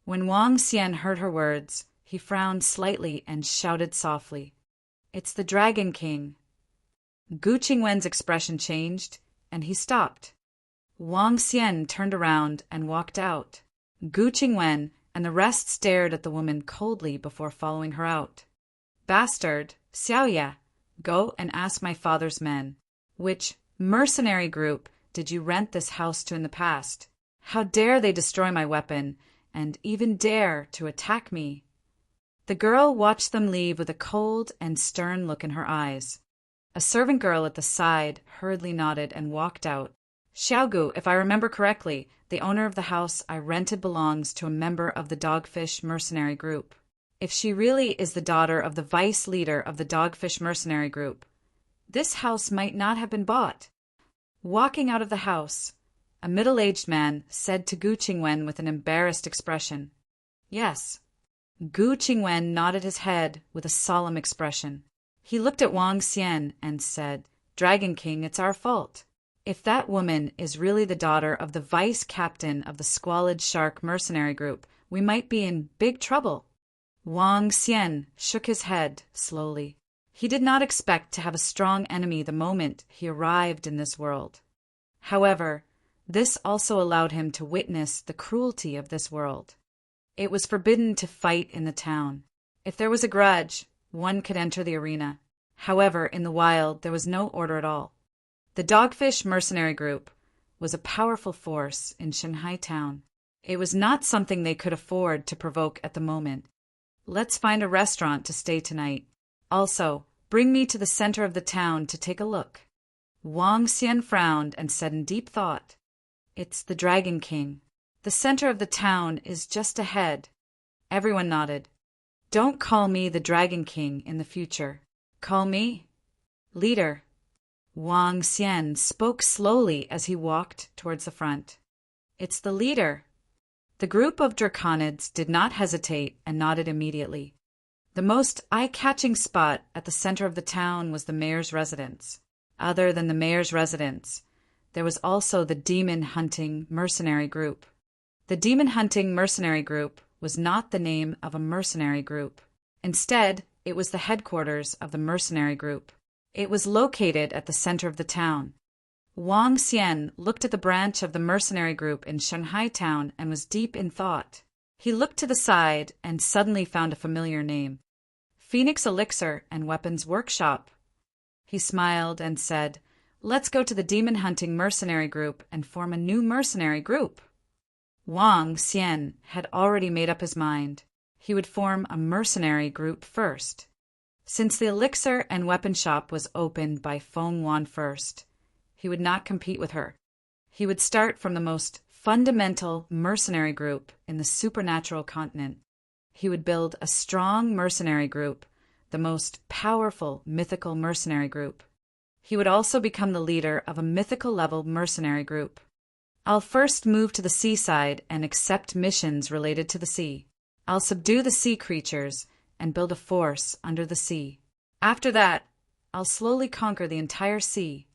When Wang Xian heard her words, he frowned slightly and shouted softly, "It's the Dragon King." Gu Qingwen's expression changed, and he stopped. Wang Xian turned around and walked out. Gu Qingwen and the rest stared at the woman coldly before following her out. "Bastard, Xiaoya, go and ask my father's men. Which mercenary group did you rent this house to in the past? How dare they destroy my weapon and even dare to attack me?" The girl watched them leave with a cold and stern look in her eyes. A servant girl at the side hurriedly nodded and walked out. "Xiaogu, if I remember correctly, the owner of the house I rented belongs to a member of the Dogfish Mercenary Group. If she really is the daughter of the vice leader of the Dogfish Mercenary Group, this house might not have been bought." Walking out of the house, a middle-aged man said to Gu Qingwen with an embarrassed expression, "Yes." Gu Qingwen nodded his head with a solemn expression. He looked at Wang Xian and said, "Dragon King, it's our fault. If that woman is really the daughter of the vice captain of the Squalid Shark Mercenary Group, we might be in big trouble." Wang Xian shook his head slowly. He did not expect to have a strong enemy the moment he arrived in this world. However, this also allowed him to witness the cruelty of this world. It was forbidden to fight in the town. If there was a grudge, one could enter the arena. However, in the wild, there was no order at all. The Dogfish Mercenary Group was a powerful force in Shanghai town. It was not something they could afford to provoke at the moment. "Let's find a restaurant to stay tonight. Also, bring me to the center of the town to take a look." Wang Xian frowned and said in deep thought, "It's the Dragon King. The center of the town is just ahead." Everyone nodded. "Don't call me the Dragon King in the future. Call me Leader." Wang Xian spoke slowly as he walked towards the front. "It's the leader." The group of draconids did not hesitate and nodded immediately. The most eye-catching spot at the center of the town was the mayor's residence. Other than the mayor's residence, there was also the demon-hunting mercenary group. The demon-hunting mercenary group was not the name of a mercenary group. Instead, it was the headquarters of the mercenary group. It was located at the center of the town. Wang Xian looked at the branch of the mercenary group in Shanghai town and was deep in thought. He looked to the side and suddenly found a familiar name. Phoenix Elixir and Weapons Workshop. He smiled and said, "Let's go to the demon-hunting mercenary group and form a new mercenary group." Wang Xian had already made up his mind. He would form a mercenary group first. Since the elixir and weapon shop was opened by Feng Wan first, he would not compete with her. He would start from the most fundamental mercenary group in the supernatural continent. He would build a strong mercenary group, the most powerful mythical mercenary group. He would also become the leader of a mythical level mercenary group. I'll first move to the seaside and accept missions related to the sea. I'll subdue the sea creatures and build a force under the sea. After that, I'll slowly conquer the entire sea.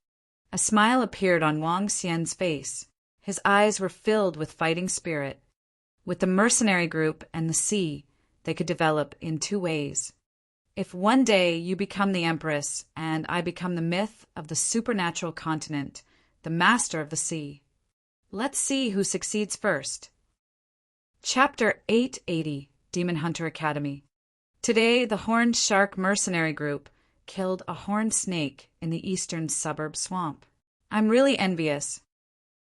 A smile appeared on Wang Xian's face. His eyes were filled with fighting spirit. With the mercenary group and the sea, they could develop in two ways. If one day you become the empress and I become the myth of the supernatural continent, the master of the sea. Let's see who succeeds first. Chapter 880, Demon Hunter Academy. Today, the Horned Shark Mercenary Group killed a horned snake in the eastern suburb swamp. I'm really envious.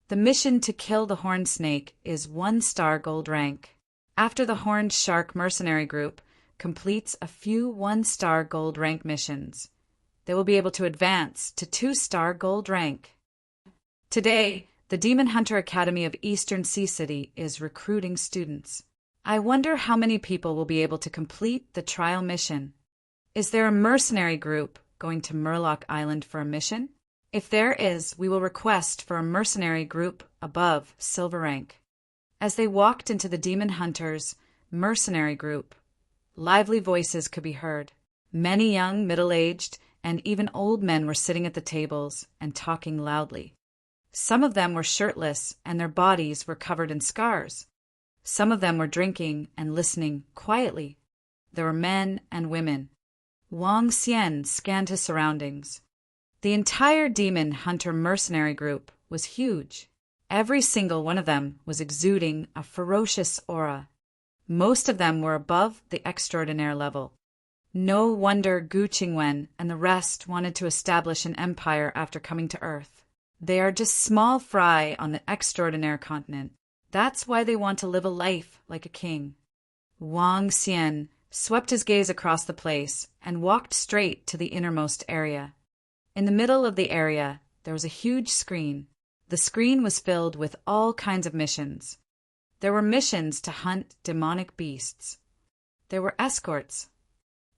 The mission to kill the horned snake is 1-star gold rank. After the Horned Shark Mercenary Group completes a few 1-star gold rank missions, they will be able to advance to 2-star gold rank. Today, the Demon Hunter Academy of Eastern Sea City is recruiting students. I wonder how many people will be able to complete the trial mission. Is there a mercenary group going to Murloc Island for a mission? If there is, we will request for a mercenary group above silver rank. As they walked into the Demon Hunters mercenary group, lively voices could be heard. Many young, middle-aged, and even old men were sitting at the tables and talking loudly. Some of them were shirtless and their bodies were covered in scars. Some of them were drinking and listening quietly. There were men and women. Wang Xian scanned his surroundings. The entire Demon Hunter mercenary group was huge. Every single one of them was exuding a ferocious aura. Most of them were above the extraordinaire level. No wonder Gu Qingwen and the rest wanted to establish an empire after coming to Earth. They are just small fry on the extraordinaire continent. That's why they want to live a life like a king. Wang Xian swept his gaze across the place and walked straight to the innermost area. In the middle of the area, there was a huge screen. The screen was filled with all kinds of missions. There were missions to hunt demonic beasts. There were escorts.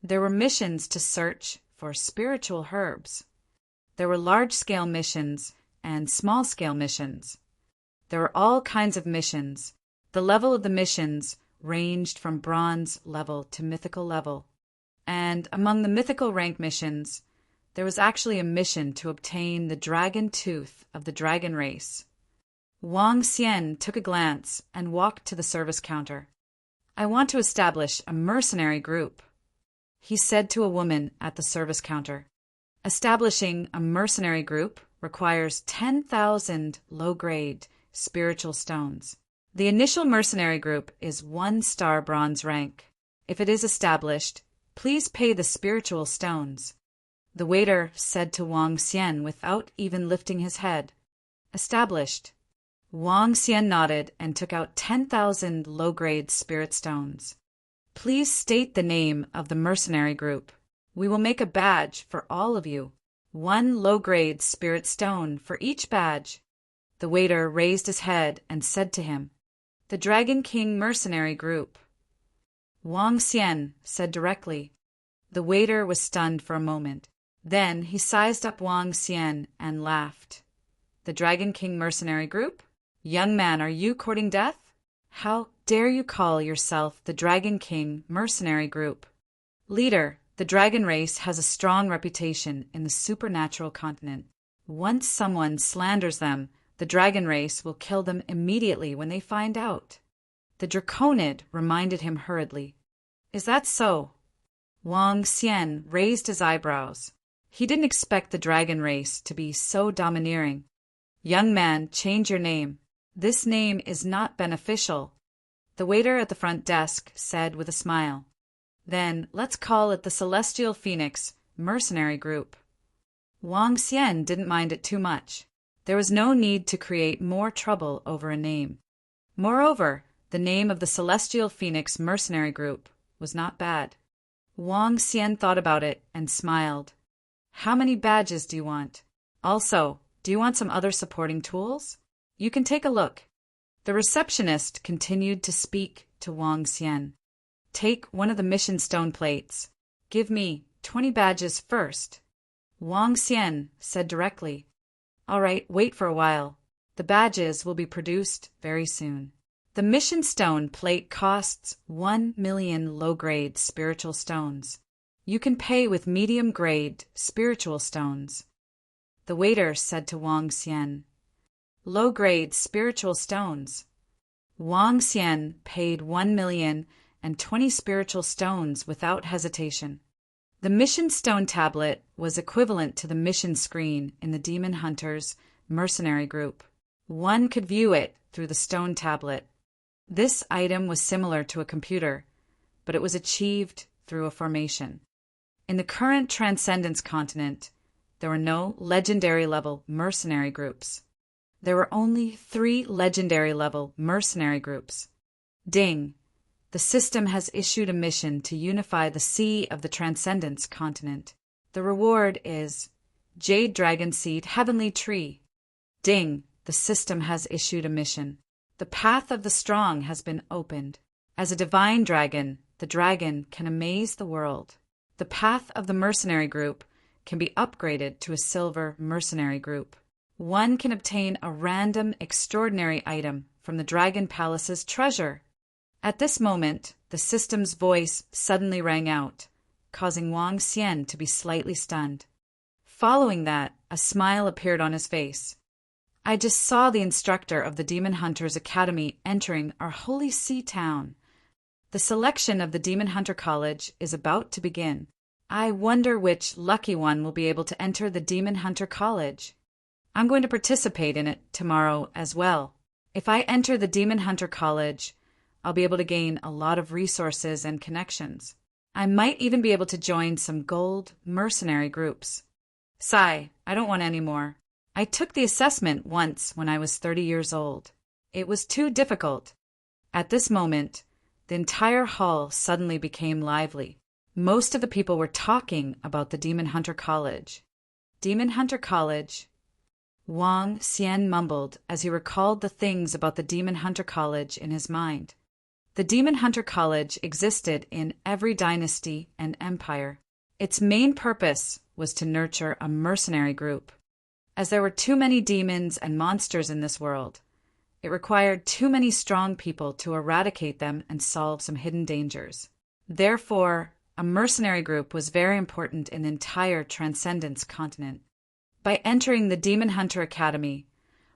There were missions to search for spiritual herbs. There were large-scale missions and small-scale missions. There were all kinds of missions. The level of the missions ranged from bronze level to mythical level. And among the mythical rank missions, there was actually a mission to obtain the dragon tooth of the dragon race. Wang Xian took a glance and walked to the service counter. I want to establish a mercenary group, he said to a woman at the service counter. Establishing a mercenary group requires 10,000 low-grade spiritual stones. The initial mercenary group is 1-star bronze rank. If it is established, please pay the spiritual stones. The waiter said to Wang Xian without even lifting his head. Established. Wang Xian nodded and took out 10,000 low-grade spirit stones. Please state the name of the mercenary group. We will make a badge for all of you. 1 low-grade spirit stone for each badge. The waiter raised his head and said to him, "The Dragon King Mercenary Group." Wang Xian said directly. The waiter was stunned for a moment. Then he sized up Wang Xian and laughed. "The Dragon King Mercenary Group? Young man, are you courting death? How dare you call yourself the Dragon King mercenary group? Leader, the dragon race has a strong reputation in the supernatural continent. Once someone slanders them, the dragon race will kill them immediately when they find out. The Draconid reminded him hurriedly. Is that so? Wang Xian raised his eyebrows. He didn't expect the dragon race to be so domineering. Young man, change your name. This name is not beneficial. The waiter at the front desk said with a smile. Then let's call it the Celestial Phoenix Mercenary Group. Wang Xian didn't mind it too much. There was no need to create more trouble over a name. Moreover, the name of the Celestial Phoenix Mercenary Group was not bad. Wang Xian thought about it and smiled. How many badges do you want? Also, do you want some other supporting tools? You can take a look. The receptionist continued to speak to Wang Xian. Take one of the mission stone plates. Give me 20 badges first. Wang Xian said directly. All right, wait for a while. The badges will be produced very soon. The mission stone plate costs 1 million low-grade spiritual stones. You can pay with medium-grade spiritual stones. The waiter said to Wang Xian. Low-grade spiritual stones. Wang Xian paid 1,020,000 spiritual stones without hesitation. The mission stone tablet was equivalent to the mission screen in the Demon Hunters mercenary group. One could view it through the stone tablet. This item was similar to a computer, but it was achieved through a formation. In the current Transcendence continent, there were no legendary-level mercenary groups. There were only 3 legendary-level mercenary groups. Ding! The system has issued a mission to unify the Sea of the Transcendence continent. The reward is Jade Dragon Seed Heavenly Tree. Ding! The system has issued a mission. The path of the strong has been opened. As a divine dragon, the dragon can amaze the world. The path of the mercenary group can be upgraded to a silver mercenary group. One can obtain a random extraordinary item from the Dragon Palace's treasure. At this moment, the system's voice suddenly rang out, causing Wang Xian to be slightly stunned. Following that, a smile appeared on his face. I just saw the instructor of the Demon Hunters Academy entering our Holy Sea town. The selection of the Demon Hunter College is about to begin. I wonder which lucky one will be able to enter the Demon Hunter College. I'm going to participate in it tomorrow as well. If I enter the Demon Hunter College, I'll be able to gain a lot of resources and connections. I might even be able to join some gold mercenary groups. Sigh, I don't want any more. I took the assessment once when I was 30 years old. It was too difficult. At this moment, the entire hall suddenly became lively. Most of the people were talking about the Demon Hunter College. Demon Hunter College? Wang Xian mumbled as he recalled the things about the Demon Hunter College in his mind. The Demon Hunter College existed in every dynasty and empire. Its main purpose was to nurture a mercenary group. As there were too many demons and monsters in this world, it required too many strong people to eradicate them and solve some hidden dangers. Therefore, a mercenary group was very important in the entire Transcendence continent. By entering the Demon Hunter Academy,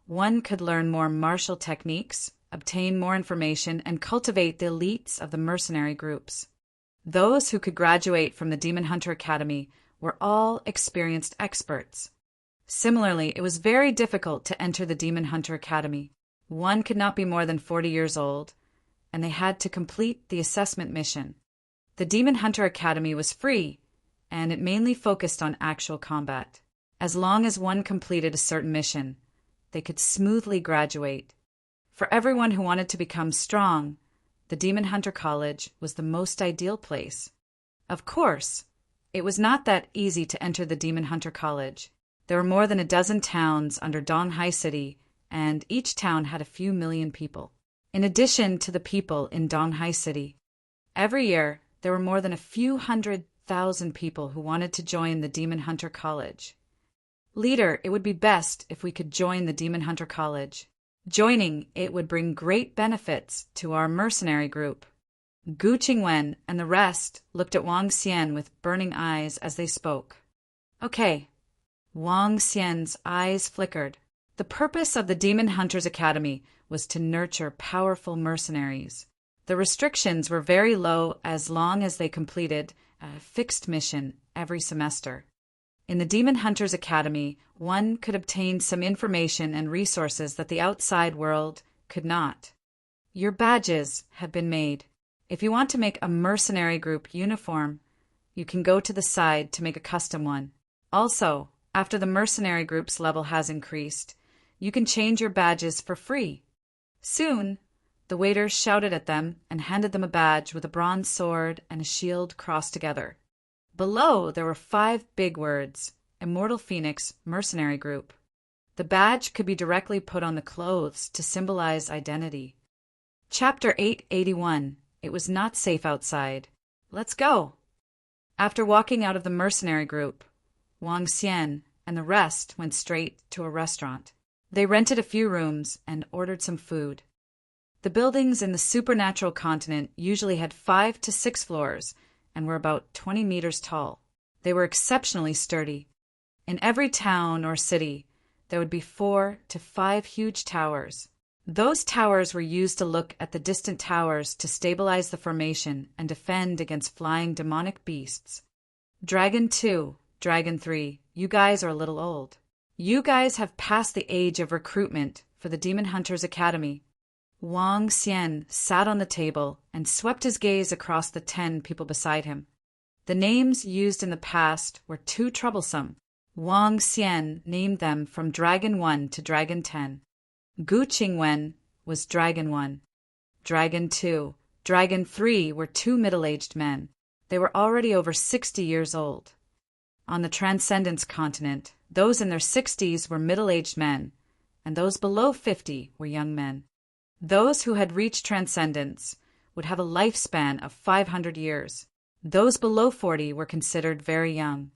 one could learn more martial techniques, obtain more information, and cultivate the elites of the mercenary groups. Those who could graduate from the Demon Hunter Academy were all experienced experts. Similarly, it was very difficult to enter the Demon Hunter Academy. One could not be more than 40 years old, and they had to complete the assessment mission. The Demon Hunter Academy was free, and it mainly focused on actual combat. As long as one completed a certain mission, they could smoothly graduate. For everyone who wanted to become strong, the Demon Hunter College was the most ideal place. Of course, it was not that easy to enter the Demon Hunter College. There were more than a dozen towns under Donghai City, and each town had a few million people. In addition to the people in Donghai City, every year there were more than a few 100,000 people who wanted to join the Demon Hunter College. Leader, it would be best if we could join the Demon Hunter College. Joining it would bring great benefits to our mercenary group. Gu Qingwen and the rest looked at Wang Xian with burning eyes as they spoke. Okay. Wang Xian's eyes flickered. The purpose of the Demon Hunters Academy was to nurture powerful mercenaries. The restrictions were very low as long as they completed a fixed mission every semester. In the Demon Hunters Academy, one could obtain some information and resources that the outside world could not. Your badges have been made. If you want to make a mercenary group uniform, you can go to the side to make a custom one. Also, after the mercenary group's level has increased, you can change your badges for free. Soon, the waiters shouted at them and handed them a badge with a bronze sword and a shield crossed together. Below, there were 5 big words: Immortal Phoenix Mercenary Group. The badge could be directly put on the clothes to symbolize identity. Chapter 881. It was not safe outside. Let's go. After walking out of the mercenary group, Wang Xian and the rest went straight to a restaurant. They rented a few rooms and ordered some food. The buildings in the supernatural continent usually had 5 to 6 floors and were about 20 meters tall. They were exceptionally sturdy. In every town or city, there would be 4 to 5 huge towers. Those towers were used to look at the distant towers to stabilize the formation and defend against flying demonic beasts. Dragon 2, Dragon 3, you guys are a little old. You guys have passed the age of recruitment for the Demon Hunters Academy. Wang Xian sat on the table and swept his gaze across the 10 people beside him. The names used in the past were too troublesome. Wang Xian named them from Dragon 1 to Dragon 10. Gu Qingwen was Dragon 1. Dragon 2, Dragon 3 were 2 middle-aged men. They were already over 60 years old. On the Transcendence continent, those in their 60s were middle-aged men, and those below 50 were young men. Those who had reached Transcendence would have a lifespan of 500 years. Those below 40 were considered very young.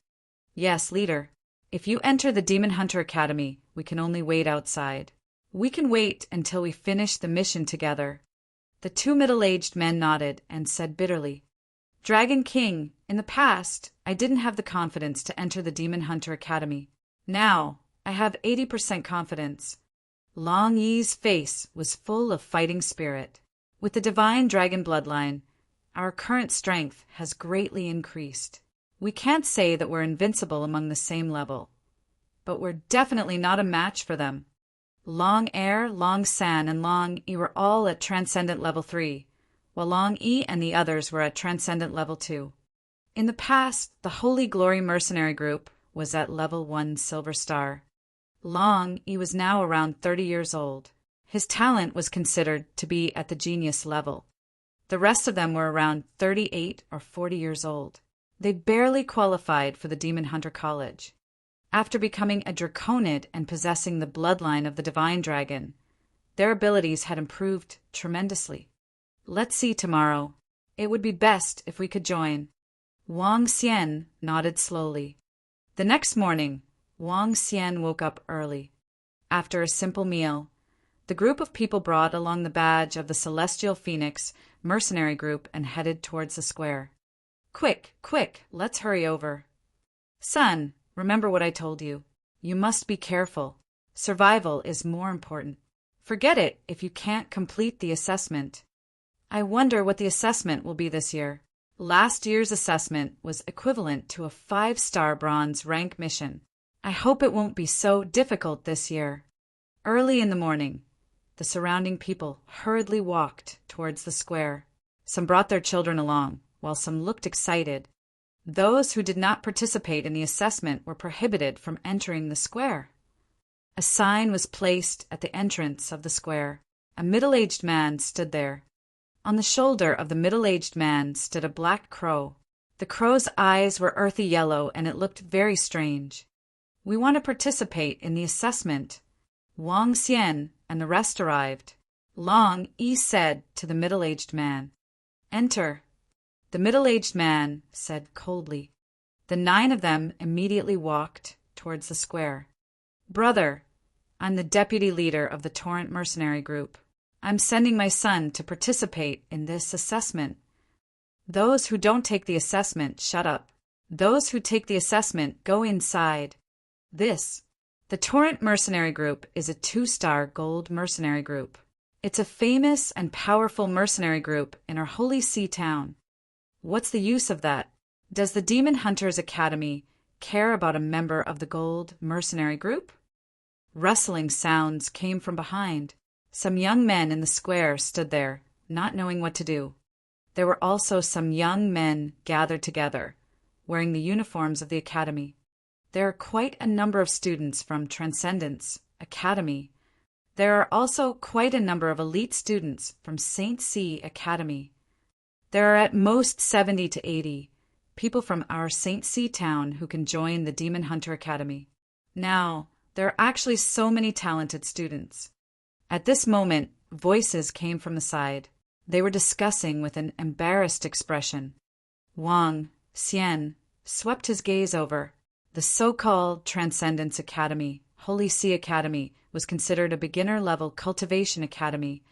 Yes, leader, if you enter the Demon Hunter Academy, we can only wait outside. We can wait until we finish the mission together. The 2 middle-aged men nodded and said bitterly, Dragon King, in the past, I didn't have the confidence to enter the Demon Hunter Academy. Now, I have 80% confidence. Long Yi's face was full of fighting spirit. With the divine dragon bloodline, our current strength has greatly increased. We can't say that we're invincible among the same level, but we're definitely not a match for them. Long Air, Long San, and Long Yi were all at Transcendent Level 3, while Long Yi and the others were at Transcendent Level 2. In the past, the Holy Glory Mercenary Group was at Level 1 Silver Star. Long Yi was now around 30 years old. His talent was considered to be at the genius level. The rest of them were around 38 or 40 years old. They barely qualified for the Demon Hunter College. After becoming a Draconid and possessing the bloodline of the Divine Dragon, their abilities had improved tremendously. Let's see tomorrow. It would be best if we could join. Wang Xian nodded slowly. The next morning, Wang Xian woke up early. After a simple meal, the group of people brought along the badge of the Celestial Phoenix mercenary group and headed towards the square. Quick, quick, let's hurry over. Son, remember what I told you. You must be careful. Survival is more important. Forget it if you can't complete the assessment. I wonder what the assessment will be this year. Last year's assessment was equivalent to a 5-star bronze rank mission. I hope it won't be so difficult this year. Early in the morning, the surrounding people hurriedly walked towards the square. Some brought their children along, while some looked excited. Those who did not participate in the assessment were prohibited from entering the square. A sign was placed at the entrance of the square. A middle-aged man stood there. On the shoulder of the middle-aged man stood a black crow. The crow's eyes were earthy yellow, and it looked very strange. We want to participate in the assessment. Wang Xian and the rest arrived. Long Yi said to the middle-aged man, Enter. The middle-aged man said coldly. The 9 of them immediately walked towards the square. Brother, I'm the deputy leader of the Torrent Mercenary Group. I'm sending my son to participate in this assessment. Those who don't take the assessment, shut up. Those who take the assessment, go inside. The Torrent Mercenary Group is a 2-star gold mercenary group. It's a famous and powerful mercenary group in our Holy See town. What's the use of that? Does the Demon Hunters Academy care about a member of the Gold Mercenary Group? Rustling sounds came from behind. Some young men in the square stood there, not knowing what to do. There were also some young men gathered together, wearing the uniforms of the academy. There are quite a number of students from Transcendence Academy. There are also quite a number of elite students from St. C Academy. There are at most 70 to 80 people from our St. C town who can join the Demon Hunter Academy. Now, there are actually so many talented students. At this moment, voices came from the side. They were discussing with an embarrassed expression. Wang Xian swept his gaze over. The so-called Transcendence Academy, Holy See Academy, was considered a beginner-level cultivation academy.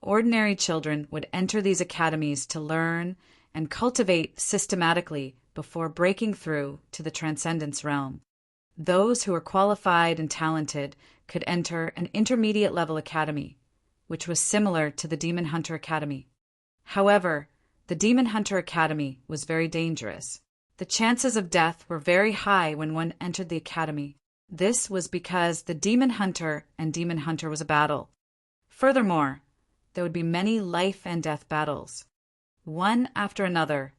Ordinary children would enter these academies to learn and cultivate systematically before breaking through to the transcendence realm. Those who were qualified and talented could enter an intermediate-level academy, which was similar to the Demon Hunter Academy. However, the Demon Hunter Academy was very dangerous. The chances of death were very high when one entered the academy. This was because the Demon Hunter and Demon Hunter was a battle. Furthermore, there would be many life and death battles. One after another,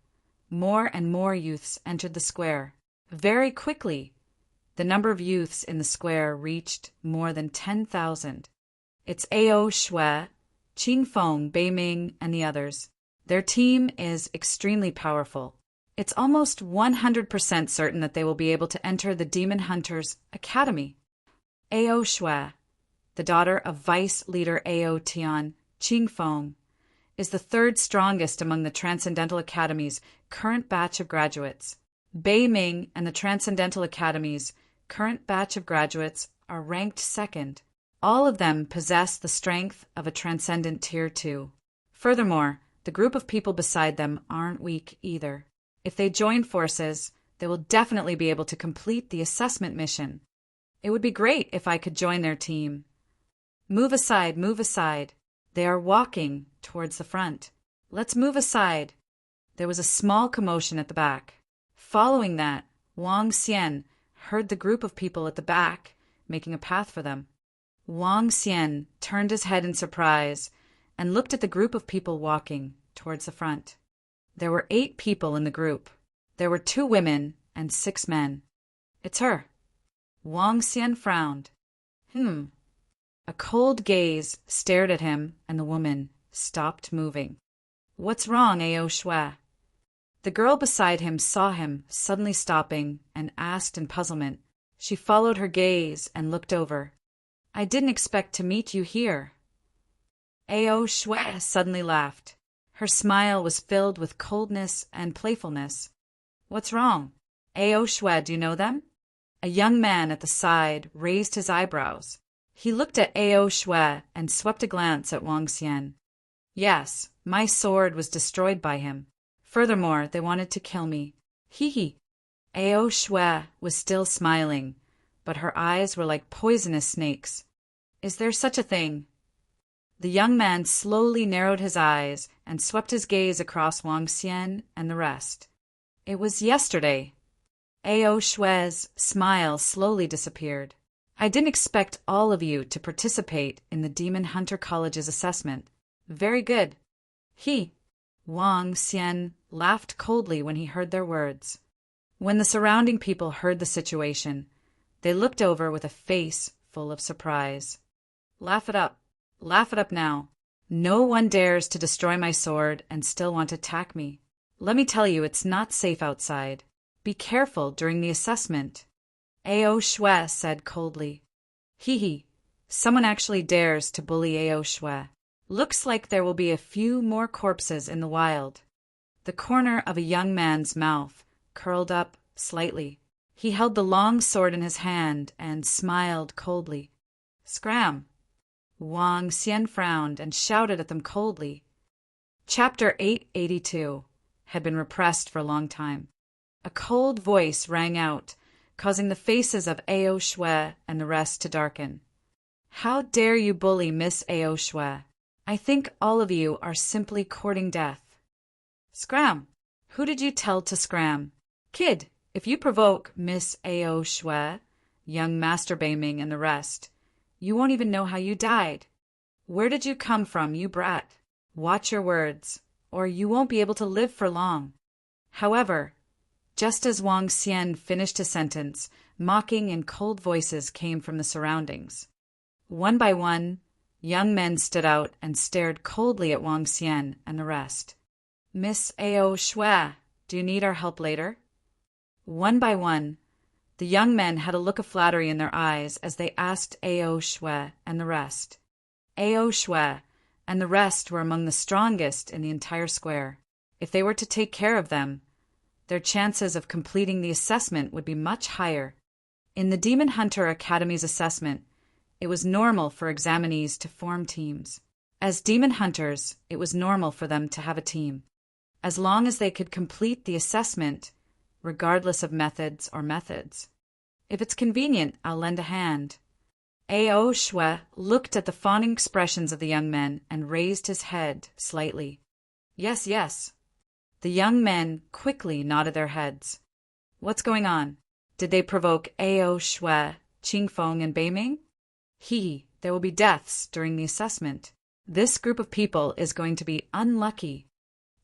more and more youths entered the square. Very quickly, the number of youths in the square reached more than 10,000. It's Ao Shui, Qing Feng, Bei Ming, and the others. Their team is extremely powerful. It's almost 100% certain that they will be able to enter the Demon Hunters Academy. Ao Shui, the daughter of Vice Leader Ao Tian, Qing Feng, is the third strongest among the Transcendental Academy's current batch of graduates. Bei Ming and the Transcendental Academy's current batch of graduates are ranked second. All of them possess the strength of a Transcendent Tier 2. Furthermore, the group of people beside them aren't weak either. If they join forces, they will definitely be able to complete the assessment mission. It would be great if I could join their team. Move aside, move aside. They are walking towards the front. Let's move aside. There was a small commotion at the back. Following that, Wang Xian heard the group of people at the back making a path for them. Wang Xian turned his head in surprise and looked at the group of people walking towards the front. There were 8 people in the group. There were 2 women and 6 men. It's her. Wang Xian frowned. A cold gaze stared at him, and the woman stopped moving. What's wrong, Ao Shui? The girl beside him saw him suddenly stopping and asked in puzzlement. She followed her gaze and looked over. I didn't expect to meet you here. Ao Shui suddenly laughed. Her smile was filled with coldness and playfulness. What's wrong? Ao Shui, do you know them? A young man at the side raised his eyebrows. He looked at Ao Shui and swept a glance at Wang Xian. Yes, my sword was destroyed by him. Furthermore, they wanted to kill me. Hee. Ao Shui was still smiling, but her eyes were like poisonous snakes. Is there such a thing? The young man slowly narrowed his eyes and swept his gaze across Wang Xian and the rest. It was yesterday. Ao Shui's smile slowly disappeared. I didn't expect all of you to participate in the Demon Hunter College's assessment. Very good. Wang Xian laughed coldly when he heard their words. When the surrounding people heard the situation, they looked over with a face full of surprise. Laugh it up. Laugh it up now. No one dares to destroy my sword and still want to attack me. Let me tell you, it's not safe outside. Be careful during the assessment. Ao Shui said coldly. Someone actually dares to bully Ao Shui. Looks like there will be a few more corpses in the wild. The corner of a young man's mouth curled up slightly. He held the long sword in his hand and smiled coldly. Scram! Wang Xian frowned and shouted at them coldly. Chapter 882 had been repressed for a long time. A cold voice rang out, causing the faces of Ao Shui and the rest to darken. How dare you bully Miss Ao Shui? I think all of you are simply courting death. Scram! Who did you tell to scram? Kid, if you provoke Miss Ao Shui, young Master Beiming and the rest, you won't even know how you died. Where did you come from, you brat? Watch your words, or you won't be able to live for long. However, just as Wang Xian finished his sentence, mocking and cold voices came from the surroundings. One by one, young men stood out and stared coldly at Wang Xian and the rest. Miss Ao Shui, do you need our help later? One by one, the young men had a look of flattery in their eyes as they asked Ao Shui and the rest. Ao Shui and the rest were among the strongest in the entire square. If they were to take care of them, their chances of completing the assessment would be much higher. In the Demon Hunter Academy's assessment, it was normal for examinees to form teams. As demon hunters, it was normal for them to have a team. As long as they could complete the assessment, regardless of methods. If it's convenient, I'll lend a hand. Ao Shui looked at the fawning expressions of the young men and raised his head slightly. Yes, yes. The young men quickly nodded their heads. What's going on? Did they provoke Ao Shui, Qingfeng, and Beiming? There will be deaths during the assessment. This group of people is going to be unlucky.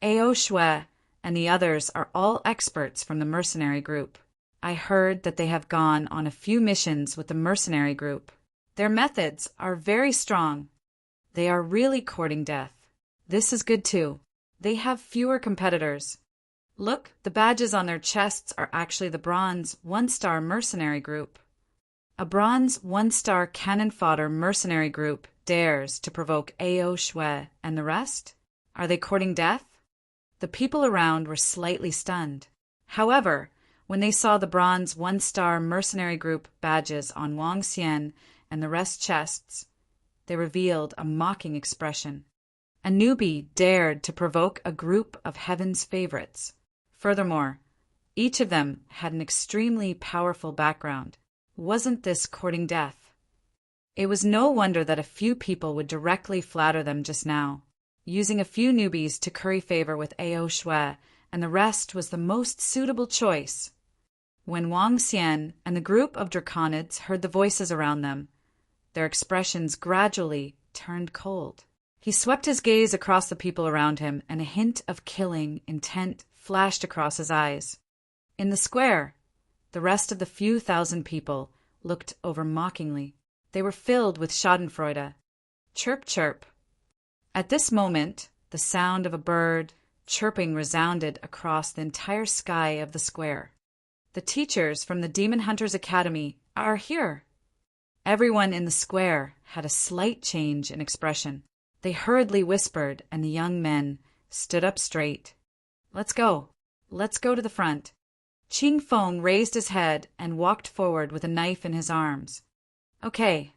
Ao Shui and the others are all experts from the mercenary group. I heard that they have gone on a few missions with the mercenary group. Their methods are very strong. They are really courting death. This is good too. They have fewer competitors. Look, the badges on their chests are actually the bronze 1-star mercenary group. A bronze 1-star cannon fodder mercenary group dares to provoke Ao Shui and the rest? Are they courting death? The people around were slightly stunned. However, when they saw the bronze 1-star mercenary group badges on Wang Xian and the rest chests, they revealed a mocking expression. A newbie dared to provoke a group of heaven's favorites. Furthermore, each of them had an extremely powerful background. Wasn't this courting death? It was no wonder that a few people would directly flatter them just now, using a few newbies to curry favor with Ao Shui, and the rest was the most suitable choice. When Wang Xian and the group of draconids heard the voices around them, their expressions gradually turned cold. He swept his gaze across the people around him, and a hint of killing intent flashed across his eyes. In the square, the rest of the few thousand people looked over mockingly. They were filled with schadenfreude. Chirp, chirp. At this moment, the sound of a bird chirping resounded across the entire sky of the square. The teachers from the Demon Hunters Academy are here. Everyone in the square had a slight change in expression. They hurriedly whispered, and the young men stood up straight. Let's go. Let's go to the front. Qingfeng raised his head and walked forward with a knife in his arms. Okay.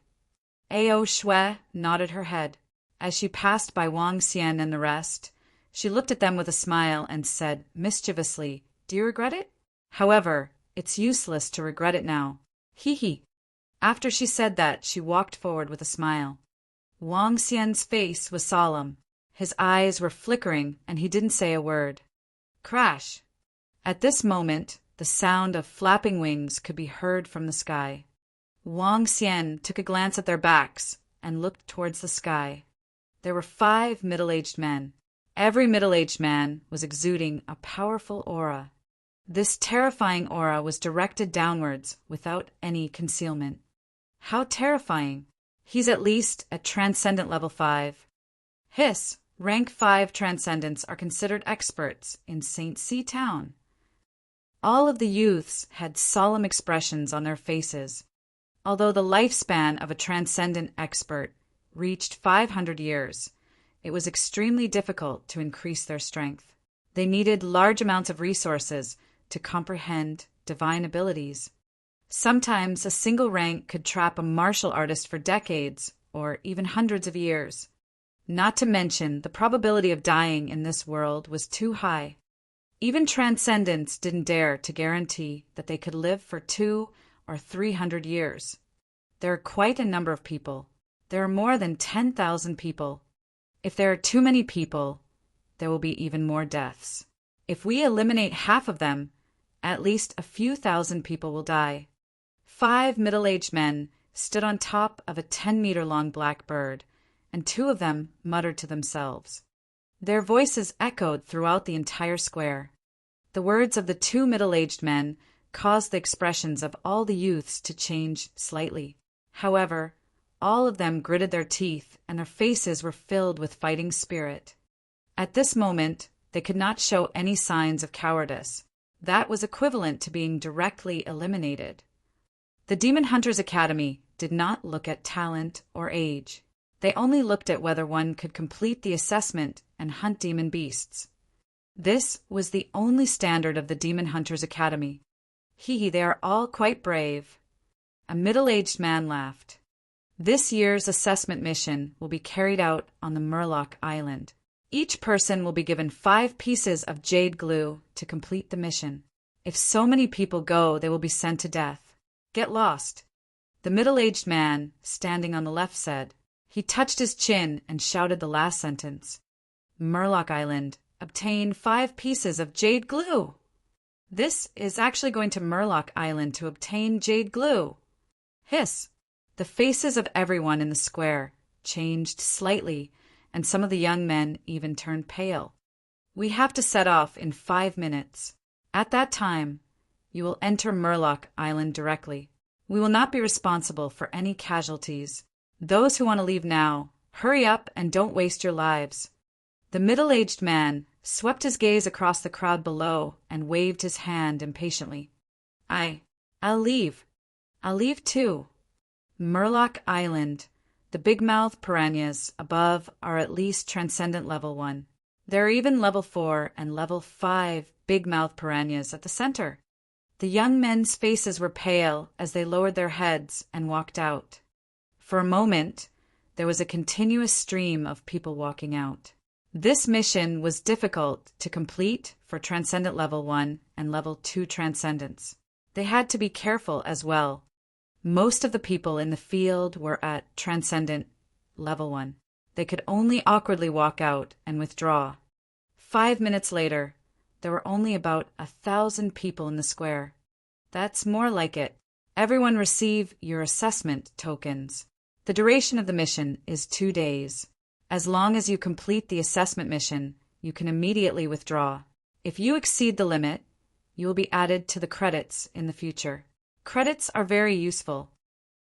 Ao Shui nodded her head. As she passed by Wang Xian and the rest, she looked at them with a smile and said mischievously, Do you regret it? However, it's useless to regret it now. Hee. After she said that, she walked forward with a smile. Wang Xian's face was solemn. His eyes were flickering, and he didn't say a word. Crash! At this moment, the sound of flapping wings could be heard from the sky. Wang Xian took a glance at their backs and looked towards the sky. There were 5 middle-aged men. Every middle-aged man was exuding a powerful aura. This terrifying aura was directed downwards without any concealment. How terrifying! He's at least at Transcendent Level 5. Hiss! Rank 5 Transcendents are considered experts in St. C Town. All of the youths had solemn expressions on their faces. Although the lifespan of a Transcendent expert reached 500 years, it was extremely difficult to increase their strength. They needed large amounts of resources to comprehend divine abilities. Sometimes a single rank could trap a martial artist for decades, or even hundreds of years. Not to mention, the probability of dying in this world was too high. Even transcendents didn't dare to guarantee that they could live for 200 or 300 years. There are quite a number of people. There are more than 10,000 people. If there are too many people, there will be even more deaths. If we eliminate half of them, at least a few thousand people will die. 5 middle-aged men stood on top of a 10-meter-long black bird, and 2 of them muttered to themselves. Their voices echoed throughout the entire square. The words of the 2 middle-aged men caused the expressions of all the youths to change slightly. However, all of them gritted their teeth, and their faces were filled with fighting spirit. At this moment, they could not show any signs of cowardice. That was equivalent to being directly eliminated. The Demon Hunters Academy did not look at talent or age. They only looked at whether one could complete the assessment and hunt demon beasts. This was the only standard of the Demon Hunters Academy. They are all quite brave. A middle-aged man laughed. This year's assessment mission will be carried out on the Murloc Island. Each person will be given 5 pieces of jade glue to complete the mission. If so many people go, they will be sent to death. Get lost. The middle-aged man, standing on the left, said. He touched his chin and shouted the last sentence. Murloc Island, obtain 5 pieces of jade glue. This is actually going to Murloc Island to obtain jade glue. Hiss. The faces of everyone in the square changed slightly, and some of the young men even turned pale. We have to set off in 5 minutes. At that time, you will enter Murloc Island directly. We will not be responsible for any casualties. Those who want to leave now, hurry up and don't waste your lives. The middle-aged man swept his gaze across the crowd below and waved his hand impatiently. I'll leave. I'll leave too. Murloc Island. The big-mouthed piranhas above are at least Transcendent Level 1. There are even Level 4 and Level 5 big-mouthed piranhas at the center. The young men's faces were pale as they lowered their heads and walked out. For a moment, there was a continuous stream of people walking out. This mission was difficult to complete for Transcendent Level 1 and Level 2 Transcendents. They had to be careful as well. Most of the people in the field were at Transcendent Level 1. They could only awkwardly walk out and withdraw. 5 minutes later, there were only about 1,000 people in the square. That's more like it. Everyone receive your assessment tokens. The duration of the mission is 2 days. As long as you complete the assessment mission, you can immediately withdraw. If you exceed the limit, you will be added to the credits in the future. Credits are very useful.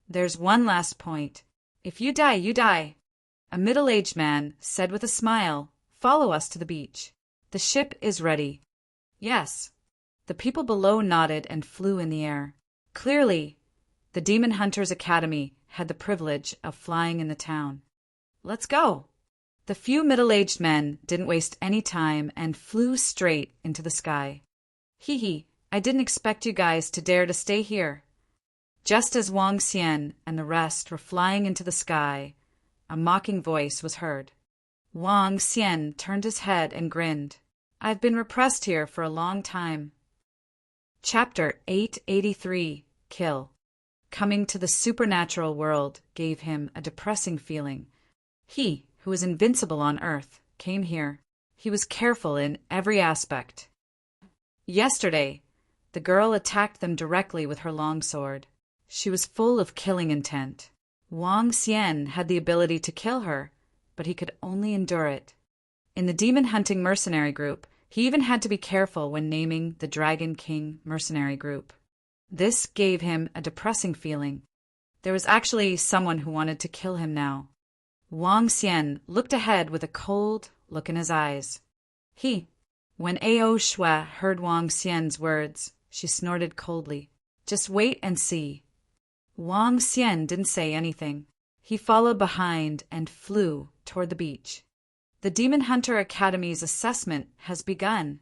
There's one last point. If you die, you die. A middle-aged man said with a smile, "Follow us to the beach. The ship is ready." Yes. The people below nodded and flew in the air. Clearly, the Demon Hunters Academy had the privilege of flying in the town. Let's go. The few middle-aged men didn't waste any time and flew straight into the sky. I didn't expect you guys to dare to stay here. Just as Wang Xian and the rest were flying into the sky, a mocking voice was heard. Wang Xian turned his head and grinned. I've been repressed here for a long time. Chapter 883, Kill. Coming to the supernatural world gave him a depressing feeling. He, who was invincible on Earth, came here. He was careful in every aspect. Yesterday, the girl attacked them directly with her longsword. She was full of killing intent. Wang Xian had the ability to kill her, but he could only endure it. In the demon hunting mercenary group, he even had to be careful when naming the Dragon King mercenary group. This gave him a depressing feeling. There was actually someone who wanted to kill him now. Wang Xian looked ahead with a cold look in his eyes. When Ao Shui heard Wang Xian's words, she snorted coldly. Just wait and see. Wang Xian didn't say anything. He followed behind and flew toward the beach. The Demon Hunter Academy's assessment has begun.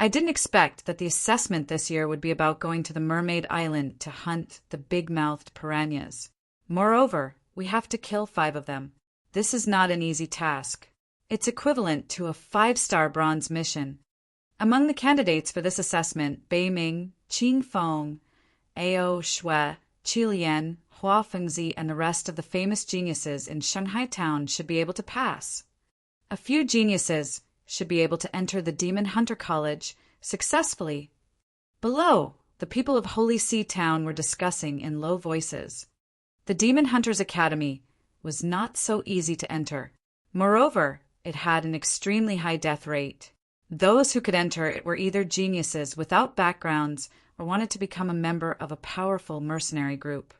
I didn't expect that the assessment this year would be about going to the Mermaid Island to hunt the big-mouthed piranhas. Moreover, we have to kill 5 of them. This is not an easy task. It's equivalent to a 5-star bronze mission. Among the candidates for this assessment, Bei Ming, Qing Feng, Ao Shui, Qi Lian, Hua Fengzi, and the rest of the famous geniuses in Shanghai town should be able to pass. A few geniuses should be able to enter the Demon Hunter College successfully. Below, the people of Holy See Town were discussing in low voices. The Demon Hunters Academy was not so easy to enter. Moreover, it had an extremely high death rate. Those who could enter it were either geniuses without backgrounds or wanted to become a member of a powerful mercenary group.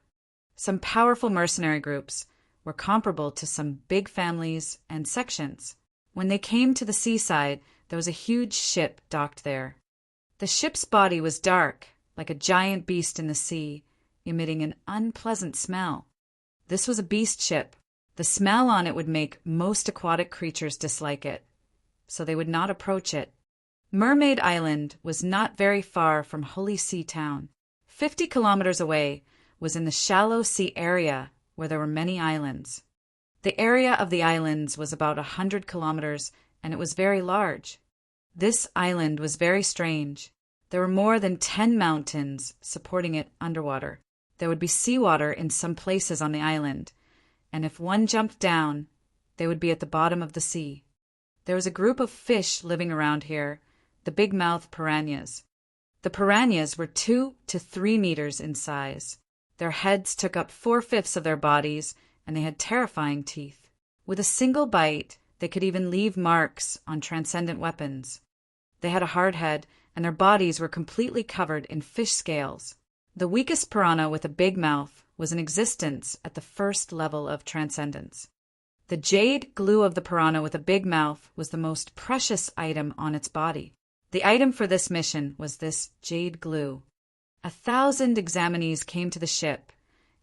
Some powerful mercenary groups were comparable to some big families and sections. When they came to the seaside, there was a huge ship docked there. The ship's body was dark, like a giant beast in the sea, emitting an unpleasant smell. This was a beast ship. The smell on it would make most aquatic creatures dislike it, so they would not approach it. Mermaid Island was not very far from Holy See Town. 50 kilometers away was in the shallow sea area where there were many islands. The area of the islands was about 100 kilometers, and it was very large. This island was very strange. There were more than 10 mountains supporting it underwater. There would be seawater in some places on the island, and if one jumped down, they would be at the bottom of the sea. There was a group of fish living around here, the big-mouthed piranhas. The piranhas were 2 to 3 meters in size. Their heads took up 4/5 of their bodies, and they had terrifying teeth. With a single bite, they could even leave marks on transcendent weapons. They had a hard head, and their bodies were completely covered in fish scales. The weakest piranha with a big mouth was in existence at the first level of transcendence. The jade glue of the piranha with a big mouth was the most precious item on its body. The item for this mission was this jade glue. 1,000 examinees came to the ship,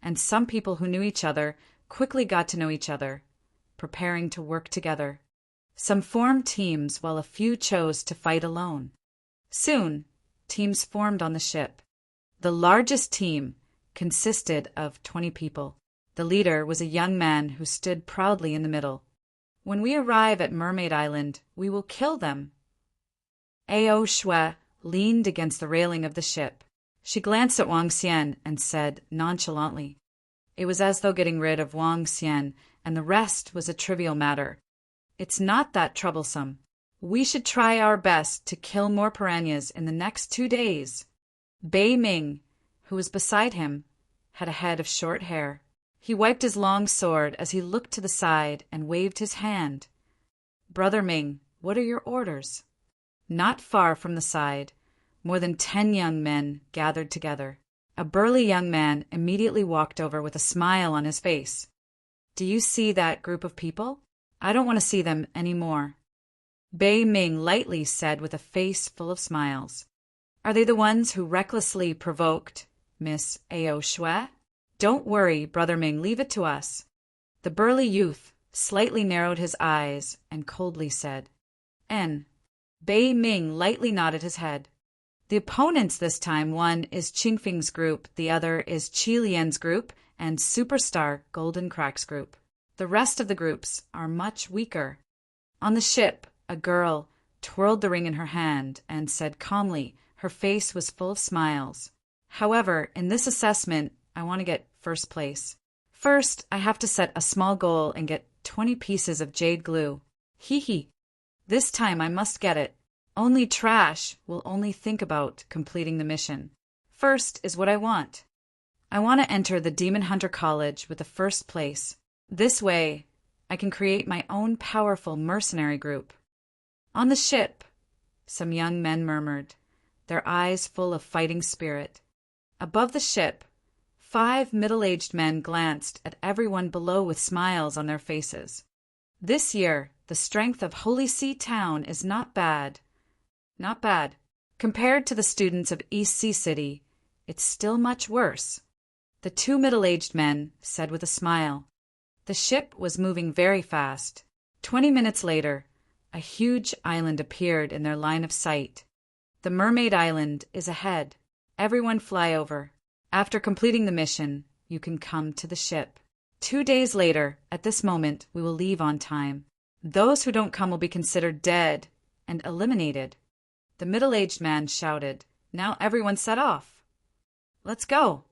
and some people who knew each other quickly got to know each other, preparing to work together. Some formed teams while a few chose to fight alone. Soon, teams formed on the ship. The largest team consisted of 20 people. The leader was a young man who stood proudly in the middle. When we arrive at Mermaid Island, we will kill them. Ao Shui leaned against the railing of the ship. She glanced at Wang Xian and said nonchalantly. It was as though getting rid of Wang Xian and the rest was a trivial matter. It's not that troublesome. We should try our best to kill more piranhas in the next 2 days. Bei Ming, who was beside him, had a head of short hair. He wiped his long sword as he looked to the side and waved his hand. Brother Ming, what are your orders? Not far from the side, more than 10 young men gathered together. A burly young man immediately walked over with a smile on his face. Do you see that group of people? I don't want to see them any more. Bei Ming lightly said with a face full of smiles. Are they the ones who recklessly provoked Miss Ao Shui? Don't worry, Brother Ming, leave it to us. The burly youth slightly narrowed his eyes and coldly said, N. Bei Ming lightly nodded his head. The opponents this time, one is Qingfeng's group, the other is Qi Lian's group, and Superstar Golden Crack's group. The rest of the groups are much weaker. On the ship, a girl twirled the ring in her hand and said calmly, her face was full of smiles. However, in this assessment, I want to get first place. First, I have to set a small goal and get 20 pieces of jade glue. Hee hee. This time I must get it. Only trash will only think about completing the mission. First is what I want. I want to enter the Demon Hunter College with the first place. This way, I can create my own powerful mercenary group. On the ship, some young men murmured, their eyes full of fighting spirit. Above the ship, 5 middle-aged men glanced at everyone below with smiles on their faces. This year, the strength of Holy See Town is not bad. Not bad. Compared to the students of East Sea City, it's still much worse. The 2 middle-aged men said with a smile. The ship was moving very fast. 20 minutes later, a huge island appeared in their line of sight. The Mermaid Island is ahead. Everyone fly over. After completing the mission, you can come to the ship. 2 days later, at this moment, we will leave on time. Those who don't come will be considered dead and eliminated. The middle-aged man shouted. Now everyone set off. Let's go.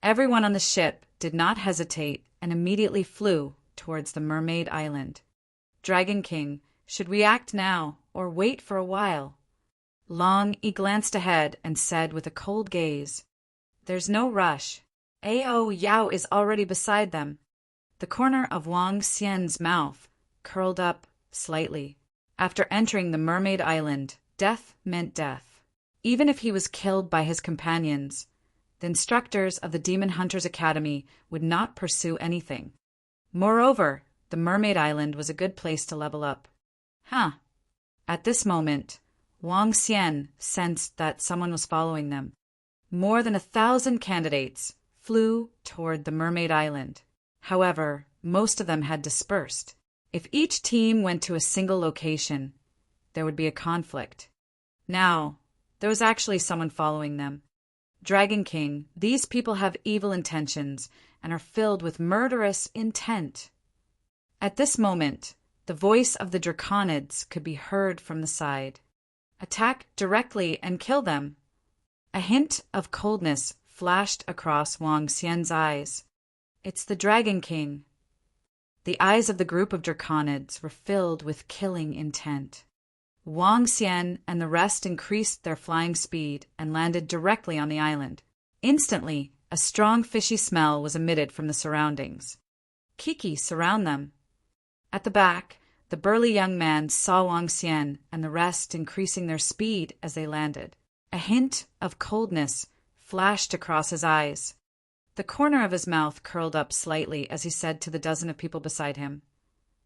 Everyone on the ship did not hesitate and immediately flew towards the Mermaid Island. Dragon King, should we act now or wait for a while? He glanced ahead and said with a cold gaze, "There's no rush. Ao Yao is already beside them." The corner of Wang Xian's mouth curled up slightly. After entering the Mermaid Island, death meant death. Even if he was killed by his companions, the instructors of the Demon Hunters Academy would not pursue anything. Moreover, the Mermaid Island was a good place to level up. At this moment, Wang Xian sensed that someone was following them. More than 1,000 candidates flew toward the Mermaid Island. However, most of them had dispersed. If each team went to a single location, there would be a conflict. Now, there was actually someone following them. Dragon King, these people have evil intentions and are filled with murderous intent. At this moment, the voice of the Draconids could be heard from the side. Attack directly and kill them. A hint of coldness flashed across Wang Xian's eyes. It's the Dragon King. The eyes of the group of Draconids were filled with killing intent. Wang Xian and the rest increased their flying speed and landed directly on the island. Instantly, a strong fishy smell was emitted from the surroundings. Kiki surround them. At the back, the burly young man saw Wang Xian and the rest increasing their speed as they landed. A hint of coldness flashed across his eyes. The corner of his mouth curled up slightly as he said to the dozen of people beside him,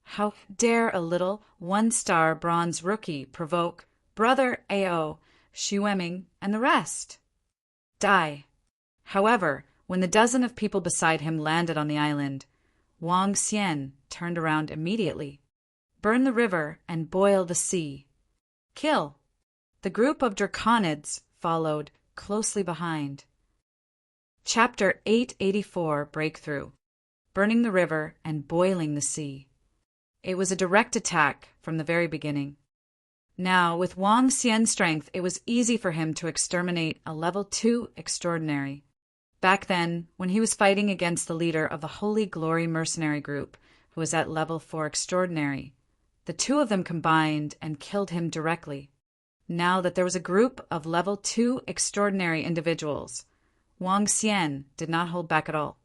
"How dare a little one-star bronze rookie provoke Brother Ao, Xueming, and the rest? Die." However, when the dozen of people beside him landed on the island, Wang Xian turned around immediately. "Burn the river and boil the sea. Kill." The group of Draconids followed closely behind. Chapter 884 Breakthrough. Burning the river and boiling the sea. It was a direct attack from the very beginning. Now, with Wang Xian's strength, it was easy for him to exterminate a level 2 extraordinary. Back then, when he was fighting against the leader of the Holy Glory mercenary group, who was at level 4 extraordinary, the two of them combined and killed him directly. Now that there was a group of level 2 extraordinary individuals, Wang Xian did not hold back at all.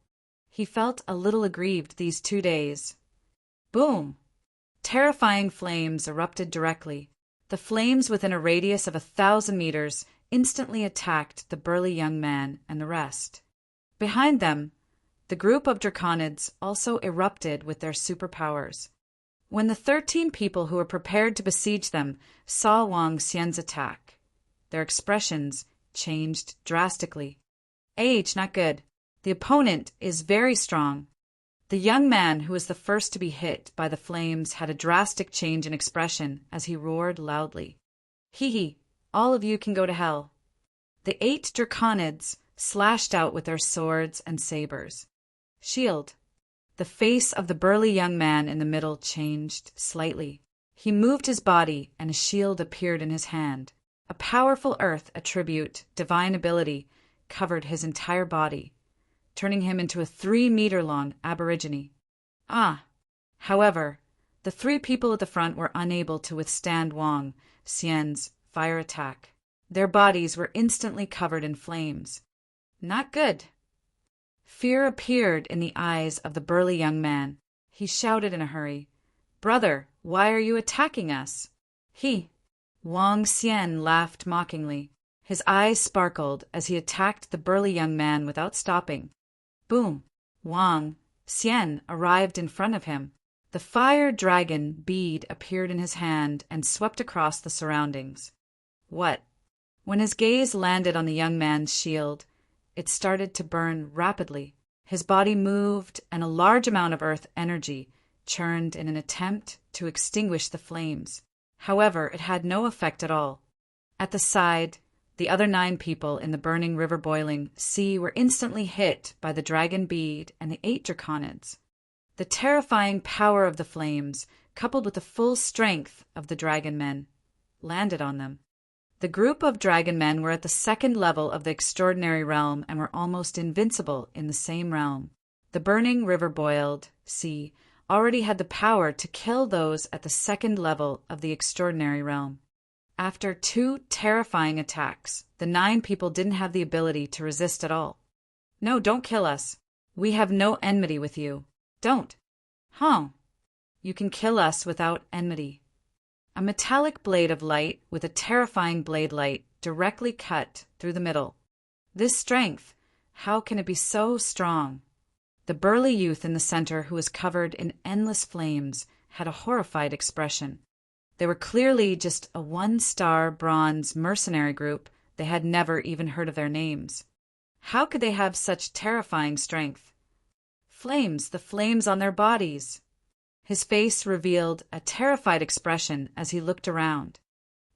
He felt a little aggrieved these 2 days. Boom! Terrifying flames erupted directly. The flames within a radius of 1,000 meters instantly attacked the burly young man and the rest. Behind them, the group of Draconids also erupted with their superpowers. When the 13 people who were prepared to besiege them saw Wang Xian's attack, their expressions changed drastically. Age not good. The opponent is very strong. The young man who was the first to be hit by the flames had a drastic change in expression as he roared loudly. Hee, all of you can go to hell. The 8 Draconids slashed out with their swords and sabers. Shield. The face of the burly young man in the middle changed slightly. He moved his body and a shield appeared in his hand. A powerful earth attribute, divine ability, covered his entire body, turning him into a 3-meter-long aborigine. However, the 3 people at the front were unable to withstand Wang Xian's fire attack. Their bodies were instantly covered in flames. Not good. Fear appeared in the eyes of the burly young man. He shouted in a hurry, "Brother, why are you attacking us?" Wang Xian laughed mockingly. His eyes sparkled as he attacked the burly young man without stopping. Boom! Wang Xian arrived in front of him. The fire dragon bead appeared in his hand and swept across the surroundings. What? When his gaze landed on the young man's shield, it started to burn rapidly. His body moved and a large amount of earth energy churned in an attempt to extinguish the flames. However, it had no effect at all. At the side, the other 9 people in the burning river-boiling sea were instantly hit by the dragon bead and the 8 draconids. The terrifying power of the flames, coupled with the full strength of the dragon men, landed on them. The group of dragon men were at the 2nd level of the extraordinary realm and were almost invincible in the same realm. The burning river-boiled sea already had the power to kill those at the 2nd level of the extraordinary realm. After 2 terrifying attacks, the 9 people didn't have the ability to resist at all. "No, don't kill us. We have no enmity with you. Don't." "Huh. You can kill us without enmity." A metallic blade of light with a terrifying blade light directly cut through the middle. This strength, how can it be so strong? The burly youth in the center, who was covered in endless flames, had a horrified expression. They were clearly just a 1-star bronze mercenary group. They had never even heard of their names. How could they have such terrifying strength? Flames, the flames on their bodies. His face revealed a terrified expression as he looked around.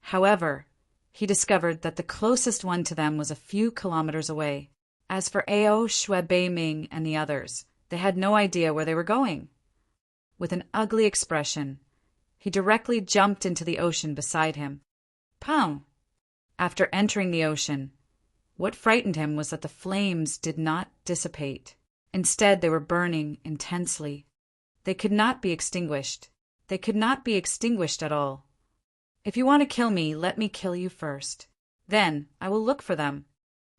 However, he discovered that the closest one to them was a few kilometers away. As for Ao, Shui Beiming, and the others, they had no idea where they were going. With an ugly expression, he directly jumped into the ocean beside him. Pow! After entering the ocean, what frightened him was that the flames did not dissipate. Instead, they were burning intensely. They could not be extinguished. They could not be extinguished at all. "If you want to kill me, let me kill you first. Then I will look for them."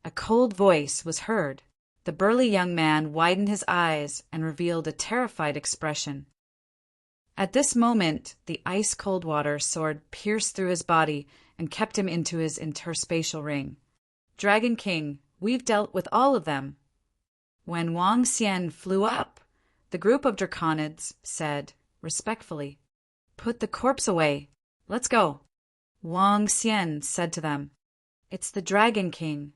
A cold voice was heard. The burly young man widened his eyes and revealed a terrified expression. At this moment, the ice-cold water sword pierced through his body and kept him into his interspatial ring. "Dragon King, we've dealt with all of them." When Wang Xian flew up, the group of draconids said, respectfully, "Put the corpse away. Let's go." Wang Xian said to them, "It's the Dragon King."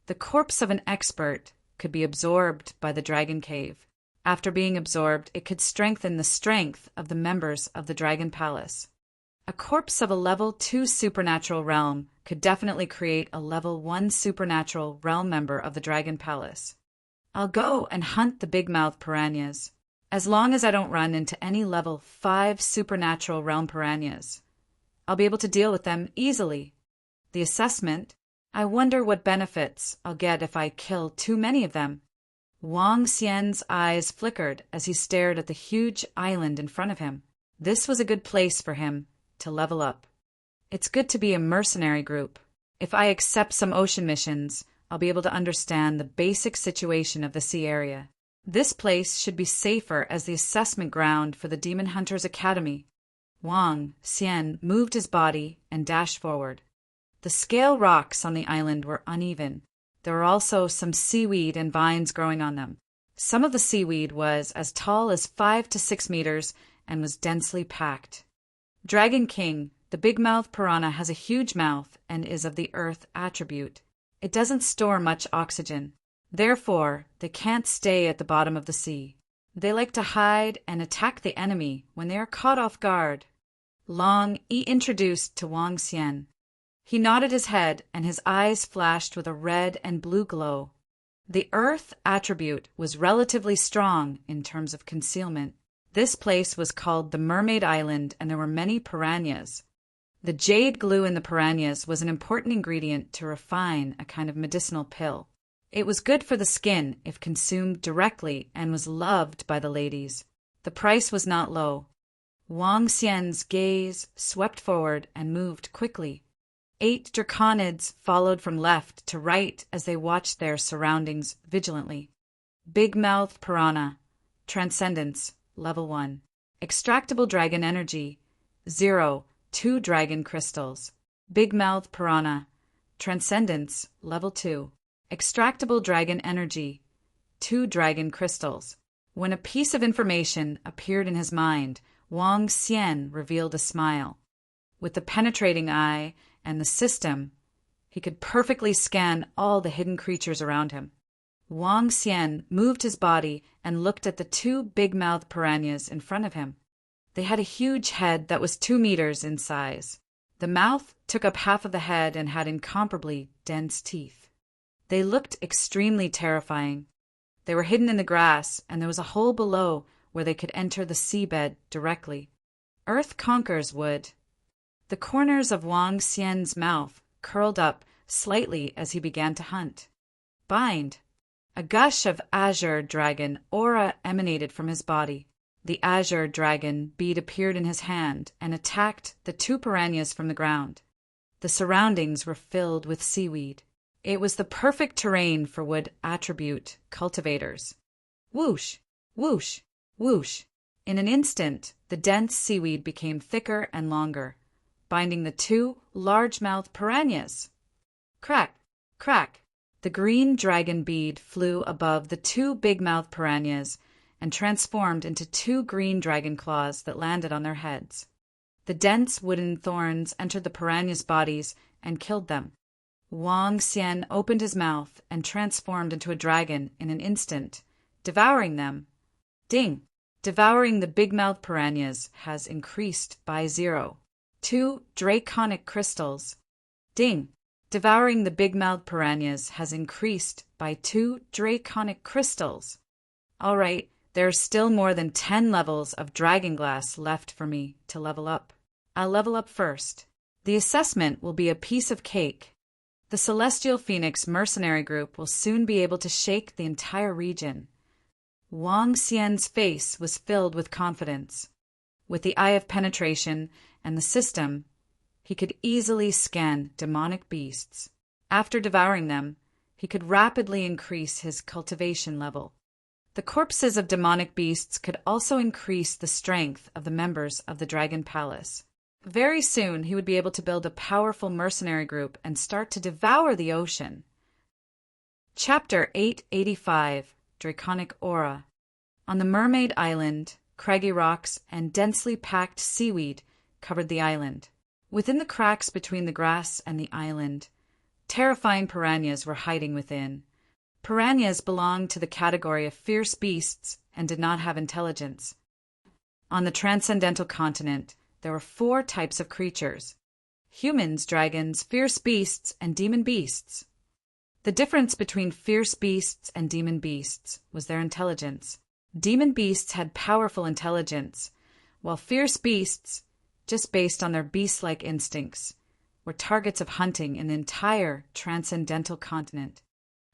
The corpse of an expert could be absorbed by the dragon cave. After being absorbed, it could strengthen the strength of the members of the Dragon Palace. A corpse of a level 2 supernatural realm could definitely create a level 1 supernatural realm member of the Dragon Palace. I'll go and hunt the big-mouthed piranhas. As long as I don't run into any level 5 supernatural realm piranhas, I'll be able to deal with them easily. The assessment: I wonder what benefits I'll get if I kill too many of them. Wang Xian's eyes flickered as he stared at the huge island in front of him. This was a good place for him to level up. It's good to be a mercenary group. If I accept some ocean missions, I'll be able to understand the basic situation of the sea area. This place should be safer as the assessment ground for the Demon Hunters Academy. Wang Xian moved his body and dashed forward. The scale rocks on the island were uneven. There were also some seaweed and vines growing on them. Some of the seaweed was as tall as 5 to 6 meters and was densely packed. Dragon King, the big-mouthed piranha, has a huge mouth and is of the earth attribute. It doesn't store much oxygen. Therefore, they can't stay at the bottom of the sea. They like to hide and attack the enemy when they are caught off guard. He introduced to Wang Xian. He nodded his head, and his eyes flashed with a red and blue glow. The earth attribute was relatively strong in terms of concealment. This place was called the Mermaid Island, and there were many piranhas. The jade glue in the piranhas was an important ingredient to refine a kind of medicinal pill. It was good for the skin if consumed directly and was loved by the ladies. The price was not low. Wang Xian's gaze swept forward and moved quickly. 8 draconids followed from left to right as they watched their surroundings vigilantly. Big-mouthed piranha. Transcendence, level 1. Extractable dragon energy, 0. 2 dragon crystals. Big-mouthed piranha. Transcendence, level 2. Extractable dragon energy, 2 dragon crystals. When a piece of information appeared in his mind, Wang Xian revealed a smile. With the penetrating eye and the system, he could perfectly scan all the hidden creatures around him. Wang Xian moved his body and looked at the 2 big-mouthed piranhas in front of him. They had a huge head that was 2 meters in size. The mouth took up half of the head and had incomparably dense teeth. They looked extremely terrifying. They were hidden in the grass, and there was a hole below where they could enter the seabed directly. Earth conquers wood. The corners of Wang Xian's mouth curled up slightly as he began to hunt. Bind! A gush of azure dragon aura emanated from his body. The azure dragon bead appeared in his hand and attacked the two piranhas from the ground. The surroundings were filled with seaweed. It was the perfect terrain for wood attribute cultivators. Whoosh! Whoosh! Whoosh! In an instant, the dense seaweed became thicker and longer, binding the two large-mouthed piranhas. Crack! Crack! The green dragon bead flew above the two big-mouthed piranhas and transformed into two green dragon claws that landed on their heads. The dense wooden thorns entered the piranhas' bodies and killed them. Wang Xian opened his mouth and transformed into a dragon in an instant, devouring them. Ding! Devouring the big-mouthed piranhas has increased by 0. 2 draconic crystals. Ding! Devouring the big-mouthed piranhas has increased by 2 draconic crystals. All right, there are still more than 10 levels of dragon glass left for me to level up. I'll level up first. The assessment will be a piece of cake. The Celestial Phoenix mercenary group will soon be able to shake the entire region. Wang Xian's face was filled with confidence. With the Eye of Penetration and the system, he could easily scan demonic beasts. After devouring them, he could rapidly increase his cultivation level. The corpses of demonic beasts could also increase the strength of the members of the Dragon Palace. Very soon, he would be able to build a powerful mercenary group and start to devour the ocean. Chapter 885, Draconic Aura. On the Mermaid Island, craggy rocks and densely packed seaweed covered the island. Within the cracks between the grass and the island, terrifying piranhas were hiding within. Piranhas belonged to the category of fierce beasts and did not have intelligence. On the transcendental continent, there were 4 types of creatures: humans, dragons, fierce beasts, and demon beasts. The difference between fierce beasts and demon beasts was their intelligence. Demon beasts had powerful intelligence, while fierce beasts, just based on their beast-like instincts, were targets of hunting in the entire transcendental continent.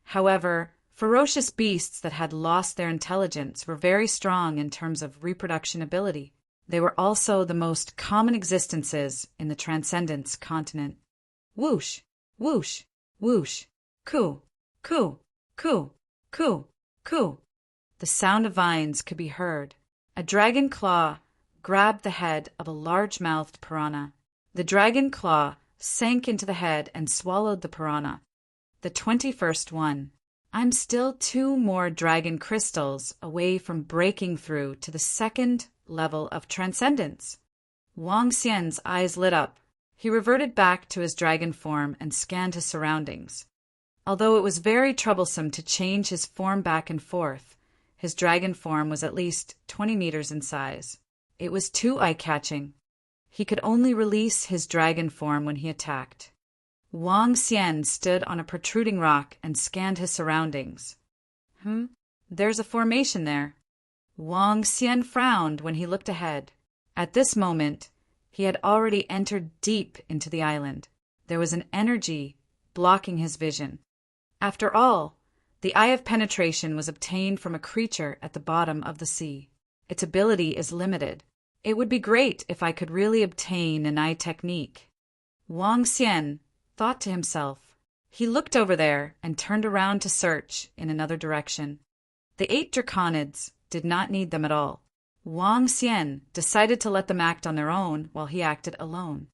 However, ferocious beasts that had lost their intelligence were very strong in terms of reproduction ability. They were also the most common existences in the Transcendence continent. Whoosh! Whoosh! Whoosh! Coo! Coo! Coo! Coo! Coo! The sound of vines could be heard. A dragon claw grabbed the head of a large-mouthed piranha. The dragon claw sank into the head and swallowed the piranha. The 21st one. I'm still 2 more dragon crystals away from breaking through to the 2nd level of transcendence. Wang Xian's eyes lit up. He reverted back to his dragon form and scanned his surroundings. Although it was very troublesome to change his form back and forth, his dragon form was at least 20 meters in size. It was too eye-catching. He could only release his dragon form when he attacked. Wang Xian stood on a protruding rock and scanned his surroundings. There's a formation there. Wang Xian frowned when he looked ahead. At this moment, he had already entered deep into the island. There was an energy blocking his vision. After all, the Eye of Penetration was obtained from a creature at the bottom of the sea. Its ability is limited. It would be great if I could really obtain an eye technique. Wang Xian thought to himself. He looked over there and turned around to search in another direction. The 8 draconids did not need them at all. Wang Xian decided to let them act on their own while he acted alone.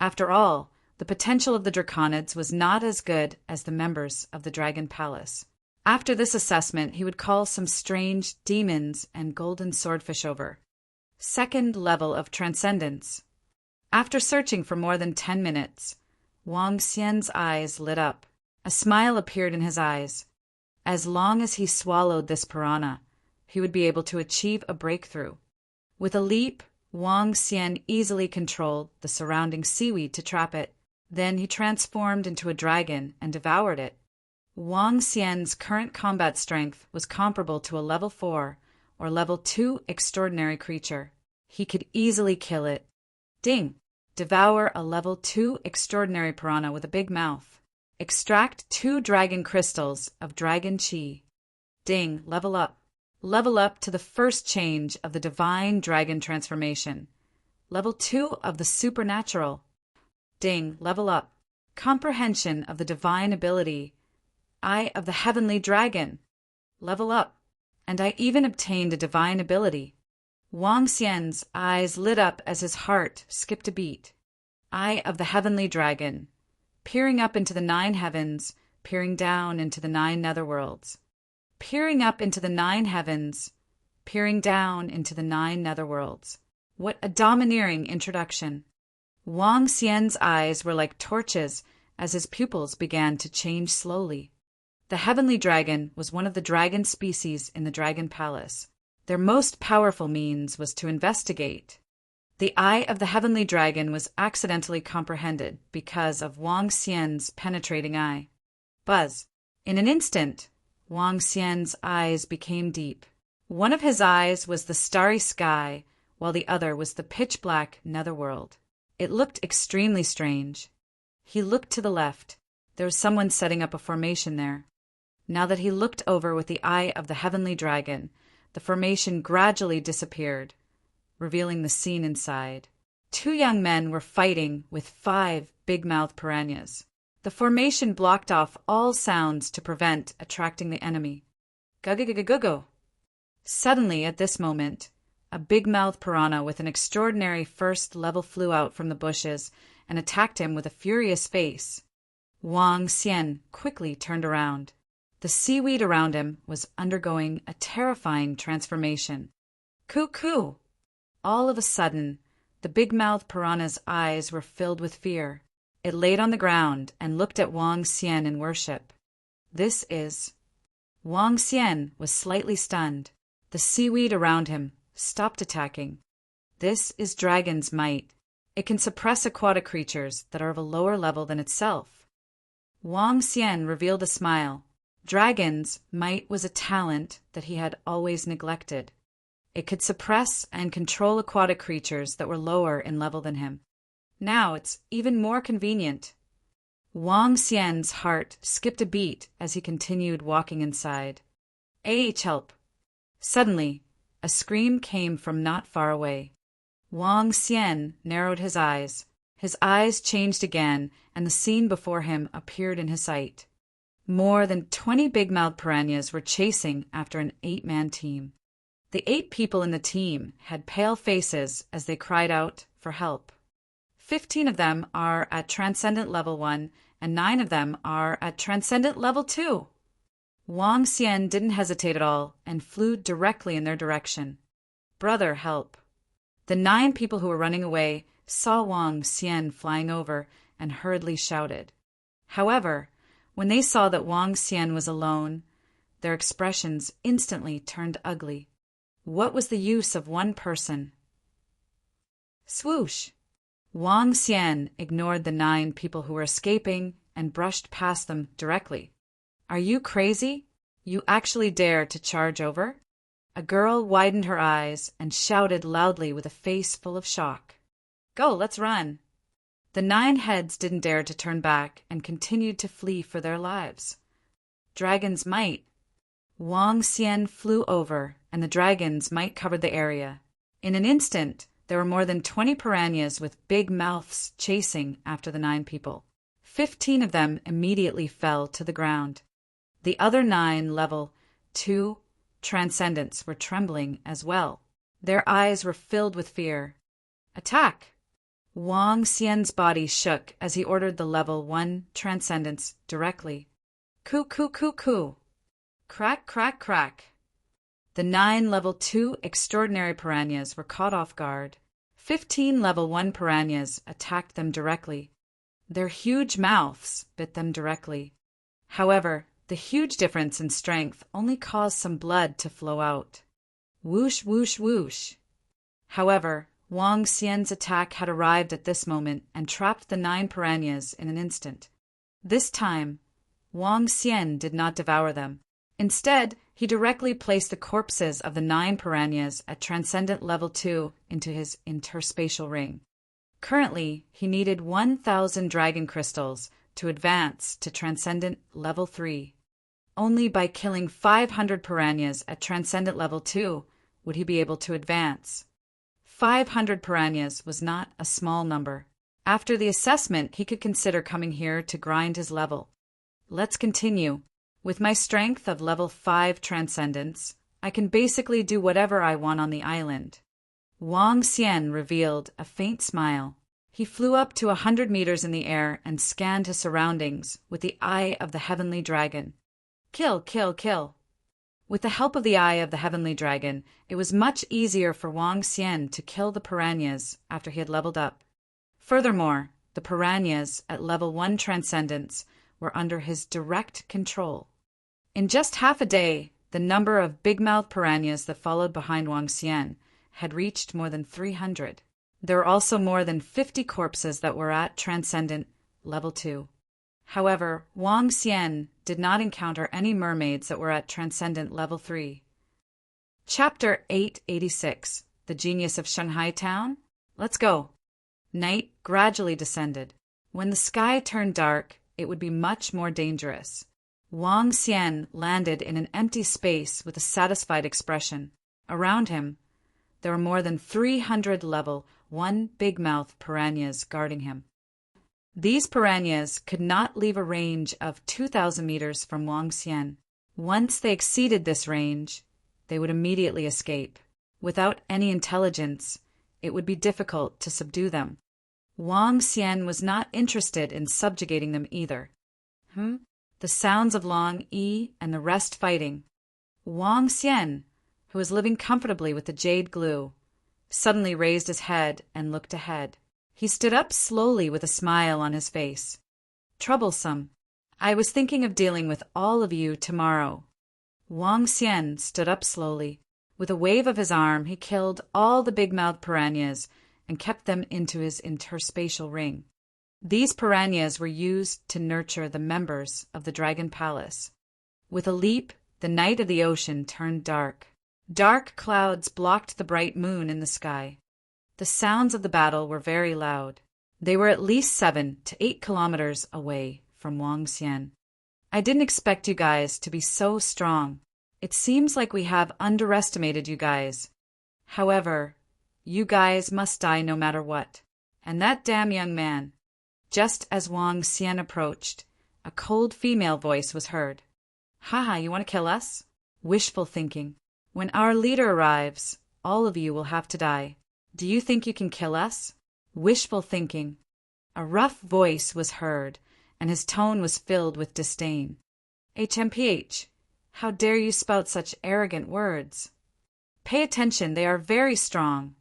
After all, the potential of the draconids was not as good as the members of the Dragon Palace. After this assessment, he would call some strange demons and golden swordfish over. 2nd level of transcendence. After searching for more than 10 minutes, Wang Xian's eyes lit up. A smile appeared in his eyes. As long as he swallowed this piranha, he would be able to achieve a breakthrough. With a leap, Wang Xian easily controlled the surrounding seaweed to trap it. Then he transformed into a dragon and devoured it. Wang Xian's current combat strength was comparable to a level 4 or level 2 extraordinary creature. He could easily kill it. Ding! Devour a level 2 extraordinary piranha with a big mouth. Extract 2 dragon crystals of dragon chi. Ding! Level up. Level up to the first change of the divine dragon transformation. Level 2 of the supernatural. Ding! Level up. Comprehension of the divine ability. Eye of the heavenly dragon. Level up. And I even obtained a divine ability. Wang Xian's eyes lit up as his heart skipped a beat. Eye of the heavenly dragon. Peering up into the 9 heavens, peering down into the 9 netherworlds. Peering up into the 9 heavens, peering down into the 9 netherworlds. What a domineering introduction. Wang Xian's eyes were like torches as his pupils began to change slowly. The heavenly dragon was one of the dragon species in the Dragon Palace. Their most powerful means was to investigate. The eye of the heavenly dragon was accidentally comprehended because of Wang Xian's penetrating eye. Buzz. In an instant, Wang Xian's eyes became deep. One of his eyes was the starry sky, while the other was the pitch-black netherworld. It looked extremely strange. He looked to the left. There was someone setting up a formation there. Now that he looked over with the eye of the heavenly dragon, the formation gradually disappeared, revealing the scene inside. 2 young men were fighting with 5 big-mouthed piranhas. The formation blocked off all sounds to prevent attracting the enemy. Go-go-go-go-go. Suddenly, at this moment, a big-mouthed piranha with an extraordinary first level flew out from the bushes and attacked him with a furious face. Wang Xian quickly turned around. The seaweed around him was undergoing a terrifying transformation. Coo-coo! All of a sudden, the big-mouthed piranha's eyes were filled with fear. It laid on the ground and looked at Wang Xian in worship. This is... Wang Xian was slightly stunned. The seaweed around him stopped attacking. This is dragon's might. It can suppress aquatic creatures that are of a lower level than itself. Wang Xian revealed a smile. Dragon's might was a talent that he had always neglected. It could suppress and control aquatic creatures that were lower in level than him. Now it's even more convenient. Wang Xian's heart skipped a beat as he continued walking inside. Help! Suddenly, a scream came from not far away. Wang Xian narrowed his eyes. His eyes changed again, and the scene before him appeared in his sight. More than 20 big-mouthed piranhas were chasing after an 8-man team. The 8 people in the team had pale faces as they cried out for help. 15 of them are at Transcendent Level 1, and 9 of them are at Transcendent Level 2. Wang Xian didn't hesitate at all and flew directly in their direction. Brother, help! The 9 people who were running away saw Wang Xian flying over and hurriedly shouted. However, when they saw that Wang Xian was alone, their expressions instantly turned ugly. What was the use of one person? Swoosh! Wang Xian ignored the 9 people who were escaping and brushed past them directly. Are you crazy? You actually dare to charge over? A girl widened her eyes and shouted loudly with a face full of shock. Go, let's run! The 9 heads didn't dare to turn back and continued to flee for their lives. Dragon's might. Wang Xian flew over, and the dragon's might covered the area. In an instant, there were more than 20 piranhas with big mouths chasing after the 9 people. 15 of them immediately fell to the ground. The other 9 level 2 transcendents were trembling as well. Their eyes were filled with fear. Attack! Wang Xian's body shook as he ordered the level 1 transcendents directly. Coo coo coo coo. Crack crack crack. The 9 level 2 extraordinary piranhas were caught off guard. 15 level 1 piranhas attacked them directly. Their huge mouths bit them directly. However, the huge difference in strength only caused some blood to flow out. Whoosh whoosh whoosh. However, Wang Xian's attack had arrived at this moment and trapped the 9 piranhas in an instant. This time, Wang Xian did not devour them. Instead, he directly placed the corpses of the 9 piranhas at Transcendent Level 2 into his interspatial ring. Currently, he needed 1,000 dragon crystals to advance to Transcendent Level 3. Only by killing 500 piranhas at Transcendent Level 2 would he be able to advance. 500 piranhas was not a small number. After the assessment, he could consider coming here to grind his level. Let's continue. With my strength of level 5 transcendence, I can basically do whatever I want on the island. Wang Xian revealed a faint smile. He flew up to 100 meters in the air and scanned his surroundings with the eye of the heavenly dragon. Kill, kill, kill. With the help of the eye of the heavenly dragon, it was much easier for Wang Xian to kill the piranhas after he had leveled up. Furthermore, the piranhas at level 1 transcendence were under his direct control. In just half a day, the number of big-mouthed piranhas that followed behind Wang Xian had reached more than 300. There were also more than 50 corpses that were at Transcendent Level 2. However, Wang Xian did not encounter any mermaids that were at Transcendent Level 3. Chapter 886, The Genius of Shanghai Town? Let's go. Night gradually descended. When the sky turned dark, it would be much more dangerous. Wang Xian landed in an empty space with a satisfied expression. Around him, there were more than 300 level 1 big-mouthed piranhas guarding him. These piranhas could not leave a range of 2,000 meters from Wang Xian. Once they exceeded this range, they would immediately escape. Without any intelligence, it would be difficult to subdue them. Wang Xian was not interested in subjugating them either. The sounds of Long Yi and the rest fighting. Wang Xian, who was living comfortably with the jade glue, suddenly raised his head and looked ahead. He stood up slowly with a smile on his face. Troublesome. I was thinking of dealing with all of you tomorrow. Wang Xian stood up slowly. With a wave of his arm, he killed all the big-mouthed piranhas and kept them into his interspatial ring. These piranhas were used to nurture the members of the Dragon Palace. With a leap, the night of the ocean turned dark. Dark clouds blocked the bright moon in the sky. The sounds of the battle were very loud. They were at least 7 to 8 kilometers away from Wang Xian. I didn't expect you guys to be so strong. It seems like we have underestimated you guys. However, you guys must die no matter what. And that damn young man. Just as Wang Xian approached, a cold female voice was heard. Haha, you want to kill us? Wishful thinking. When our leader arrives, all of you will have to die. Do you think you can kill us? Wishful thinking. A rough voice was heard, and his tone was filled with disdain. HMPH, how dare you spout such arrogant words? Pay attention, they are very strong.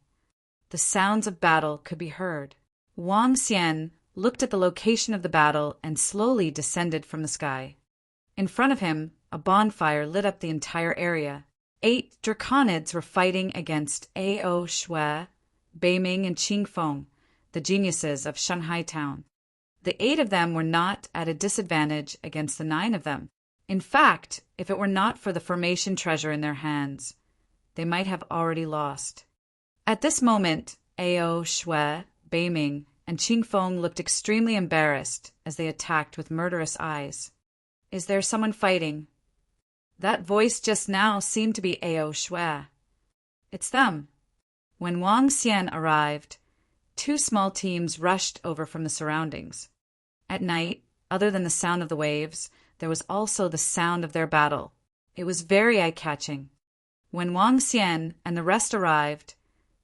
The sounds of battle could be heard. Wang Xian looked at the location of the battle and slowly descended from the sky. In front of him, a bonfire lit up the entire area. 8 draconids were fighting against A.O. Shui, Beiming, and Qingfeng, the geniuses of Shanghai Town. The 8 of them were not at a disadvantage against the 9 of them. In fact, if it were not for the formation treasure in their hands, they might have already lost. At this moment, A.O. Shui, Beiming, and Qingfeng looked extremely embarrassed as they attacked with murderous eyes. Is there someone fighting? That voice just now seemed to be A.O. Shui. It's them. When Wang Xian arrived, 2 small teams rushed over from the surroundings. At night, other than the sound of the waves, there was also the sound of their battle. It was very eye-catching. When Wang Xian and the rest arrived,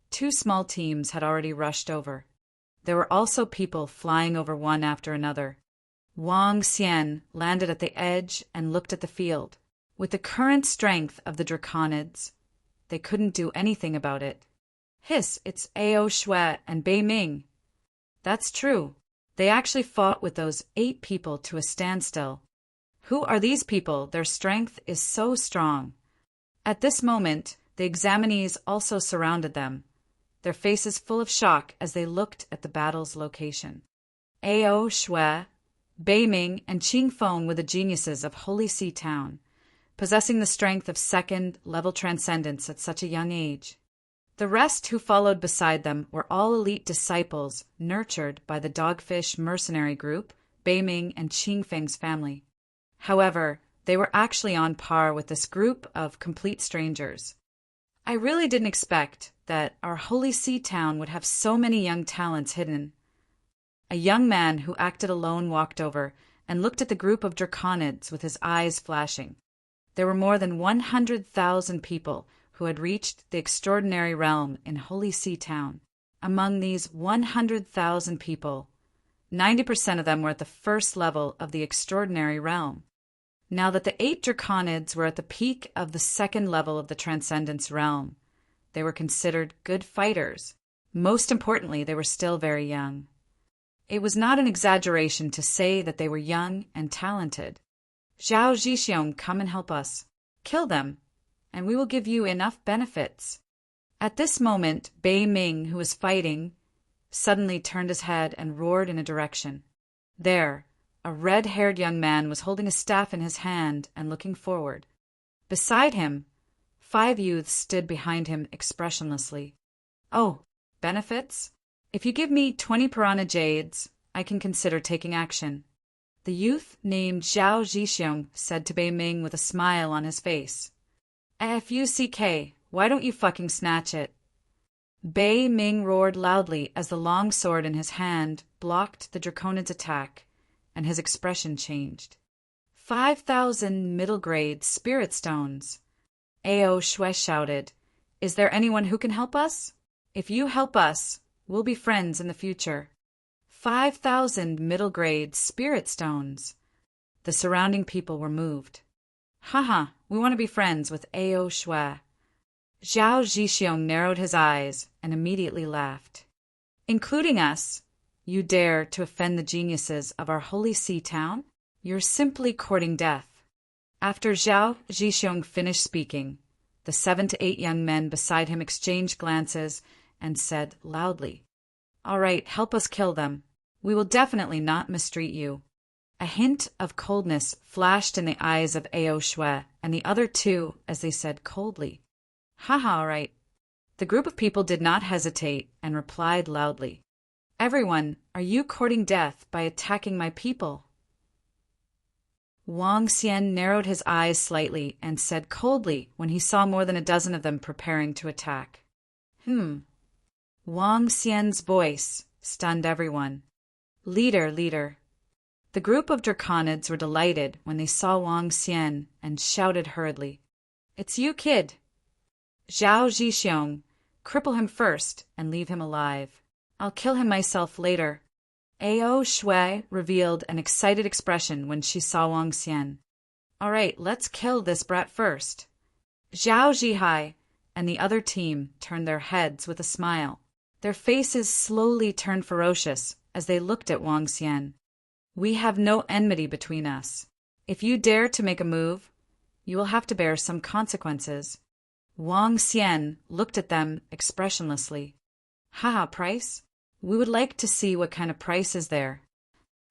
2 small teams had already rushed over. There were also people flying over one after another. Wang Xian landed at the edge and looked at the field. With the current strength of the draconids, they couldn't do anything about it. Hiss, it's A.O. Shui and Beiming. That's true. They actually fought with those 8 people to a standstill. Who are these people? Their strength is so strong. At this moment, the examinees also surrounded them. their faces full of shock as they looked at the battle's location. Ao Shui, Bei Ming, and Qing Feng were the geniuses of Holy See Town, possessing the strength of second-level transcendence at such a young age. The rest who followed beside them were all elite disciples nurtured by the Dogfish mercenary group, Bei Ming and Qing Feng's family. However, they were actually on par with this group of complete strangers. I really didn't expect that our Holy See Town would have so many young talents hidden. A young man who acted alone walked over and looked at the group of draconids with his eyes flashing. There were more than 100,000 people who had reached the extraordinary realm in Holy See Town. Among these 100,000 people, 90% of them were at the first level of the extraordinary realm. Now that the 8 draconids were at the peak of the second level of the transcendence realm, they were considered good fighters. Most importantly, they were still very young. It was not an exaggeration to say that they were young and talented. Zhao Zhixiong, come and help us. Kill them, and we will give you enough benefits. At this moment, Bei Ming, who was fighting, suddenly turned his head and roared in a direction. There, a red-haired young man was holding a staff in his hand and looking forward. Beside him, 5 youths stood behind him expressionlessly. Oh, benefits? If you give me 20 piranha jades, I can consider taking action. The youth named Zhao Zhixiong said to Bei Ming with a smile on his face. Fuck, why don't you fucking snatch it? Bei Ming roared loudly as the long sword in his hand blocked the draconid's attack, and his expression changed. 5,000 middle-grade spirit stones. Ao Shui shouted. Is there anyone who can help us? If you help us, we'll be friends in the future. 5,000 middle-grade spirit stones. The surrounding people were moved. Haha, we want to be friends with Ao Shui. Zhao Zhixiong narrowed his eyes and immediately laughed. Including us? You dare to offend the geniuses of our Holy See Town? You're simply courting death. After Zhao Zhixiong finished speaking, the 7 to 8 young men beside him exchanged glances and said loudly, All right, help us kill them. We will definitely not mistreat you. A hint of coldness flashed in the eyes of Ao Shui and the other 2 as they said coldly, Haha, all right. The group of people did not hesitate and replied loudly, Everyone, are you courting death by attacking my people? Wang Xian narrowed his eyes slightly and said coldly when he saw more than a dozen of them preparing to attack. Wang Xian's voice stunned everyone. Leader. The group of draconids were delighted when they saw Wang Xian and shouted hurriedly, It's you, kid. Zhao Zhixiong, cripple him first and leave him alive. I'll kill him myself later. Ao Shui revealed an excited expression when she saw Wang Xian. All right, let's kill this brat first. Zhao Zhihai and the other team turned their heads with a smile. Their faces slowly turned ferocious as they looked at Wang Xian. We have no enmity between us. If you dare to make a move, you will have to bear some consequences. Wang Xian looked at them expressionlessly. Haha, price? We would like to see what kind of price is there.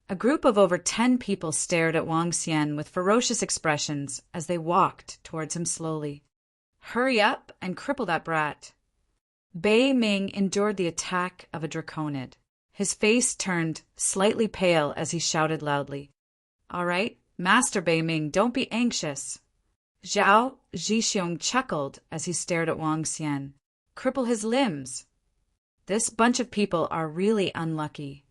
A group of over 10 people stared at Wang Xian with ferocious expressions as they walked towards him slowly. Hurry up and cripple that brat. Bei Ming endured the attack of a draconid. His face turned slightly pale as he shouted loudly. All right, Master Bei Ming, don't be anxious. Zhao Zhixiong chuckled as he stared at Wang Xian. Cripple his limbs. This bunch of people are really unlucky.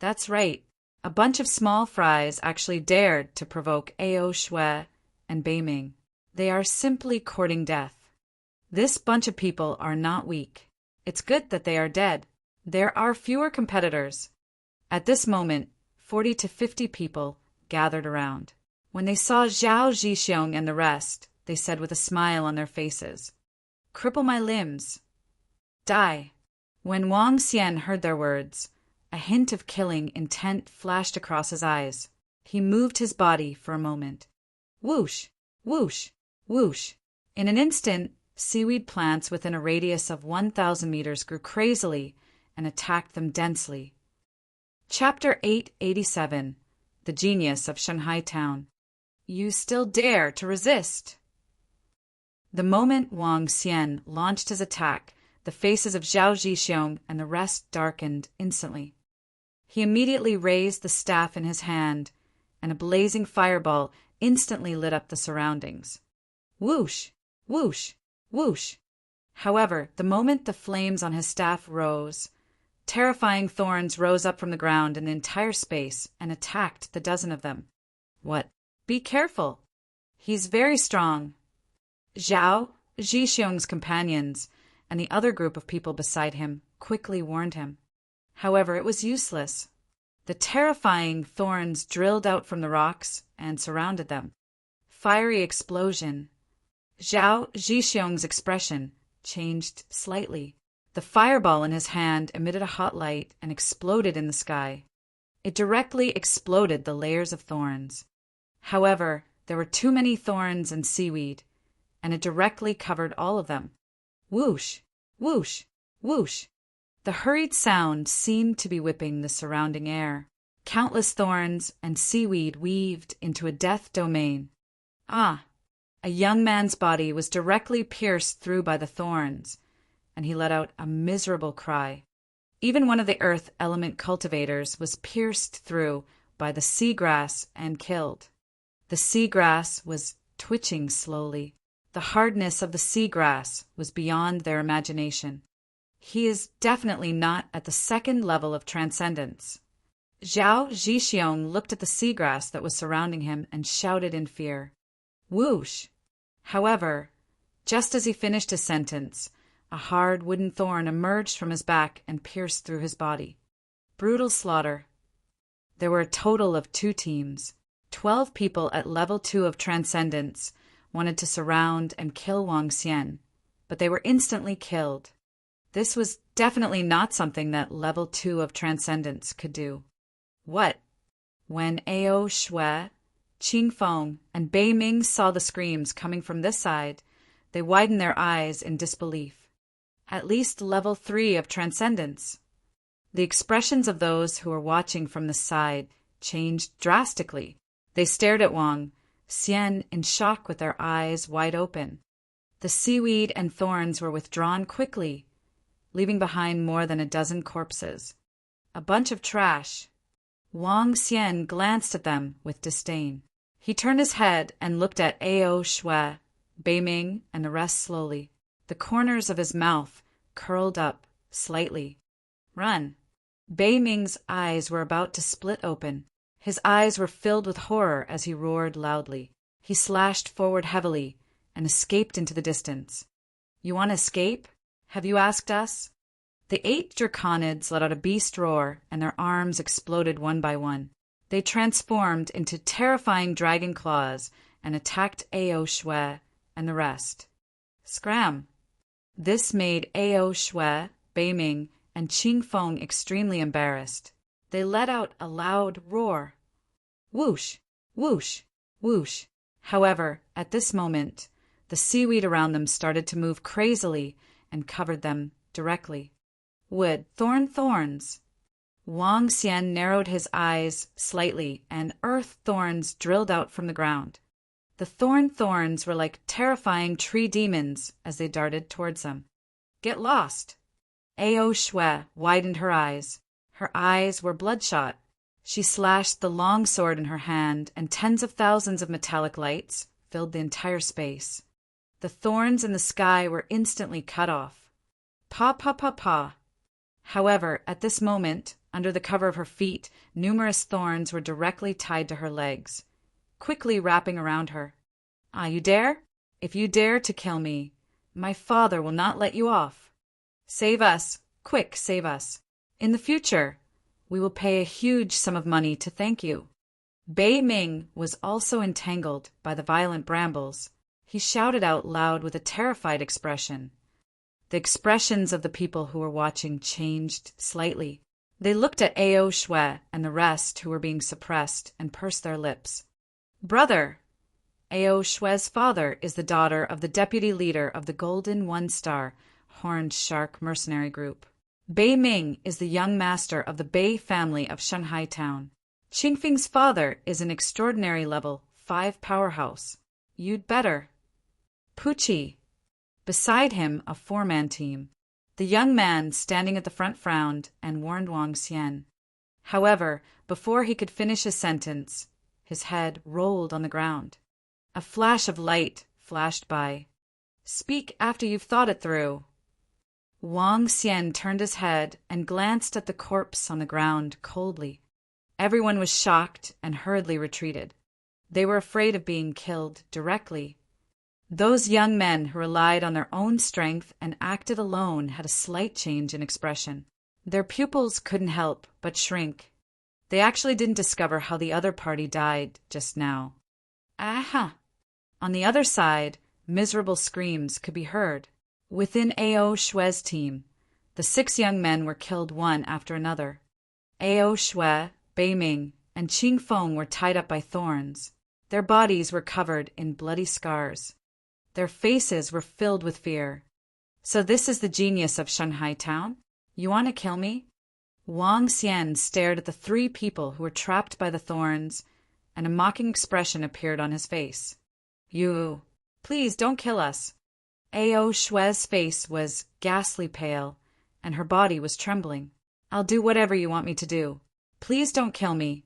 That's right. A bunch of small fries actually dared to provoke Ao Shui and Bei Ming. They are simply courting death. This bunch of people are not weak. It's good that they are dead. There are fewer competitors. At this moment, 40 to 50 people gathered around. When they saw Zhao Zhixiong and the rest, they said with a smile on their faces, Cripple my limbs. Die. When Wang Xian heard their words, a hint of killing intent flashed across his eyes. He moved his body for a moment. Whoosh, whoosh, whoosh. In an instant, Seaweed plants within a radius of 1,000 meters grew crazily and attacked them densely. Chapter 887. The Genius of Shanghai Town. You still dare to resist? The moment Wang Xian launched his attack, the faces of Zhao Zhixiong and the rest darkened instantly. He immediately raised the staff in his hand, and a blazing fireball instantly lit up the surroundings. Whoosh! Whoosh! Whoosh! However, the moment the flames on his staff rose, terrifying thorns rose up from the ground in the entire space and attacked the dozen of them. What? Be careful! He's very strong. Zhao Zhixiong's companions and the other group of people beside him quickly warned him. However, it was useless. The terrifying thorns drilled out from the rocks and surrounded them. Fiery explosion. Zhao Zhixiong's expression changed slightly. The fireball in his hand emitted a hot light and exploded in the sky. It directly exploded the layers of thorns. However, there were too many thorns and seaweed, and it directly covered all of them. Whoosh! Whoosh! Whoosh! The hurried sound seemed to be whipping the surrounding air. Countless thorns and seaweed weaved into a death domain. Ah! A young man's body was directly pierced through by the thorns, and he let out a miserable cry. Even one of the earth element cultivators was pierced through by the seagrass and killed. The seagrass was twitching slowly. The hardness of the seagrass was beyond their imagination. He is definitely not at the second level of transcendence. Zhao Zhixiong looked at the seagrass that was surrounding him and shouted in fear. Whoosh! However, just as he finished his sentence, a hard wooden thorn emerged from his back and pierced through his body. Brutal slaughter. There were a total of 2 teams. 12 people at level 2 of transcendence wanted to surround and kill Wang Xian, but they were instantly killed. This was definitely not something that level 2 of transcendence could do. What? When Ao Shui, Qing Feng, and Bei Ming saw the screams coming from this side, they widened their eyes in disbelief. At least level 3 of transcendence. The expressions of those who were watching from the side changed drastically. They stared at Wang Xian in shock with their eyes wide open. The seaweed and thorns were withdrawn quickly, leaving behind more than a dozen corpses. A bunch of trash. Wang Xian glanced at them with disdain. He turned his head and looked at Ao Shui, Bei Ming, and the rest slowly. The corners of his mouth curled up slightly. Run! Bei Ming's eyes were about to split open. His eyes were filled with horror as he roared loudly. He slashed forward heavily and escaped into the distance. You want to escape? Have you asked us? The 8 draconids let out a beast roar, and their arms exploded one by one. They transformed into terrifying dragon claws and attacked Ao Shui and the rest. Scram! This made Ao Shui, Bei Ming, and Qing Feng extremely embarrassed. They let out a loud roar. Whoosh! Whoosh! Whoosh! However, at this moment, the seaweed around them started to move crazily and covered them directly. Wood, thorns. Wang Xian narrowed his eyes slightly, and earth thorns drilled out from the ground. The thorns were like terrifying tree demons as they darted towards them. Get lost! Ao Shui widened her eyes. Her eyes were bloodshot. She slashed the long sword in her hand, and tens of thousands of metallic lights filled the entire space. The thorns in the sky were instantly cut off. Pa pa pa pa. However, at this moment, under the cover of her feet, numerous thorns were directly tied to her legs, quickly wrapping around her. Ah, you dare? If you dare to kill me, my father will not let you off. Save us! Quick, save us! In the future, we will pay a huge sum of money to thank you. Bei Ming was also entangled by the violent brambles. He shouted out loud with a terrified expression. The expressions of the people who were watching changed slightly. They looked at Ao Shui and the rest who were being suppressed and pursed their lips. Brother! Ao Shue's father is the daughter of the deputy leader of the Golden One-Star Horned Shark Mercenary Group. Bei Ming is the young master of the Bei family of Shanghai Town. Qingfeng's father is an extraordinary level 5 powerhouse. You'd better. Pucci. Beside him, a 4-man team. The young man standing at the front frowned and warned Wang Xian. However, before he could finish his sentence, his head rolled on the ground. A flash of light flashed by. Speak after you've thought it through. Wang Xian turned his head and glanced at the corpse on the ground coldly. Everyone was shocked and hurriedly retreated. They were afraid of being killed directly. Those young men who relied on their own strength and acted alone had a slight change in expression. Their pupils couldn't help but shrink. They actually didn't discover how the other party died just now. Aha! On the other side, miserable screams could be heard. Within Ao Shue's team, the 6 young men were killed one after another. Ao Shue, Bei Ming, and Qing Feng were tied up by thorns. Their bodies were covered in bloody scars. Their faces were filled with fear. So this is the genius of Shanghai Town? You want to kill me? Wang Xian stared at the 3 people who were trapped by the thorns, and a mocking expression appeared on his face. You, please don't kill us. Ao Shue's face was ghastly pale, and her body was trembling. I'll do whatever you want me to do. Please don't kill me.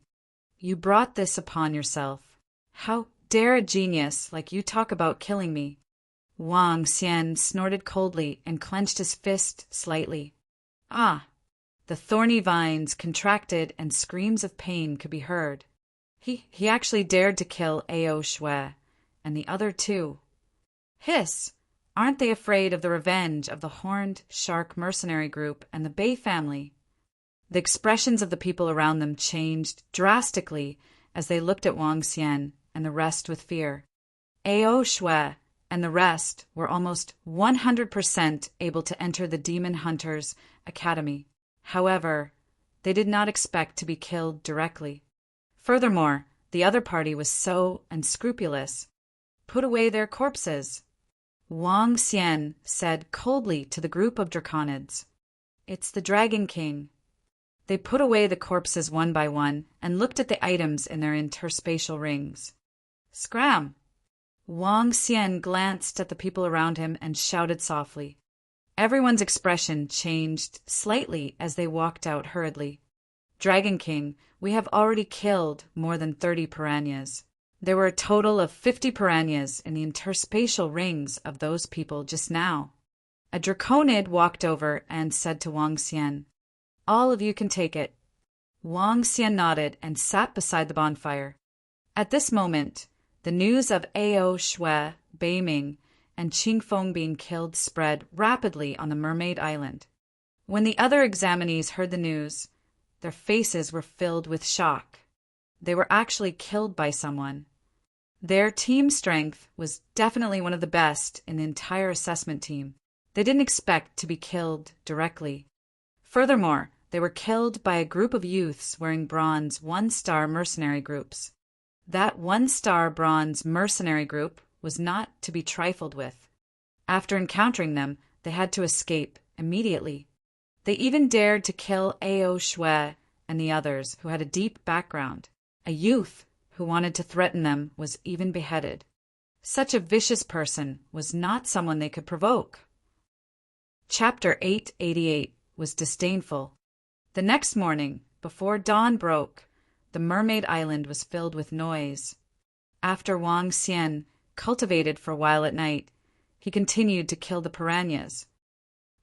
You brought this upon yourself. How dare a genius like you talk about killing me? Wang Xian snorted coldly and clenched his fist slightly. Ah! The thorny vines contracted and screams of pain could be heard. He actually dared to kill Ao Shue, and the other 2. Hiss! Aren't they afraid of the revenge of the Horned Shark Mercenary Group and the Bei family? The expressions of the people around them changed drastically as they looked at Wang Xian and the rest with fear. Ao Shue and the rest were almost 100% able to enter the Demon Hunters Academy. However, they did not expect to be killed directly. Furthermore, the other party was so unscrupulous. Put away their corpses. Wang Xian said coldly to the group of draconids. It's the Dragon King. They put away the corpses one by one and looked at the items in their interspatial rings. Scram! Wang Xian glanced at the people around him and shouted softly. Everyone's expression changed slightly as they walked out hurriedly. Dragon King, we have already killed more than 30 piranhas. There were a total of 50 piranhas in the interspatial rings of those people just now. A draconid walked over and said to Wang Xian, All of you can take it. Wang Xian nodded and sat beside the bonfire. At this moment, the news of Ao Shue, Bei Ming, and Qing Feng being killed spread rapidly on the Mermaid Island. When the other examinees heard the news, their faces were filled with shock. They were actually killed by someone. Their team strength was definitely one of the best in the entire assessment team. They didn't expect to be killed directly. Furthermore, they were killed by a group of youths wearing bronze 1-star mercenary groups. That 1-star bronze mercenary group was not to be trifled with. After encountering them, they had to escape immediately. They even dared to kill Ao Shue and the others who had a deep background. A youth who wanted to threaten them was even beheaded. Such a vicious person was not someone they could provoke. Chapter 888 was disdainful. The next morning, before dawn broke, the Mermaid Island was filled with noise. After Wang Xian cultivated for a while at night, he continued to kill the piranhas.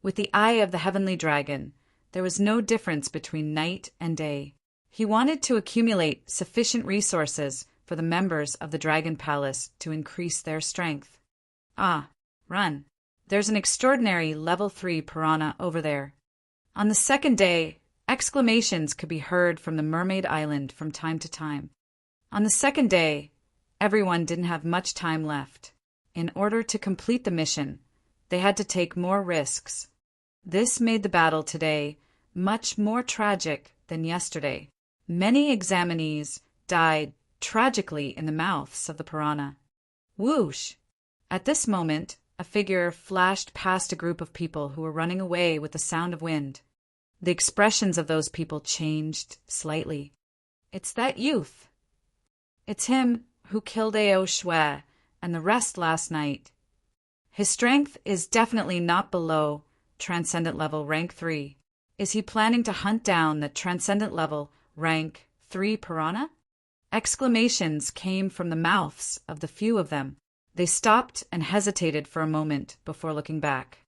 With the eye of the heavenly dragon, there was no difference between night and day. He wanted to accumulate sufficient resources for the members of the Dragon Palace to increase their strength. Ah, run. There's an extraordinary level 3 piranha over there. On the second day, exclamations could be heard from the Mermaid Island from time to time. On the second day, everyone didn't have much time left. In order to complete the mission, they had to take more risks. This made the battle today much more tragic than yesterday. Many examinees died tragically in the mouths of the piranha. Whoosh! At this moment, a figure flashed past a group of people who were running away with the sound of wind. The expressions of those people changed slightly. It's that youth. It's him who killed Ao Shui and the rest last night. His strength is definitely not below Transcendent Level Rank 3. Is he planning to hunt down the Transcendent Level Rank 3 Piranha? Exclamations came from the mouths of the few of them. They stopped and hesitated for a moment before looking back.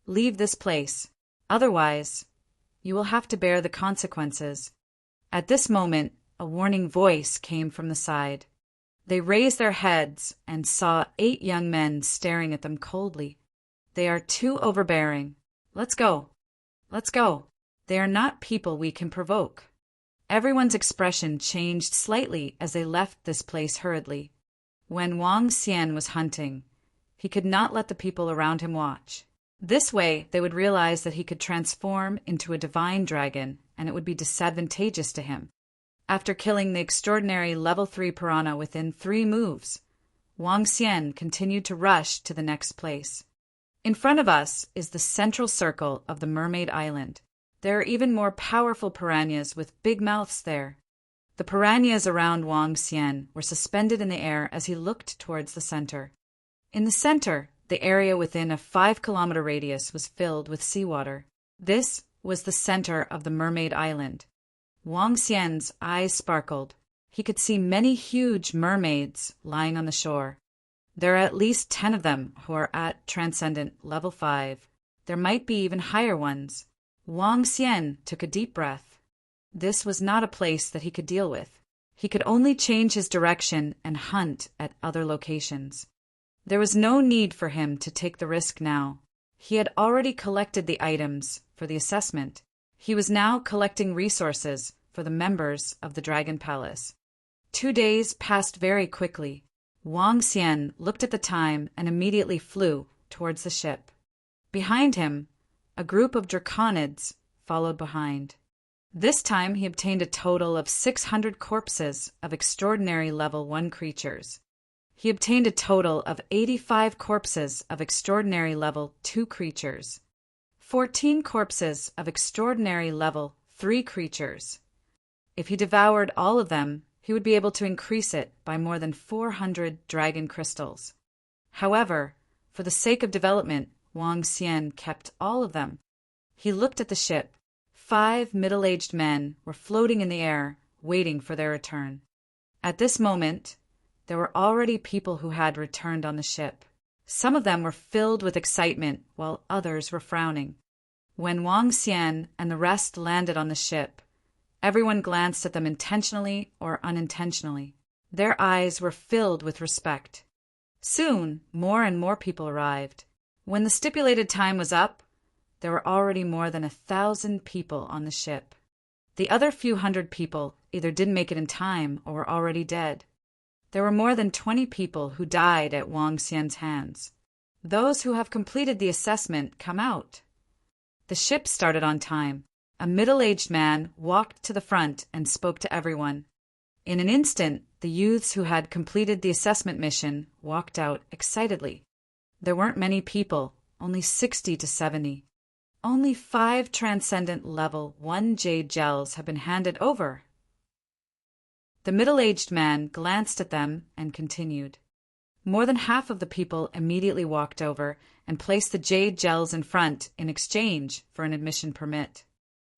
Leave this place. Otherwise, you will have to bear the consequences. At this moment, a warning voice came from the side. They raised their heads and saw 8 young men staring at them coldly. They are too overbearing. Let's go. Let's go. They are not people we can provoke. Everyone's expression changed slightly as they left this place hurriedly. When Wang Xian was hunting, he could not let the people around him watch. This way, they would realize that he could transform into a divine dragon, and it would be disadvantageous to him. After killing the extraordinary Level 3 Piranha within 3 moves, Wang Xian continued to rush to the next place. In front of us is the central circle of the Mermaid Island. There are even more powerful piranhas with big mouths there. The piranhas around Wang Xian were suspended in the air as he looked towards the center. In the center, the area within a 5-kilometer radius was filled with seawater. This was the center of the Mermaid Island. Wang Xian's eyes sparkled. He could see many huge mermaids lying on the shore. There are at least 10 of them who are at Transcendent Level 5. There might be even higher ones. Wang Xian took a deep breath. This was not a place that he could deal with. He could only change his direction and hunt at other locations. There was no need for him to take the risk now. He had already collected the items for the assessment. He was now collecting resources for the members of the Dragon Palace. 2 days passed very quickly. Wang Xian looked at the time and immediately flew towards the ship. Behind him, a group of draconids followed behind. This time he obtained a total of 600 corpses of extraordinary Level 1 creatures. He obtained a total of 85 corpses of extraordinary Level 2 creatures. 14 corpses of extraordinary Level 3 creatures. If he devoured all of them, he would be able to increase it by more than 400 dragon crystals. However, for the sake of development, Wang Xian kept all of them. He looked at the ship. 5 middle-aged men were floating in the air, waiting for their return. At this moment, there were already people who had returned on the ship. Some of them were filled with excitement, while others were frowning. When Wang Xian and the rest landed on the ship, everyone glanced at them intentionally or unintentionally. Their eyes were filled with respect. Soon, more and more people arrived. When the stipulated time was up, there were already more than 1,000 people on the ship. The other few hundred people either didn't make it in time or were already dead. There were more than 20 people who died at Wang Xian's hands. Those who have completed the assessment come out. The ship started on time. A middle-aged man walked to the front and spoke to everyone. In an instant, the youths who had completed the assessment mission walked out excitedly. There weren't many people, only 60 to 70. Only 5 Transcendent Level 1 jade gels have been handed over. The middle-aged man glanced at them and continued. More than half of the people immediately walked over and placed the jade gels in front in exchange for an admission permit.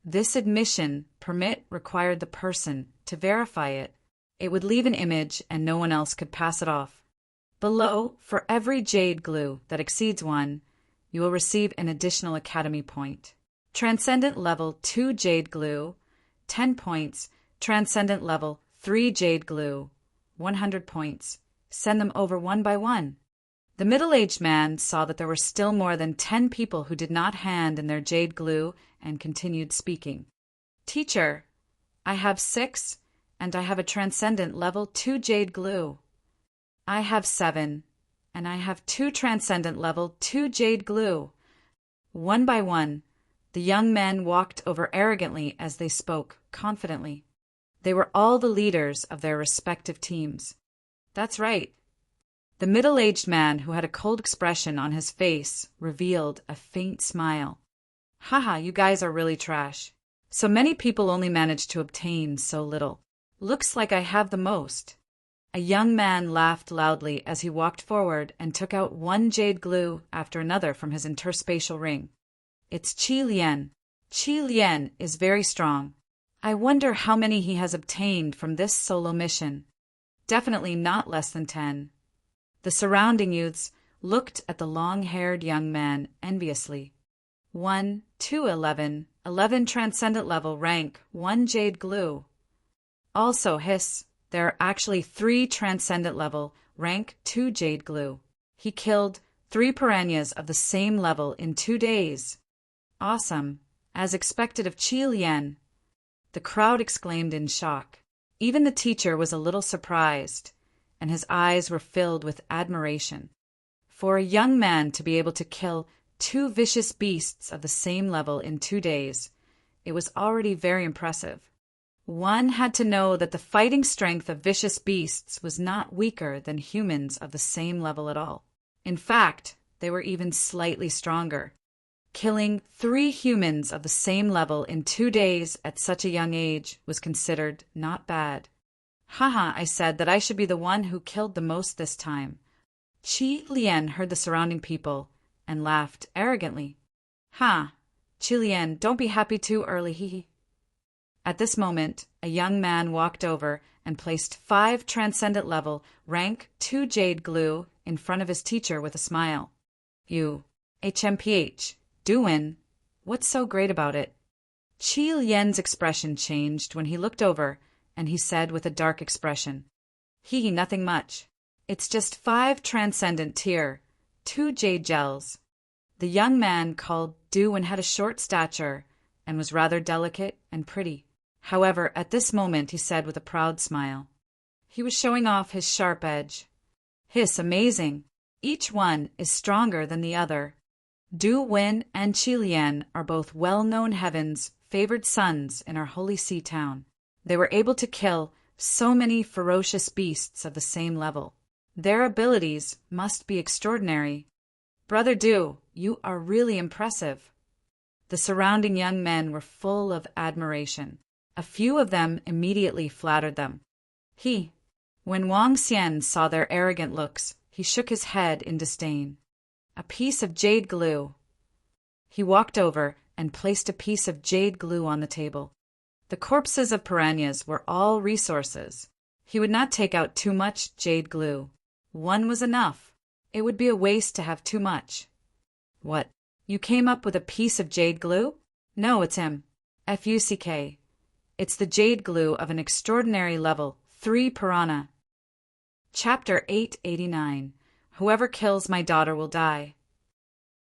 This admission permit required the person to verify it. It would leave an image and no one else could pass it off. Below, for every jade glue that exceeds 1, you will receive an additional academy point. Transcendent Level 2 jade glue, 10 points. Transcendent Level 3 jade glue, 100 points. Send them over one by one. The middle-aged man saw that there were still more than 10 people who did not hand in their jade glue and continued speaking. Teacher, I have 6, and I have a Transcendent Level 2 jade glue. I have 7, and I have 2 Transcendent Level 2 jade glue. One by one, the young men walked over arrogantly as they spoke confidently. They were all the leaders of their respective teams. That's right. The middle-aged man, who had a cold expression on his face, revealed a faint smile. Haha, you guys are really trash. So many people only manage to obtain so little. Looks like I have the most. A young man laughed loudly as he walked forward and took out one jade glue after another from his interspatial ring. It's Qi Lian. Qi Lian is very strong. I wonder how many he has obtained from this solo mission. Definitely not less than 10. The surrounding youths looked at the long-haired young man enviously. 1, 2, 11. 11 transcendent level, rank 1 jade glue. Also, hiss, there are actually 3 transcendent level, rank 2 jade glue. He killed 3 piranhas of the same level in 2 days. Awesome, as expected of Qi Lian. The crowd exclaimed in shock. Even the teacher was a little surprised, and his eyes were filled with admiration. For a young man to be able to kill 2 vicious beasts of the same level in 2 days, it was already very impressive. One had to know that the fighting strength of vicious beasts was not weaker than humans of the same level at all. In fact, they were even slightly stronger. Killing 3 humans of the same level in 2 days at such a young age was considered not bad. Haha, I said that I should be the one who killed the most this time. Qi Lian heard the surrounding people and laughed arrogantly. Ha, Qi Lian, don't be happy too early, hee. At this moment, a young man walked over and placed 5 transcendent level, rank 2 jade glue in front of his teacher with a smile. You, HMPH, do win. What's so great about it? Qi Lian's expression changed when he looked over, and he said with a dark expression, Hee, nothing much. It's just 5 transcendent tier, 2 jade gels. The young man called Du and had a short stature, and was rather delicate and pretty. However, at this moment he said with a proud smile. He was showing off his sharp edge. Hiss, amazing. Each one is stronger than the other. Du Wen and Qi Lian are both well-known heaven's favored sons in our holy sea town. They were able to kill so many ferocious beasts of the same level. Their abilities must be extraordinary. Brother Du, you are really impressive. The surrounding young men were full of admiration. A few of them immediately flattered them. When Wang Xian saw their arrogant looks, he shook his head in disdain. A piece of jade glue. He walked over and placed a piece of jade glue on the table. The corpses of piranhas were all resources. He would not take out too much jade glue. 1 was enough. It would be a waste to have too much. What? You came up with a piece of jade glue? No, it's him. FUCK. It's the jade glue of an extraordinary level, 3 piranha. Chapter 889. Whoever kills my daughter will die.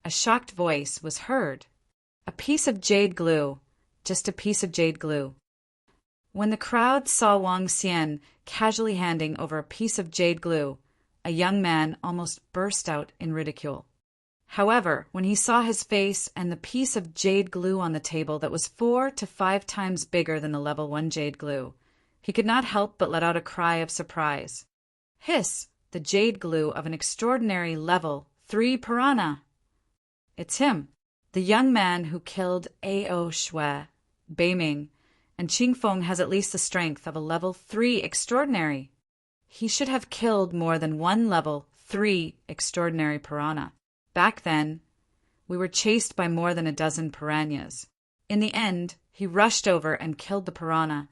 A shocked voice was heard. A piece of jade glue. Just a piece of jade glue. When the crowd saw Wang Xian casually handing over a piece of jade glue, a young man almost burst out in ridicule. However, when he saw his face and the piece of jade glue on the table that was 4 to 5 times bigger than the level 1 jade glue, he could not help but let out a cry of surprise. Hiss! The jade glue of an extraordinary level 3 piranha! It's him, the young man who killed A.O. Shui, Beiming, and Qingfeng has at least the strength of a level 3 extraordinary. He should have killed more than 1 level 3 extraordinary piranha. Back then, we were chased by more than a dozen piranhas. In the end, he rushed over and killed the piranha.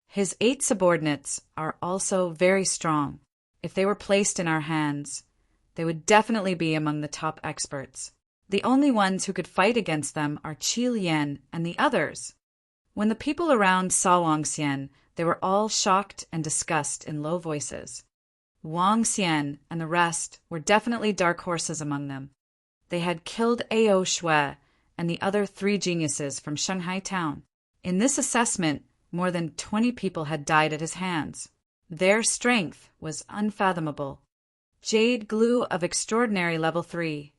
His 8 subordinates are also very strong. If they were placed in our hands, they would definitely be among the top experts. The only ones who could fight against them are Qi Lian and the others. When the people around saw Wang Xian, they were all shocked and discussed in low voices. Wang Xian and the rest were definitely dark horses among them. They had killed A.O. Shui and the other 3 geniuses from Shanghai town. In this assessment, more than 20 people had died at his hands. Their strength was unfathomable. Jade glue of extraordinary level 3.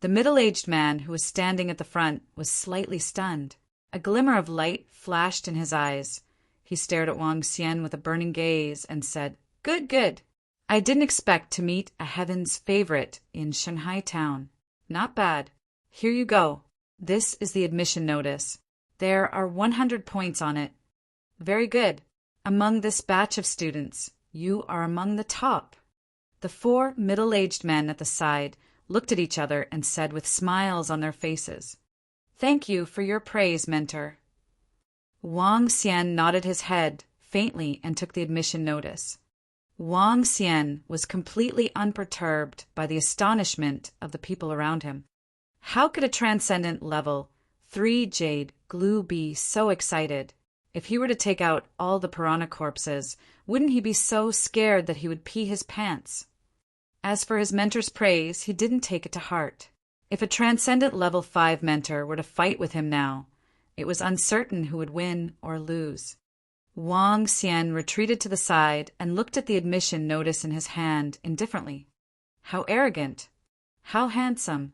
The middle-aged man who was standing at the front was slightly stunned. A glimmer of light flashed in his eyes. He stared at Wang Xian with a burning gaze and said, Good, good. I didn't expect to meet a heaven's favorite in Shanghai town. Not bad. Here you go. This is the admission notice. There are 100 points on it. Very good. Among this batch of students, you are among the top. The four middle-aged men at the side looked at each other and said with smiles on their faces, "Thank you for your praise, mentor." Wang Xian nodded his head faintly and took the admission notice. Wang Xian was completely unperturbed by the astonishment of the people around him. How could a transcendent level 3 jade glue be so excited? If he were to take out all the piranha corpses, wouldn't he be so scared that he would pee his pants? As for his mentor's praise, he didn't take it to heart. If a transcendent level 5 mentor were to fight with him now, it was uncertain who would win or lose. Wang Xian retreated to the side and looked at the admission notice in his hand indifferently. How arrogant! How handsome!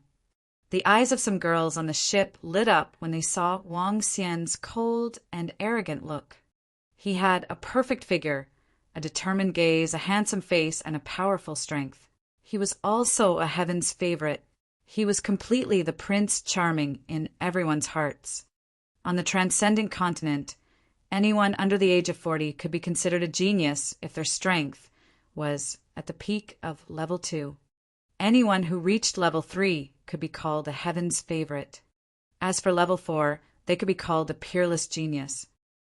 The eyes of some girls on the ship lit up when they saw Wang Xian's cold and arrogant look. He had a perfect figure, a determined gaze, a handsome face, and a powerful strength. He was also a heaven's favorite. He was completely the Prince Charming in everyone's hearts. On the transcendent continent, anyone under the age of 40 could be considered a genius if their strength was at the peak of level 2. Anyone who reached level 3 could be called a heaven's favorite. As for level 4, they could be called a peerless genius.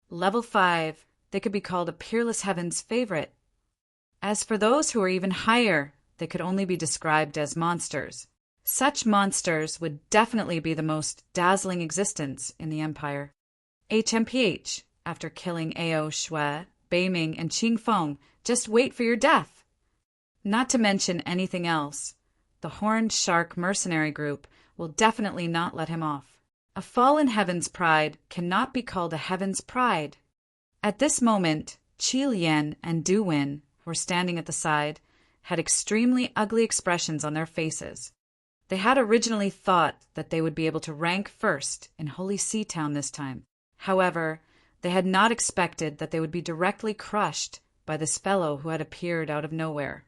Level 5, they could be called a peerless heaven's favorite. As for those who were even higher, they could only be described as monsters. Such monsters would definitely be the most dazzling existence in the Empire. HMPH, after killing Ao Shui, Beiming, and Qing Feng, just wait for your death. Not to mention anything else, the Horned Shark mercenary group will definitely not let him off. A fallen heaven's pride cannot be called a heaven's pride. At this moment, Qi Lian and Du Wen, who were standing at the side, had extremely ugly expressions on their faces. They had originally thought that they would be able to rank first in Holy Sea Town this time. However, they had not expected that they would be directly crushed by this fellow who had appeared out of nowhere.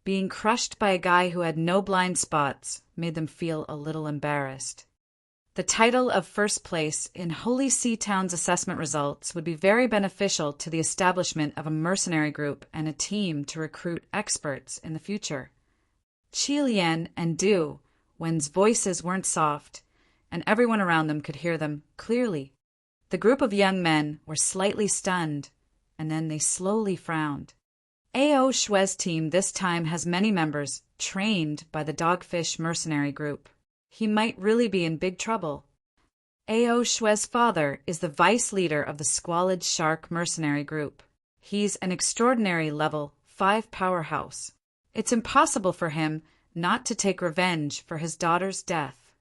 Being crushed by a guy who had no blind spots made them feel a little embarrassed. The title of first place in Holy Sea Town's assessment results would be very beneficial to the establishment of a mercenary group and a team to recruit experts in the future. Qi Lian and Du Wen's voices weren't soft, and everyone around them could hear them clearly. The group of young men were slightly stunned, and then they slowly frowned. Ao Shui's team this time has many members trained by the Dogfish mercenary group. He might really be in big trouble. Ao Shui's father is the vice leader of the Squalid Shark mercenary group. He's an extraordinary level 5 powerhouse. It's impossible for him not to take revenge for his daughter's death.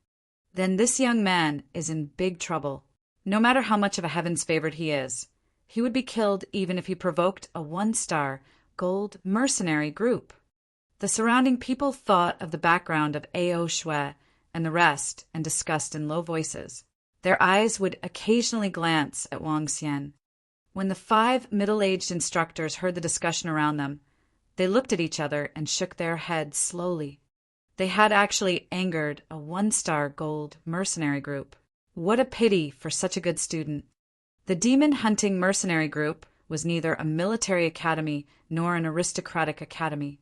Then this young man is in big trouble. No matter how much of a heaven's favorite he is, he would be killed even if he provoked a 1-star gold mercenary group. The surrounding people thought of the background of Ao Shui and the rest and discussed in low voices. Their eyes would occasionally glance at Wang Xian. When the 5 middle-aged instructors heard the discussion around them, they looked at each other and shook their heads slowly. They had actually angered a 1-star gold mercenary group. What a pity for such a good student. The demon-hunting mercenary group was neither a military academy nor an aristocratic academy.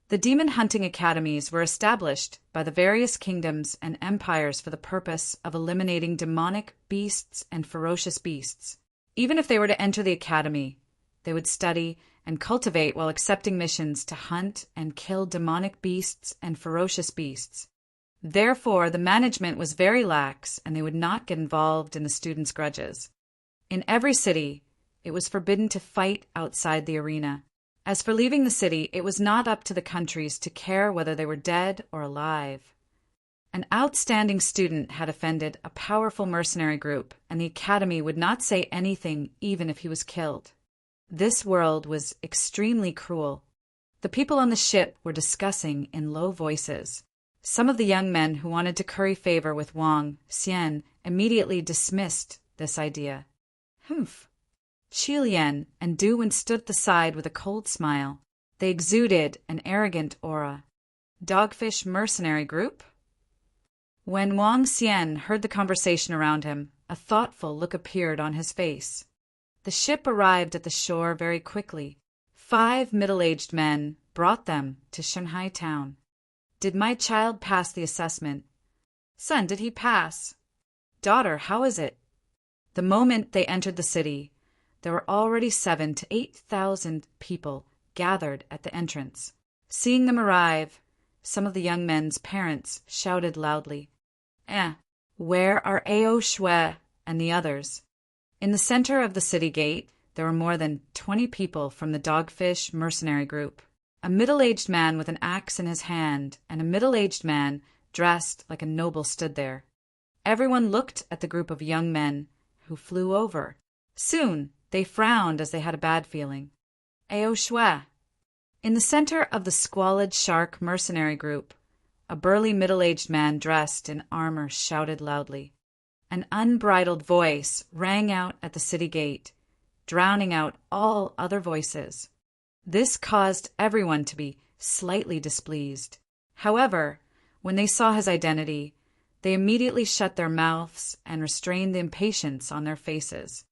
The demon-hunting academies were established by the various kingdoms and empires for the purpose of eliminating demonic beasts and ferocious beasts. Even if they were to enter the academy, they would study and cultivate while accepting missions to hunt and kill demonic beasts and ferocious beasts. Therefore, the management was very lax and they would not get involved in the students' grudges. In every city, it was forbidden to fight outside the arena. As for leaving the city, it was not up to the countries to care whether they were dead or alive. An outstanding student had offended a powerful mercenary group, and the academy would not say anything even if he was killed. This world was extremely cruel. The people on the ship were discussing in low voices. Some of the young men who wanted to curry favor with Wang Xian immediately dismissed this idea. Humph! Qi Lian and Du Wen stood at the side with a cold smile. They exuded an arrogant aura. Dogfish mercenary group? When Wang Xian heard the conversation around him, a thoughtful look appeared on his face. The ship arrived at the shore very quickly. 5 middle-aged men brought them to Shanghai town. Did my child pass the assessment? Son, did he pass? Daughter, how is it? The moment they entered the city, there were already 7,000 to 8,000 people gathered at the entrance. Seeing them arrive, some of the young men's parents shouted loudly, where are Ao Shui and the others? In the center of the city gate, there were more than 20 people from the Dogfish mercenary group. A middle-aged man with an axe in his hand and a middle-aged man dressed like a noble stood there. Everyone looked at the group of young men who flew over. Soon, they frowned as they had a bad feeling. Ao Shui. In the center of the squalid shark mercenary group, a burly middle-aged man dressed in armor shouted loudly. An unbridled voice rang out at the city gate, drowning out all other voices. This caused everyone to be slightly displeased. However, when they saw his identity, they immediately shut their mouths and restrained the impatience on their faces.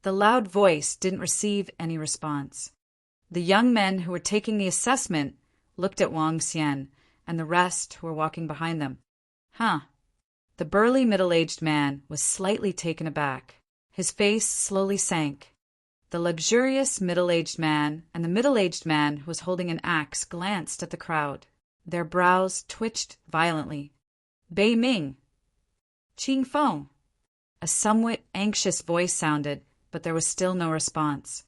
The loud voice didn't receive any response. The young men who were taking the assessment looked at Wang Xian and the rest who were walking behind them. The burly middle-aged man was slightly taken aback. His face slowly sank. The luxurious middle-aged man and the middle-aged man who was holding an axe glanced at the crowd. Their brows twitched violently. Bei Ming. Qing Feng. A somewhat anxious voice sounded, but there was still no response.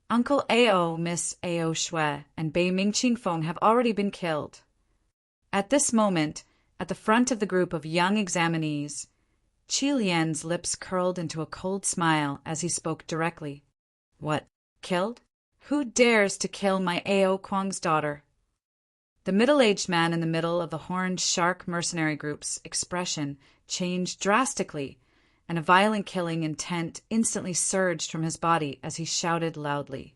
Uncle Ao, Miss Ao Shui, and Bei Ming Qing Feng have already been killed. At this moment, at the front of the group of young examinees, Qi Lian's lips curled into a cold smile as he spoke directly. What? Killed? Who dares to kill my Ao Kuang's daughter? The middle-aged man in the middle of the horned shark mercenary group's expression changed drastically, and a violent killing intent instantly surged from his body as he shouted loudly.